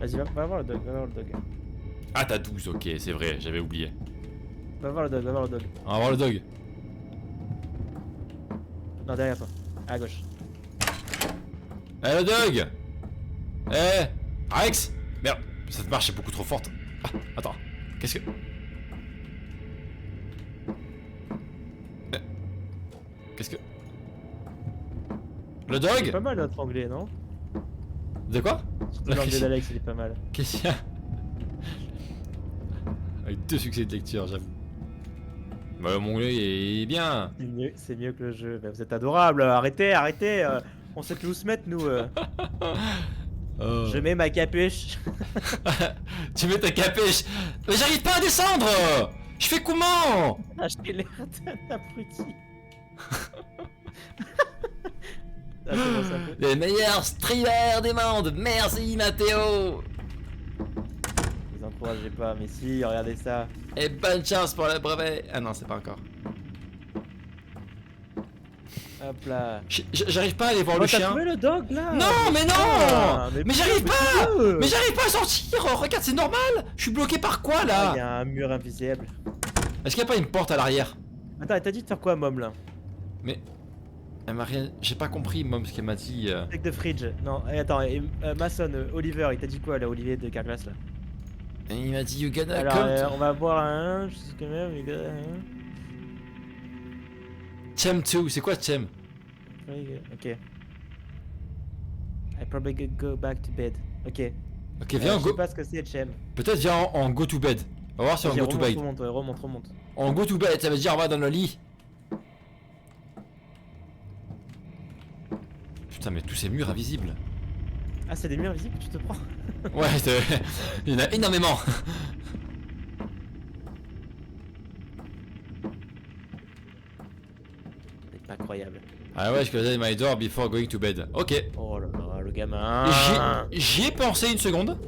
Speaker 2: Vas-y, va voir le dog, va voir le dog.
Speaker 1: Ah, t'as 12, ok, c'est vrai, j'avais oublié.
Speaker 2: Va voir le dog, va voir le dog.
Speaker 1: On va voir le dog.
Speaker 2: Non, derrière toi, à gauche.
Speaker 1: Eh, le dog! Eh! Rex! Merde, cette marche est beaucoup trop forte. Ah, attends, qu'est-ce que. Qu'est-ce que. Le
Speaker 2: C'est
Speaker 1: dog?
Speaker 2: pas mal notre anglais, non?
Speaker 1: De quoi?
Speaker 2: L'anglais d'Alex, il est pas mal.
Speaker 1: Qu'est-ce qu'il y a? Avec 2 succès de lecture, j'avoue. Bah, mon anglais est bien.
Speaker 2: C'est mieux que le jeu. Bah, vous êtes adorable. Arrêtez. On sait où se mettre, nous.
Speaker 1: Oh.
Speaker 2: Je mets ma capuche.
Speaker 1: Tu mets ta capuche. Mais j'arrive pas à descendre. Je fais comment?
Speaker 2: Acheter l'air d'un abruti. Ah, c'est bon, ça fait.
Speaker 1: Les meilleurs streamers des mondes. Merci Mathéo.
Speaker 2: Vous encouragez pas, mais si, regardez ça.
Speaker 1: Et bonne chance pour le brevet. Ah non, c'est pas encore.
Speaker 2: Hop là.
Speaker 1: J'arrive pas à aller voir
Speaker 2: Oh,
Speaker 1: le
Speaker 2: t'as
Speaker 1: chien.
Speaker 2: trouvé le dog là?
Speaker 1: Non, mais non.
Speaker 2: Ah,
Speaker 1: Mais j'arrive pas.
Speaker 2: pourquoi
Speaker 1: Mais j'arrive pas à sortir. Regarde, c'est normal. Je suis bloqué par quoi
Speaker 2: Ah,
Speaker 1: là?
Speaker 2: y a un mur invisible.
Speaker 1: Est-ce qu'il y a pas une porte à l'arrière?
Speaker 2: Attends, elle t'a dit de faire quoi, Mom là?
Speaker 1: Mais elle m'a rien. J'ai pas compris, Mom, ce qu'elle m'a dit.
Speaker 2: Take the fridge. Non, attends, Mason, Oliver, il t'a dit quoi là, Olivier de Carglass là?
Speaker 1: Et il m'a dit you gonna
Speaker 2: Alors,
Speaker 1: come to...
Speaker 2: on va boire un, je sais quand même, you gotta,
Speaker 1: Chem 2, c'est quoi Chem?
Speaker 2: Ok. I probably could go back to bed. Ok.
Speaker 1: Ok, viens, on
Speaker 2: Je
Speaker 1: go.
Speaker 2: sais pas ce que c'est, Chem.
Speaker 1: Peut-être viens en go to bed. On va voir si on
Speaker 2: Vas-y,
Speaker 1: go to bed.
Speaker 2: remonte, ouais, remonte.
Speaker 1: En go to bed, ça veut dire on va dans le lit. Putain, mais tous ces murs invisibles.
Speaker 2: Ah, c'est des murs invisibles que tu te prends?
Speaker 1: Ouais, il y en a énormément.
Speaker 2: C'est pas croyable.
Speaker 1: Ah ouais, je close my door before going to bed. Ok.
Speaker 2: Oh là là, le gamin.
Speaker 1: J'y ai pensé une seconde.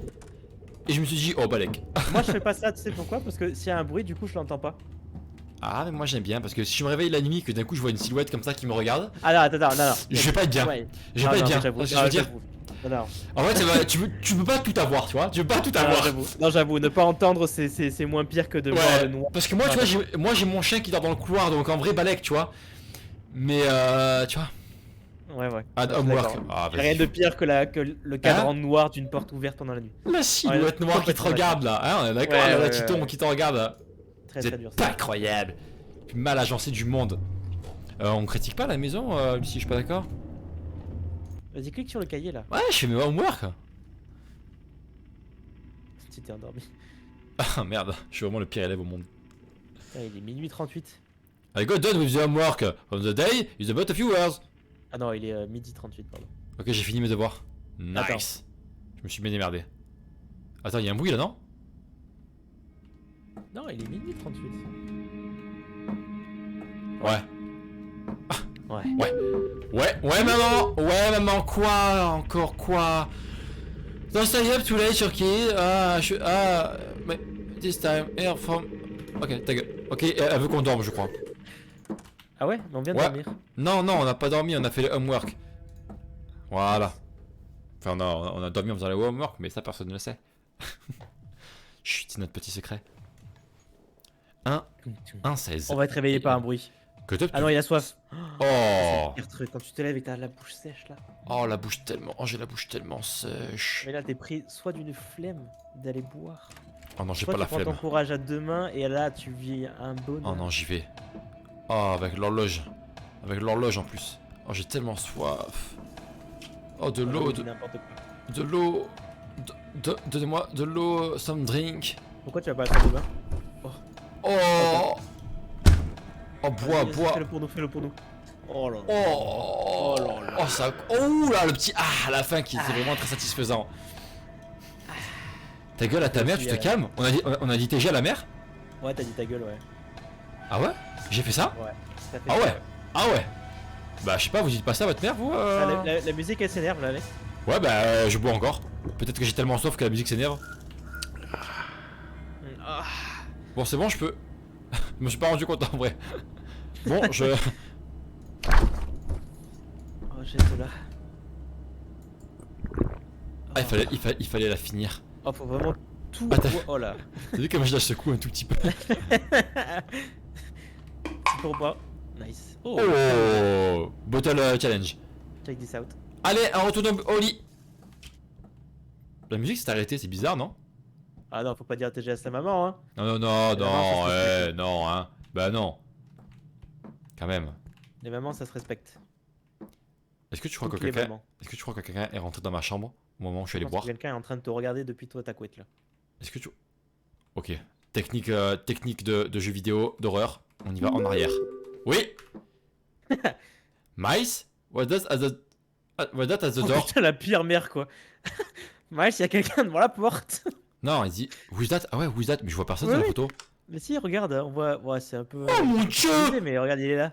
Speaker 1: Et je me suis dit, oh balèque.
Speaker 2: Moi, je fais pas ça, tu sais pourquoi? Parce que s'il y a un bruit, du coup, je l'entends pas.
Speaker 1: Ah, mais moi j'aime bien parce que si je me réveille la nuit, que d'un coup je vois une silhouette comme ça qui me regarde,
Speaker 2: Ah non, attends, non.
Speaker 1: je vais pas être bien.
Speaker 2: Ouais.
Speaker 1: Je vais pas être bien.
Speaker 2: J'avoue,
Speaker 1: Tu vois ce que je veux dire?
Speaker 2: Non,
Speaker 1: En fait, tu peux pas tout avoir, tu vois. Tu peux pas tout avoir.
Speaker 2: j'avoue, ne pas entendre, c'est moins pire que de voir le
Speaker 1: Ouais,
Speaker 2: noir.
Speaker 1: parce que moi, tu vois, moi j'ai mon chien qui dort dans le couloir, donc en vrai balèque, tu vois. Mais tu vois.
Speaker 2: Ouais.
Speaker 1: Add
Speaker 2: Je suis
Speaker 1: homework.
Speaker 2: d'accord.
Speaker 1: Ah,
Speaker 2: Y a rien de pire que le cadran noir d'une porte ouverte pendant la nuit.
Speaker 1: La silhouette noire qui te regarde là, hein, on est d'accord,
Speaker 2: Ouais,
Speaker 1: là,
Speaker 2: ouais,
Speaker 1: qui
Speaker 2: ouais.
Speaker 1: tombe, qui te regarde là.
Speaker 2: Très
Speaker 1: C'est
Speaker 2: dur.
Speaker 1: pas incroyable. Plus mal agencé du monde. On critique pas la maison, si je suis pas d'accord.
Speaker 2: Vas-y, clique sur le cahier là.
Speaker 1: Ouais, je fais mes homework.
Speaker 2: si t'es endormi.
Speaker 1: Ah merde, je suis vraiment le pire élève au monde.
Speaker 2: Putain, il est minuit 38.
Speaker 1: I got done with the homework on the day is about a few hours.
Speaker 2: Ah non, il est midi 38, pardon.
Speaker 1: Ok, j'ai fini mes devoirs. Nice.
Speaker 2: Attends.
Speaker 1: Je me suis bien démerdé. Attends, il y a un bruit là, non?
Speaker 2: Non, il est minuit 38.
Speaker 1: Ouais.
Speaker 2: Ouais.
Speaker 1: Ouais, maman. Ouais, maman, quoi? Encore quoi? Don't stay up too late, Turkey. Mais this time, here from. Ok, ta gueule. Ok, elle veut qu'on dorme, je crois.
Speaker 2: Ah ouais? Mais on vient de
Speaker 1: Ouais.
Speaker 2: dormir.
Speaker 1: Non, on n'a pas dormi, on a fait le homework. Voilà. Enfin, on a dormi en faisant le homework, mais ça, personne ne le sait. Chut, c'est notre petit secret. 1-16.
Speaker 2: On va être réveillé par un bruit.
Speaker 1: Que de
Speaker 2: Ah non, il a soif.
Speaker 1: Oh.
Speaker 2: Pire truc, quand tu te lèves et que t'as la bouche sèche là.
Speaker 1: Oh, la bouche tellement. Oh, j'ai la bouche tellement sèche.
Speaker 2: Mais là, t'es pris soit d'une flemme d'aller boire.
Speaker 1: Oh non, j'ai
Speaker 2: Soit
Speaker 1: pas la
Speaker 2: tu prends ton
Speaker 1: flemme.
Speaker 2: courage à deux mains et là, tu vis un bonheur.
Speaker 1: Oh non, j'y vais. Oh, avec l'horloge. Avec l'horloge en plus. Oh, j'ai tellement soif. Oh, de l'eau,
Speaker 2: N'importe quoi.
Speaker 1: de l'eau. Donnez-moi de l'eau, some drink.
Speaker 2: Pourquoi tu vas pas la salle de bain?
Speaker 1: Oh. Oh, bois,
Speaker 2: Vas-y,
Speaker 1: bois.
Speaker 2: Fais-le pour nous. Oh là là.
Speaker 1: Oh,
Speaker 2: là là.
Speaker 1: oh, ça. Oh là, le petit. Ah, à la fin qui était vraiment très satisfaisant. Ta gueule à ta mère, tu te calmes? On a dit TG à la mère?
Speaker 2: Ouais, t'as dit ta gueule, ouais.
Speaker 1: Ah ouais? J'ai fait ça?
Speaker 2: Ouais. T'as fait
Speaker 1: Ah
Speaker 2: ça,
Speaker 1: ouais? Ah ouais? Bah, je sais pas, vous dites pas ça à votre mère, vous
Speaker 2: Ah, la musique elle s'énerve là, Alex.
Speaker 1: Ouais, bah, je bois encore. Peut-être que j'ai tellement soif que la musique s'énerve.
Speaker 2: Ah.
Speaker 1: Bon, c'est bon, je peux. Je me suis pas rendu compte en vrai. Bon, je.
Speaker 2: Oh, jette là.
Speaker 1: Ah, il fallait la finir.
Speaker 2: Oh, faut vraiment tout.
Speaker 1: Ah,
Speaker 2: Oh là.
Speaker 1: T'as vu comment je lâche ce coup un tout petit peu?
Speaker 2: C'est pour moi. Nice. Oh.
Speaker 1: Oh, bottle challenge.
Speaker 2: Check this out.
Speaker 1: Allez, un retour au lit. La musique s'est arrêtée, c'est bizarre, non?
Speaker 2: Ah non, faut pas dire TG à sa maman, hein.
Speaker 1: Non,
Speaker 2: ça se respecte.
Speaker 1: non, hein. Bah non. Quand même.
Speaker 2: Les mamans, ça se respecte.
Speaker 1: Est-ce que tu crois que
Speaker 2: Toutes les
Speaker 1: quelqu'un
Speaker 2: mamans.
Speaker 1: est rentré dans ma chambre au moment où je suis allé
Speaker 2: Je pense
Speaker 1: boire?
Speaker 2: que quelqu'un est en train de te regarder depuis toi ta couette là.
Speaker 1: Est-ce que tu... Ok. Technique de jeu vidéo d'horreur. On y va en arrière. Oui. Mice? What that at the
Speaker 2: Oh
Speaker 1: door?
Speaker 2: putain, la pire mère quoi. Miles, il y a quelqu'un devant la porte.
Speaker 1: Non, il dit... Who's that? Ah ouais, who's that? Mais je vois personne
Speaker 2: Oui,
Speaker 1: dans la
Speaker 2: oui.
Speaker 1: photo.
Speaker 2: Mais si, regarde, on voit. Ouais, c'est un peu.
Speaker 1: Oh mon dieu!
Speaker 2: Mais regarde, il est là.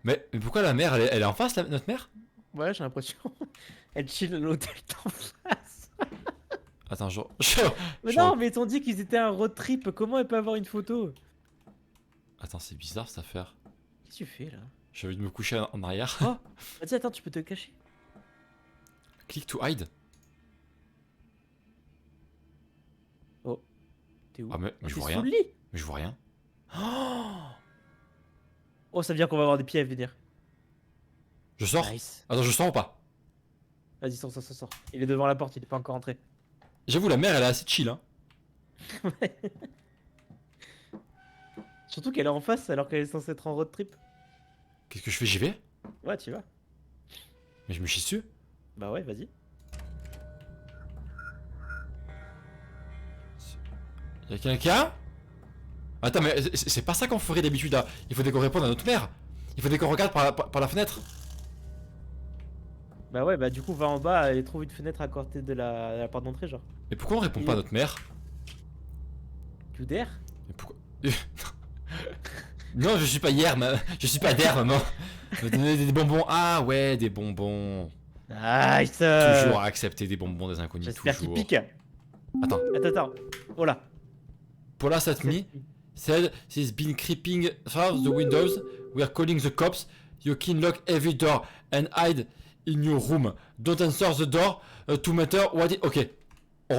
Speaker 1: Mais pourquoi la mère, elle est en face, notre mère?
Speaker 2: Ouais, j'ai l'impression. Elle chill à l'hôtel d'en face.
Speaker 1: Attends,
Speaker 2: Mais non, mais ils t'ont dit qu'ils étaient un road trip. Comment elle peut avoir une photo?
Speaker 1: Attends, c'est bizarre cette affaire.
Speaker 2: Qu'est-ce que tu fais là?
Speaker 1: J'ai envie de me coucher en arrière.
Speaker 2: Oh, vas-y, attends, tu peux te cacher.
Speaker 1: Click to hide.
Speaker 2: Oh, t'es où?
Speaker 1: Ah mais je
Speaker 2: T'es
Speaker 1: vois
Speaker 2: sous
Speaker 1: rien.
Speaker 2: le lit.
Speaker 1: Mais je vois rien.
Speaker 2: Oh, ça veut dire qu'on va avoir des pieds à venir.
Speaker 1: Je sors.
Speaker 2: Nice.
Speaker 1: Attends, je sors ou pas?
Speaker 2: Vas-y, sors. Il est devant la porte, il est pas encore entré.
Speaker 1: J'avoue, la mère, elle est assez chill, hein.
Speaker 2: Surtout qu'elle est en face alors qu'elle est censée être en road trip.
Speaker 1: Qu'est-ce que je fais? J'y vais?
Speaker 2: Ouais, tu vas.
Speaker 1: Mais je me chie dessus.
Speaker 2: Bah ouais, vas-y.
Speaker 1: Y'a quelqu'un? Attends, mais c'est pas ça qu'on ferait d'habitude là. Il faudrait qu'on réponde à notre mère. Il faudrait qu'on regarde par la fenêtre.
Speaker 2: Bah ouais, bah du coup, va en bas et trouve une fenêtre à côté de la porte d'entrée, genre.
Speaker 1: Mais pourquoi on répond pas à notre mère?
Speaker 2: You dare?
Speaker 1: Mais pourquoi... Non, je suis pas hier, je suis pas d'air, maman. Me donner des bonbons. Ah ouais, des bonbons.
Speaker 2: Nice!
Speaker 1: Toujours accepter des bonbons des inconnus,
Speaker 2: J'espère qu'il
Speaker 1: toujours.
Speaker 2: pique.
Speaker 1: Attends.
Speaker 2: Attends. Oh là.
Speaker 1: Paula Satmi said she's been creeping through the windows. We are calling the cops. You can lock every door and hide in your room. Don't answer the door to matter what it... Ok. On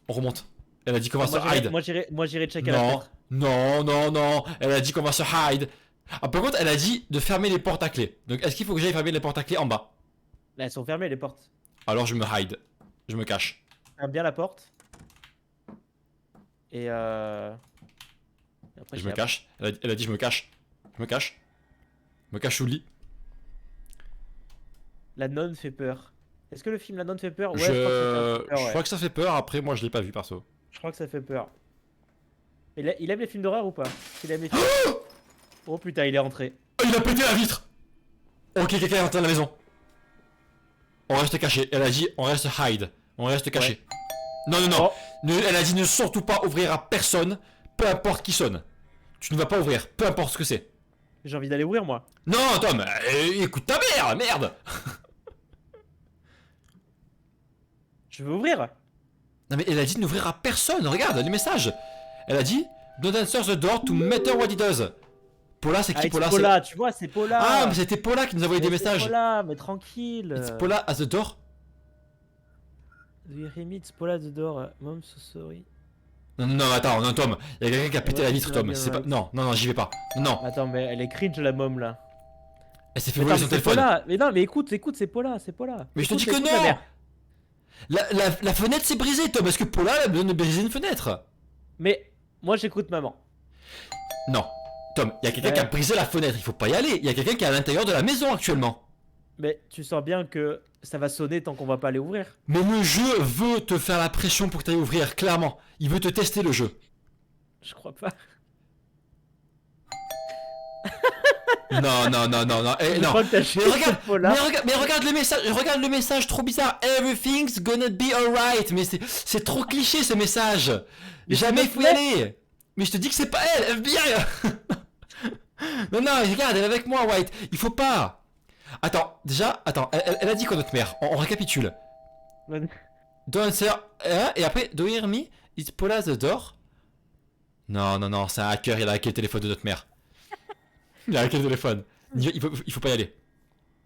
Speaker 1: remonte. Elle a dit qu'on va se hide.
Speaker 2: Moi j'irai check à la fenêtre.
Speaker 1: Non. Elle a dit qu'on va se hide. Ah, par contre, elle a dit de fermer les portes à clé. Donc, est-ce qu'il faut que j'aille fermer les portes à clé en bas?
Speaker 2: Là, elles sont fermées les portes.
Speaker 1: Alors, je me hide. Je me cache.
Speaker 2: Ferme bien la porte. Et après,
Speaker 1: Je me cache. Elle a dit je me cache. Je me cache sous le lit.
Speaker 2: La nonne fait peur. Est-ce que le film La Nonne fait peur? Ouais,
Speaker 1: Je crois que ça fait peur, après moi je l'ai pas vu perso.
Speaker 2: Je crois que ça fait peur. Il aime les films d'horreur ou pas? Il aime les films... Oh putain, il est rentré.
Speaker 1: Oh, il a pété la vitre. Ok, quelqu'un est rentré dans la maison. On reste caché. Elle a dit on reste hide. On reste caché. Ouais. Non, non, non. Oh. Elle a dit ne surtout pas ouvrir à personne, peu importe qui sonne. Tu ne vas pas ouvrir, peu importe ce que c'est.
Speaker 2: J'ai envie d'aller ouvrir moi.
Speaker 1: Non, Tom, écoute ta mère, merde.
Speaker 2: Je veux ouvrir.
Speaker 1: Non mais elle a dit de n'ouvrir à personne, regarde les messages. Elle a dit don't answer the door to matter what it does. Paula, c'est qui Paula?
Speaker 2: Paula, tu vois, c'est Paula.
Speaker 1: Ah, mais c'était Paula qui nous a envoyé des messages.
Speaker 2: Paula, mais tranquille.
Speaker 1: It's Paula at the door.
Speaker 2: Do you hear me? It's Paula at the door. Mom, so sorry.
Speaker 1: Non, non, attends, non, Tom. Il y a quelqu'un qui a pété la vitre, Tom. C'est pas... Non, non, non, j'y vais pas. Non.
Speaker 2: Attends, mais elle est cringe la môme là.
Speaker 1: Elle s'est fait voler son téléphone.
Speaker 2: Paula. Mais non, mais écoute, c'est Paula, c'est Paula.
Speaker 1: Mais je te dis que non. La fenêtre s'est brisée, Tom. Est-ce que Paula a besoin de briser une fenêtre?
Speaker 2: Mais moi j'écoute maman.
Speaker 1: Non. Tom, il y a quelqu'un qui a brisé la fenêtre, il faut pas y aller. Il y a quelqu'un qui est à l'intérieur de la maison actuellement.
Speaker 2: Mais tu sens bien que ça va sonner tant qu'on va pas aller ouvrir.
Speaker 1: Mais le jeu veut te faire la pression pour que tu ailles ouvrir, clairement. Il veut te tester le jeu.
Speaker 2: Je crois pas.
Speaker 1: Non, non, non, non, non. Eh, non. Mais regarde le message trop bizarre. Everything's gonna be alright. Mais c'est trop cliché ce message. Jamais il faut y aller. Mais je te dis que c'est pas elle, FBI. Non, non, regarde, elle est avec moi, White. Il faut pas. Attends, déjà, attends, elle a dit quoi notre mère? On récapitule. Don't answer, et après, do you hear me? It's Paula the door. Non, non, non, c'est un hacker, il a hacké le téléphone de notre mère. Il a hacké le téléphone. Il faut pas y aller.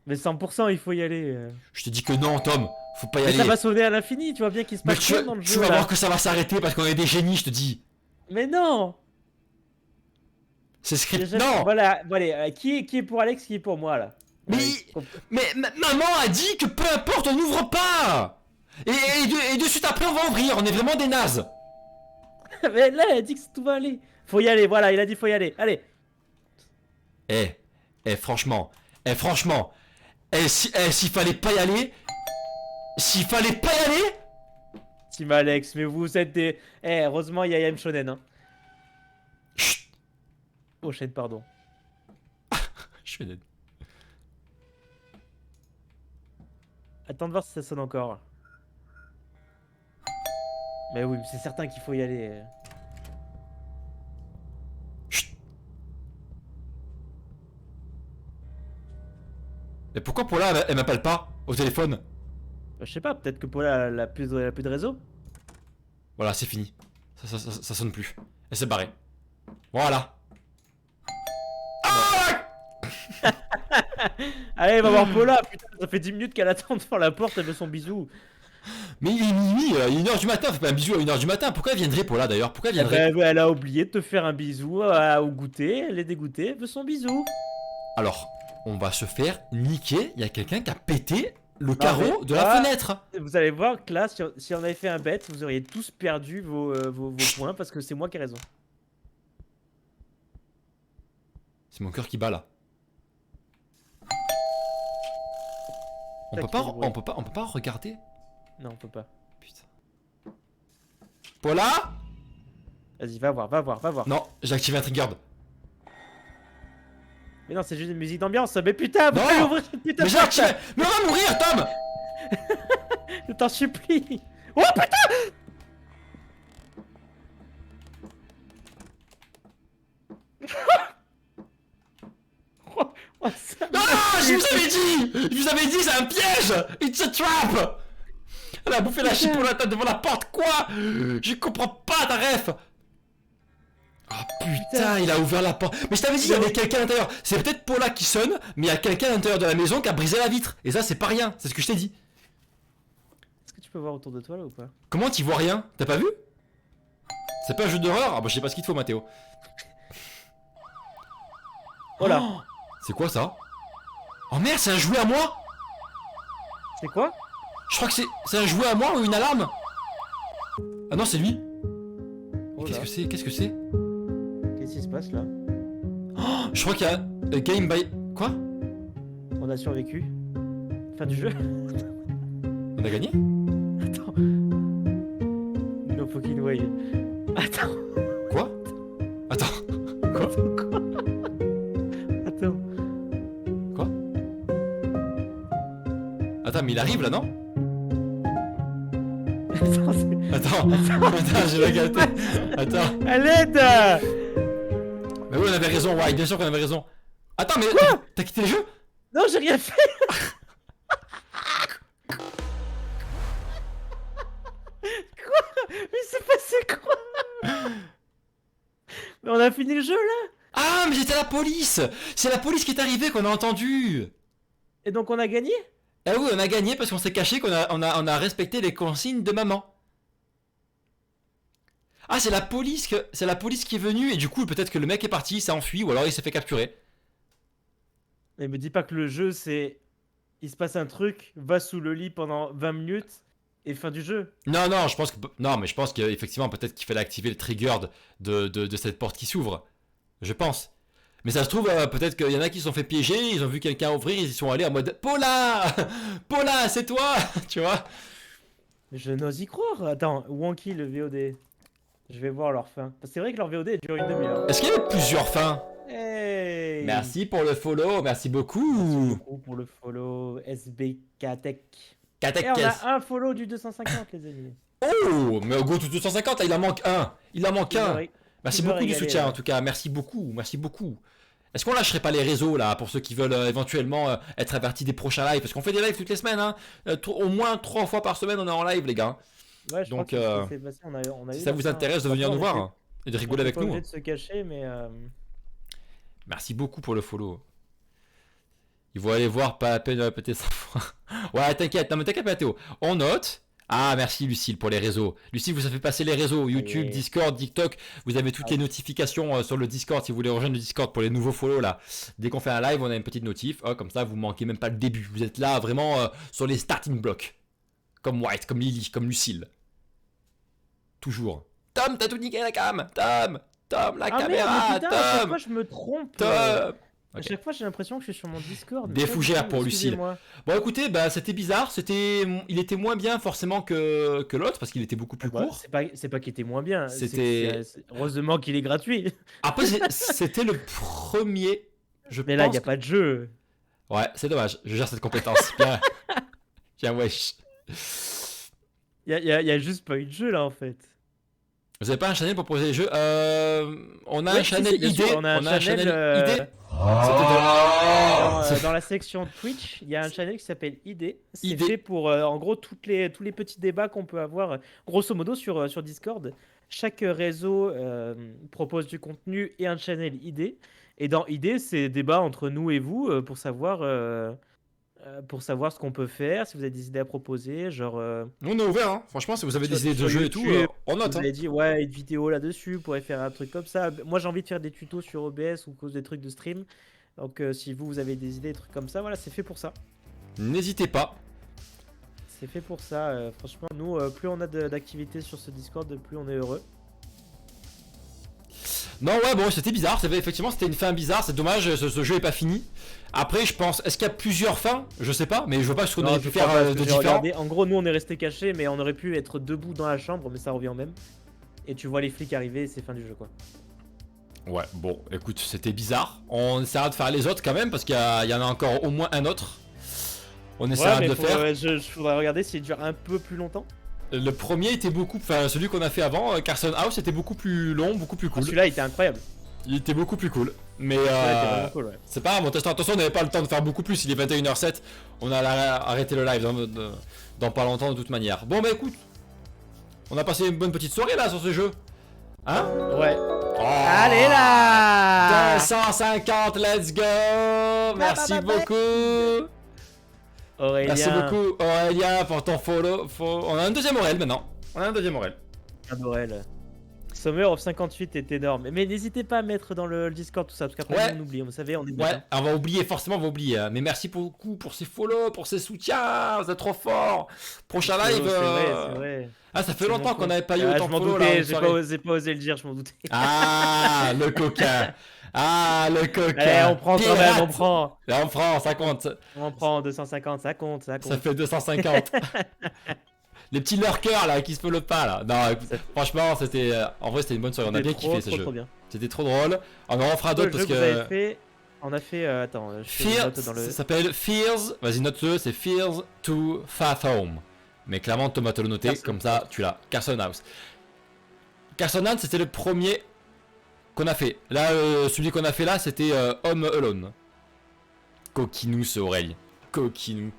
Speaker 2: Mais 100% il faut y aller.
Speaker 1: Je te dis que non, Tom, faut pas y aller.
Speaker 2: Ça va sonner à l'infini, tu vois bien qu'il se passe rien dans le jeu.
Speaker 1: Tu vas voir que ça va s'arrêter parce qu'on est des génies, je te dis.
Speaker 2: Mais non.
Speaker 1: C'est script. Non.
Speaker 2: Voilà, voilà. Qui est pour Alex, qui est pour moi là?
Speaker 1: Mais maman a dit que peu importe, on n'ouvre pas. Et de suite après, on va ouvrir. On est vraiment des nazes.
Speaker 2: Mais là, elle a dit que tout va aller. Faut y aller, voilà, il a dit faut y aller. Allez.
Speaker 1: Franchement. S'il fallait pas y aller.
Speaker 2: Team Alex, mais vous êtes des... heureusement, il y a Yam Shonen, hein.
Speaker 1: Chut.
Speaker 2: Oh, Shonen, pardon.
Speaker 1: Shonen.
Speaker 2: Attends de voir si ça sonne encore. Mais oui, c'est certain qu'il faut y aller.
Speaker 1: Chut. Mais pourquoi Paula, elle m'appelle pas au téléphone?
Speaker 2: Je sais pas, peut-être que Paula elle a plus de réseau.
Speaker 1: Voilà, c'est fini. Ça sonne plus. Elle s'est barrée. Voilà. Ah.
Speaker 2: Allez, va voir Paula. Putain, ça fait 10 minutes qu'elle attend devant la porte, elle veut son bisou.
Speaker 1: Mais il est minuit, il est 1h du matin, fais pas un bisou à 1h du matin. Pourquoi elle viendrait Paula d'ailleurs? Pourquoi elle viendrait?
Speaker 2: Elle a oublié de te faire un bisou au goûter, elle est dégoûtée, elle veut son bisou.
Speaker 1: Alors, on va se faire niquer. Il y a quelqu'un qui a pété le carreau de la fenêtre.
Speaker 2: Vous allez voir que là, si on avait fait un bet, vous auriez tous perdu vos points parce que c'est moi qui ai raison.
Speaker 1: C'est mon cœur qui bat là. On peut pas regarder?
Speaker 2: Non, on peut pas.
Speaker 1: Putain. Paula?
Speaker 2: Vas-y, va voir.
Speaker 1: Non, j'ai activé un trigger.
Speaker 2: Mais non, c'est juste une musique d'ambiance. Mais putain, vous pouvez ouvrir cette putain de porte.
Speaker 1: Mais on va mourir, Tom.
Speaker 2: Je t'en supplie. Oh putain.
Speaker 1: Je vous avais dit, c'est un piège. It's a trap. Elle a bouffé la chipolata devant la porte, quoi? Je comprends pas ta ref. Ah putain, il a ouvert la porte. Mais je t'avais dit, il y avait quelqu'un à l'intérieur. C'est peut-être Paula qui sonne, mais il y a quelqu'un à l'intérieur de la maison qui a brisé la vitre. Et ça, c'est pas rien, c'est ce que je t'ai dit.
Speaker 2: Est-ce que tu peux voir autour de toi là ou pas?
Speaker 1: Comment t'y vois rien? T'as pas vu? C'est pas un jeu d'horreur? Ah bah je sais pas ce qu'il te faut, Mathéo.
Speaker 2: Oh là.
Speaker 1: C'est quoi ça? Oh merde, c'est un jouet à moi?
Speaker 2: C'est quoi?
Speaker 1: Je crois que c'est un jouet à moi ou une alarme? Ah non, c'est lui. Qu'est-ce que c'est? Qu'est-ce
Speaker 2: qui se passe là?
Speaker 1: Oh, je crois qu'il y a Game by... Quoi?
Speaker 2: On a survécu. Fin du jeu.
Speaker 1: a gagné?
Speaker 2: Attends. No fucking way. Attends.
Speaker 1: Quoi? Attends. Quoi?
Speaker 2: Attends.
Speaker 1: Quoi? Attends, mais il arrive là, non?
Speaker 2: Attends,
Speaker 1: Attends, j'ai pas capté. Attends.
Speaker 2: à l'aide.
Speaker 1: Mais oui, on avait raison, ouais, bien sûr qu'on avait raison. Attends, mais t'as quitté le jeu?
Speaker 2: Non, j'ai rien fait. Quoi? Mais c'est passé quoi? Mais on a fini le jeu là.
Speaker 1: Ah, mais j'étais la police! C'est la police qui est arrivée qu'on a entendu!
Speaker 2: Et donc on a gagné?
Speaker 1: Eh oui, on a gagné parce qu'on s'est caché, on a respecté les consignes de maman. Ah, c'est la police qui est venue et du coup, peut-être que le mec est parti, il s'est enfui ou alors il s'est fait capturer.
Speaker 2: Mais me dis pas que le jeu c'est... Il se passe un truc, va sous le lit pendant 20 minutes et fin du jeu.
Speaker 1: Non, non, je pense que... Non, mais je pense qu'effectivement, peut-être qu'il fallait activer le trigger de cette porte qui s'ouvre. Je pense. Mais ça se trouve, peut-être qu'il y en a qui se sont fait piéger, ils ont vu quelqu'un ouvrir, ils y sont allés en mode Paula! Paula, c'est toi! Tu vois?
Speaker 2: Je n'ose y croire. Attends, Wonky le VOD. Je vais voir leur fin. C'est vrai que leur VOD dure une demi-heure.
Speaker 1: Est-ce qu'il y avait plusieurs fins?
Speaker 2: Hey!
Speaker 1: Merci pour le follow, merci beaucoup!
Speaker 2: Merci beaucoup pour le follow SBK Tech. Et on a un follow du 250 les amis.
Speaker 1: Oh, mais au goût de 250, là, il en manque un. Il en manque un. Merci beaucoup du
Speaker 2: régaler,
Speaker 1: soutien
Speaker 2: là.
Speaker 1: en tout cas, merci beaucoup, merci beaucoup. Est-ce qu'on lâcherait pas les réseaux là pour ceux qui veulent éventuellement être avertis des prochains lives? Parce qu'on fait des lives toutes les semaines, hein. Au moins 3 fois par semaine on est en live les gars.
Speaker 2: Ouais, je
Speaker 1: Donc
Speaker 2: crois que c'est passé, on a
Speaker 1: si
Speaker 2: eu
Speaker 1: ça
Speaker 2: la
Speaker 1: vous
Speaker 2: fin.
Speaker 1: intéresse de venir nous voir hein, et de rigoler avec
Speaker 2: On est pas
Speaker 1: nous.
Speaker 2: obligé de se cacher, mais
Speaker 1: Merci beaucoup pour le follow. Il faut aller voir, pas la peine de répéter ça. Ouais, t'inquiète, non mais t'inquiète pas Théo. On note. Ah, merci Lucille pour les réseaux. Lucille, vous avez passé les réseaux, YouTube, Discord, TikTok. Vous avez toutes les notifications sur le Discord si vous voulez rejoindre le Discord pour les nouveaux follow là. Dès qu'on fait un live, on a une petite notif. Oh, comme ça, vous manquez même pas le début. Vous êtes là vraiment sur les starting blocks. Comme White, comme Lily, comme Lucille. Toujours. Tom, t'as tout niqué la cam. Tom, la caméra.
Speaker 2: Merde, putain, à chaque
Speaker 1: Tom,
Speaker 2: fois je me trompe.
Speaker 1: Tom.
Speaker 2: À chaque fois j'ai l'impression que je suis sur mon Discord.
Speaker 1: Des fougères pour Lucille. Bon écoutez, bah c'était bizarre, il était moins bien forcément que l'autre parce qu'il était beaucoup plus court.
Speaker 2: C'est pas qu'il était moins bien.
Speaker 1: C'était
Speaker 2: heureusement qu'il est gratuit.
Speaker 1: Après c'était le premier.
Speaker 2: Mais là il y a pas de jeu.
Speaker 1: Ouais, c'est dommage. Je gère cette compétence. Bien. Tiens wesh.
Speaker 2: Il y a juste pas eu de jeu là en fait.
Speaker 1: Vous avez pas un channel pour proposer les jeux? On a un channel ID.
Speaker 2: On a un channel
Speaker 1: ID.
Speaker 2: Dans la section Twitch, il y a un channel qui s'appelle ID. C'est
Speaker 1: ID.
Speaker 2: fait pour en gros tous les petits débats qu'on peut avoir grosso modo sur Discord. Chaque réseau propose du contenu et un channel ID. Et dans ID, c'est débat entre nous et vous pour savoir ce qu'on peut faire, si vous avez des idées à proposer, genre...
Speaker 1: Nous on est ouvert, hein. Franchement, si vous avez des idées de jeux et tout, on note.
Speaker 2: Vous avez dit, ouais, une vidéo là-dessus, pourrait faire un truc comme ça. Moi, j'ai envie de faire des tutos sur OBS ou cause des trucs de stream. Donc, si vous avez des idées, des trucs comme ça, voilà, c'est fait pour ça.
Speaker 1: N'hésitez pas.
Speaker 2: C'est fait pour ça. Franchement, nous, plus on a d'activités sur ce Discord, plus on est heureux.
Speaker 1: Non, ouais, bon, c'était bizarre. Effectivement, c'était une fin bizarre. C'est dommage, ce jeu est pas fini. Après, je pense, est-ce qu'il y a plusieurs fins? Je sais pas, mais je vois pas ce qu'on aurait pu faire de différent.
Speaker 2: En gros, nous, on est resté cachés, mais on aurait pu être debout dans la chambre, mais ça revient au même. Et tu vois les flics arriver, c'est fin du jeu, quoi.
Speaker 1: Ouais, bon, écoute, c'était bizarre. On essaiera de faire les autres quand même, parce qu'il y en a encore au moins un autre. On essaiera de le faire.
Speaker 2: Je voudrais regarder s'il dure un peu plus longtemps.
Speaker 1: Le premier était beaucoup, enfin celui qu'on a fait avant, Carson House, était beaucoup plus long, beaucoup plus cool.
Speaker 2: Celui-là était incroyable.
Speaker 1: Il était beaucoup plus cool. Mais
Speaker 2: cool, ouais.
Speaker 1: c'est pas grave, attention, on n'avait pas le temps de faire beaucoup plus, il est 21h07, on a arrêté le live dans pas longtemps de toute manière. Bon bah écoute, on a passé une bonne petite soirée là sur ce jeu. Hein?
Speaker 2: Ouais. Oh, allez là
Speaker 1: 250, let's go. Merci beaucoup.
Speaker 2: Aurélien.
Speaker 1: Merci beaucoup Aurélien pour ton follow. On a un deuxième Aurel maintenant. On a un deuxième Aurel.
Speaker 2: Un Aurel. Summer of 58 est énorme. Mais n'hésitez pas à mettre dans le Discord tout ça, parce qu'après on oublie, vous savez, on est
Speaker 1: Ouais, on va oublier, forcément on va oublier. Hein. Mais merci beaucoup pour ces follow, pour ces soutiens, vous êtes trop fort. Prochain live.
Speaker 2: C'est vrai.
Speaker 1: Ah, ça fait longtemps qu'on n'avait pas eu autant de follow
Speaker 2: là. J'ai pas osé le dire, je m'en doutais.
Speaker 1: Ah, le coquin. Ah, le coquin.
Speaker 2: Allez, on prend quand même, on prend.
Speaker 1: Là, on prend, ça compte.
Speaker 2: On prend 250, ça compte.
Speaker 1: Ça fait 250. Les petits lurkers là qui se follow pas là. Non, franchement, c'était. En vrai, c'était une bonne soirée. On a bien kiffé ce jeu. C'était trop drôle. On en fera d'autres parce que.
Speaker 2: On a fait. Attends,
Speaker 1: ça s'appelle Fears. Vas-y, note-le, c'est Fears to Fathom. Mais clairement, Thomas te le noter, comme ça, tu l'as. Carson House. Carson House, c'était le premier qu'on a fait. Là, celui qu'on a fait là, c'était Home Alone. Coquinou, ce Aurélien. Coquinou.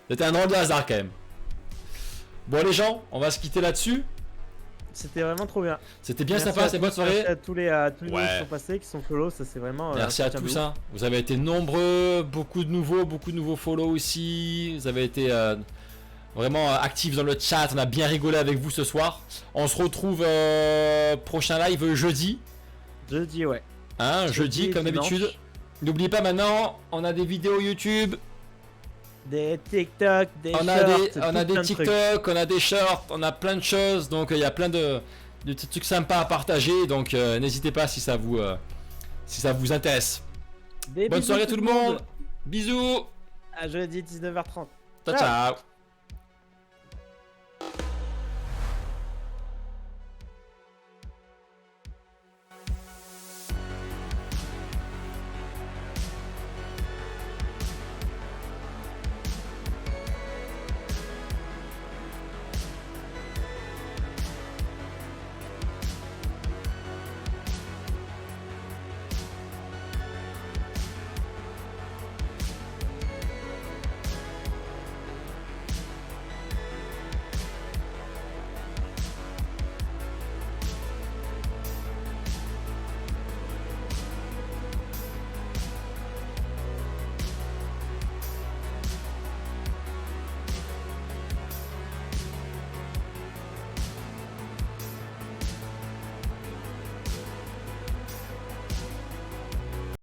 Speaker 1: C'était un drôle de hasard quand même. Bon les gens, on va se quitter là-dessus.
Speaker 2: C'était vraiment trop bien.
Speaker 1: C'était bien sympa, c'est bonne soirée.
Speaker 2: Merci à tous les qui sont passés, qui sont follow, ça c'est vraiment.
Speaker 1: Merci à tous. Hein. Vous avez été nombreux, beaucoup de nouveaux follow aussi. Vous avez été vraiment actifs dans le chat. On a bien rigolé avec vous ce soir. On se retrouve prochain live jeudi.
Speaker 2: Jeudi, ouais.
Speaker 1: Hein, jeudi comme d'habitude. N'oubliez pas maintenant, on a des vidéos YouTube.
Speaker 2: Des TikTok, des shorts,
Speaker 1: on a des TikTok, on a des shorts, on a plein de choses, donc il y a plein de petits trucs sympas à partager, donc n'hésitez pas si ça vous intéresse. Bonne soirée tout le monde, bisous.
Speaker 2: À jeudi 19h30.
Speaker 1: Ciao ciao.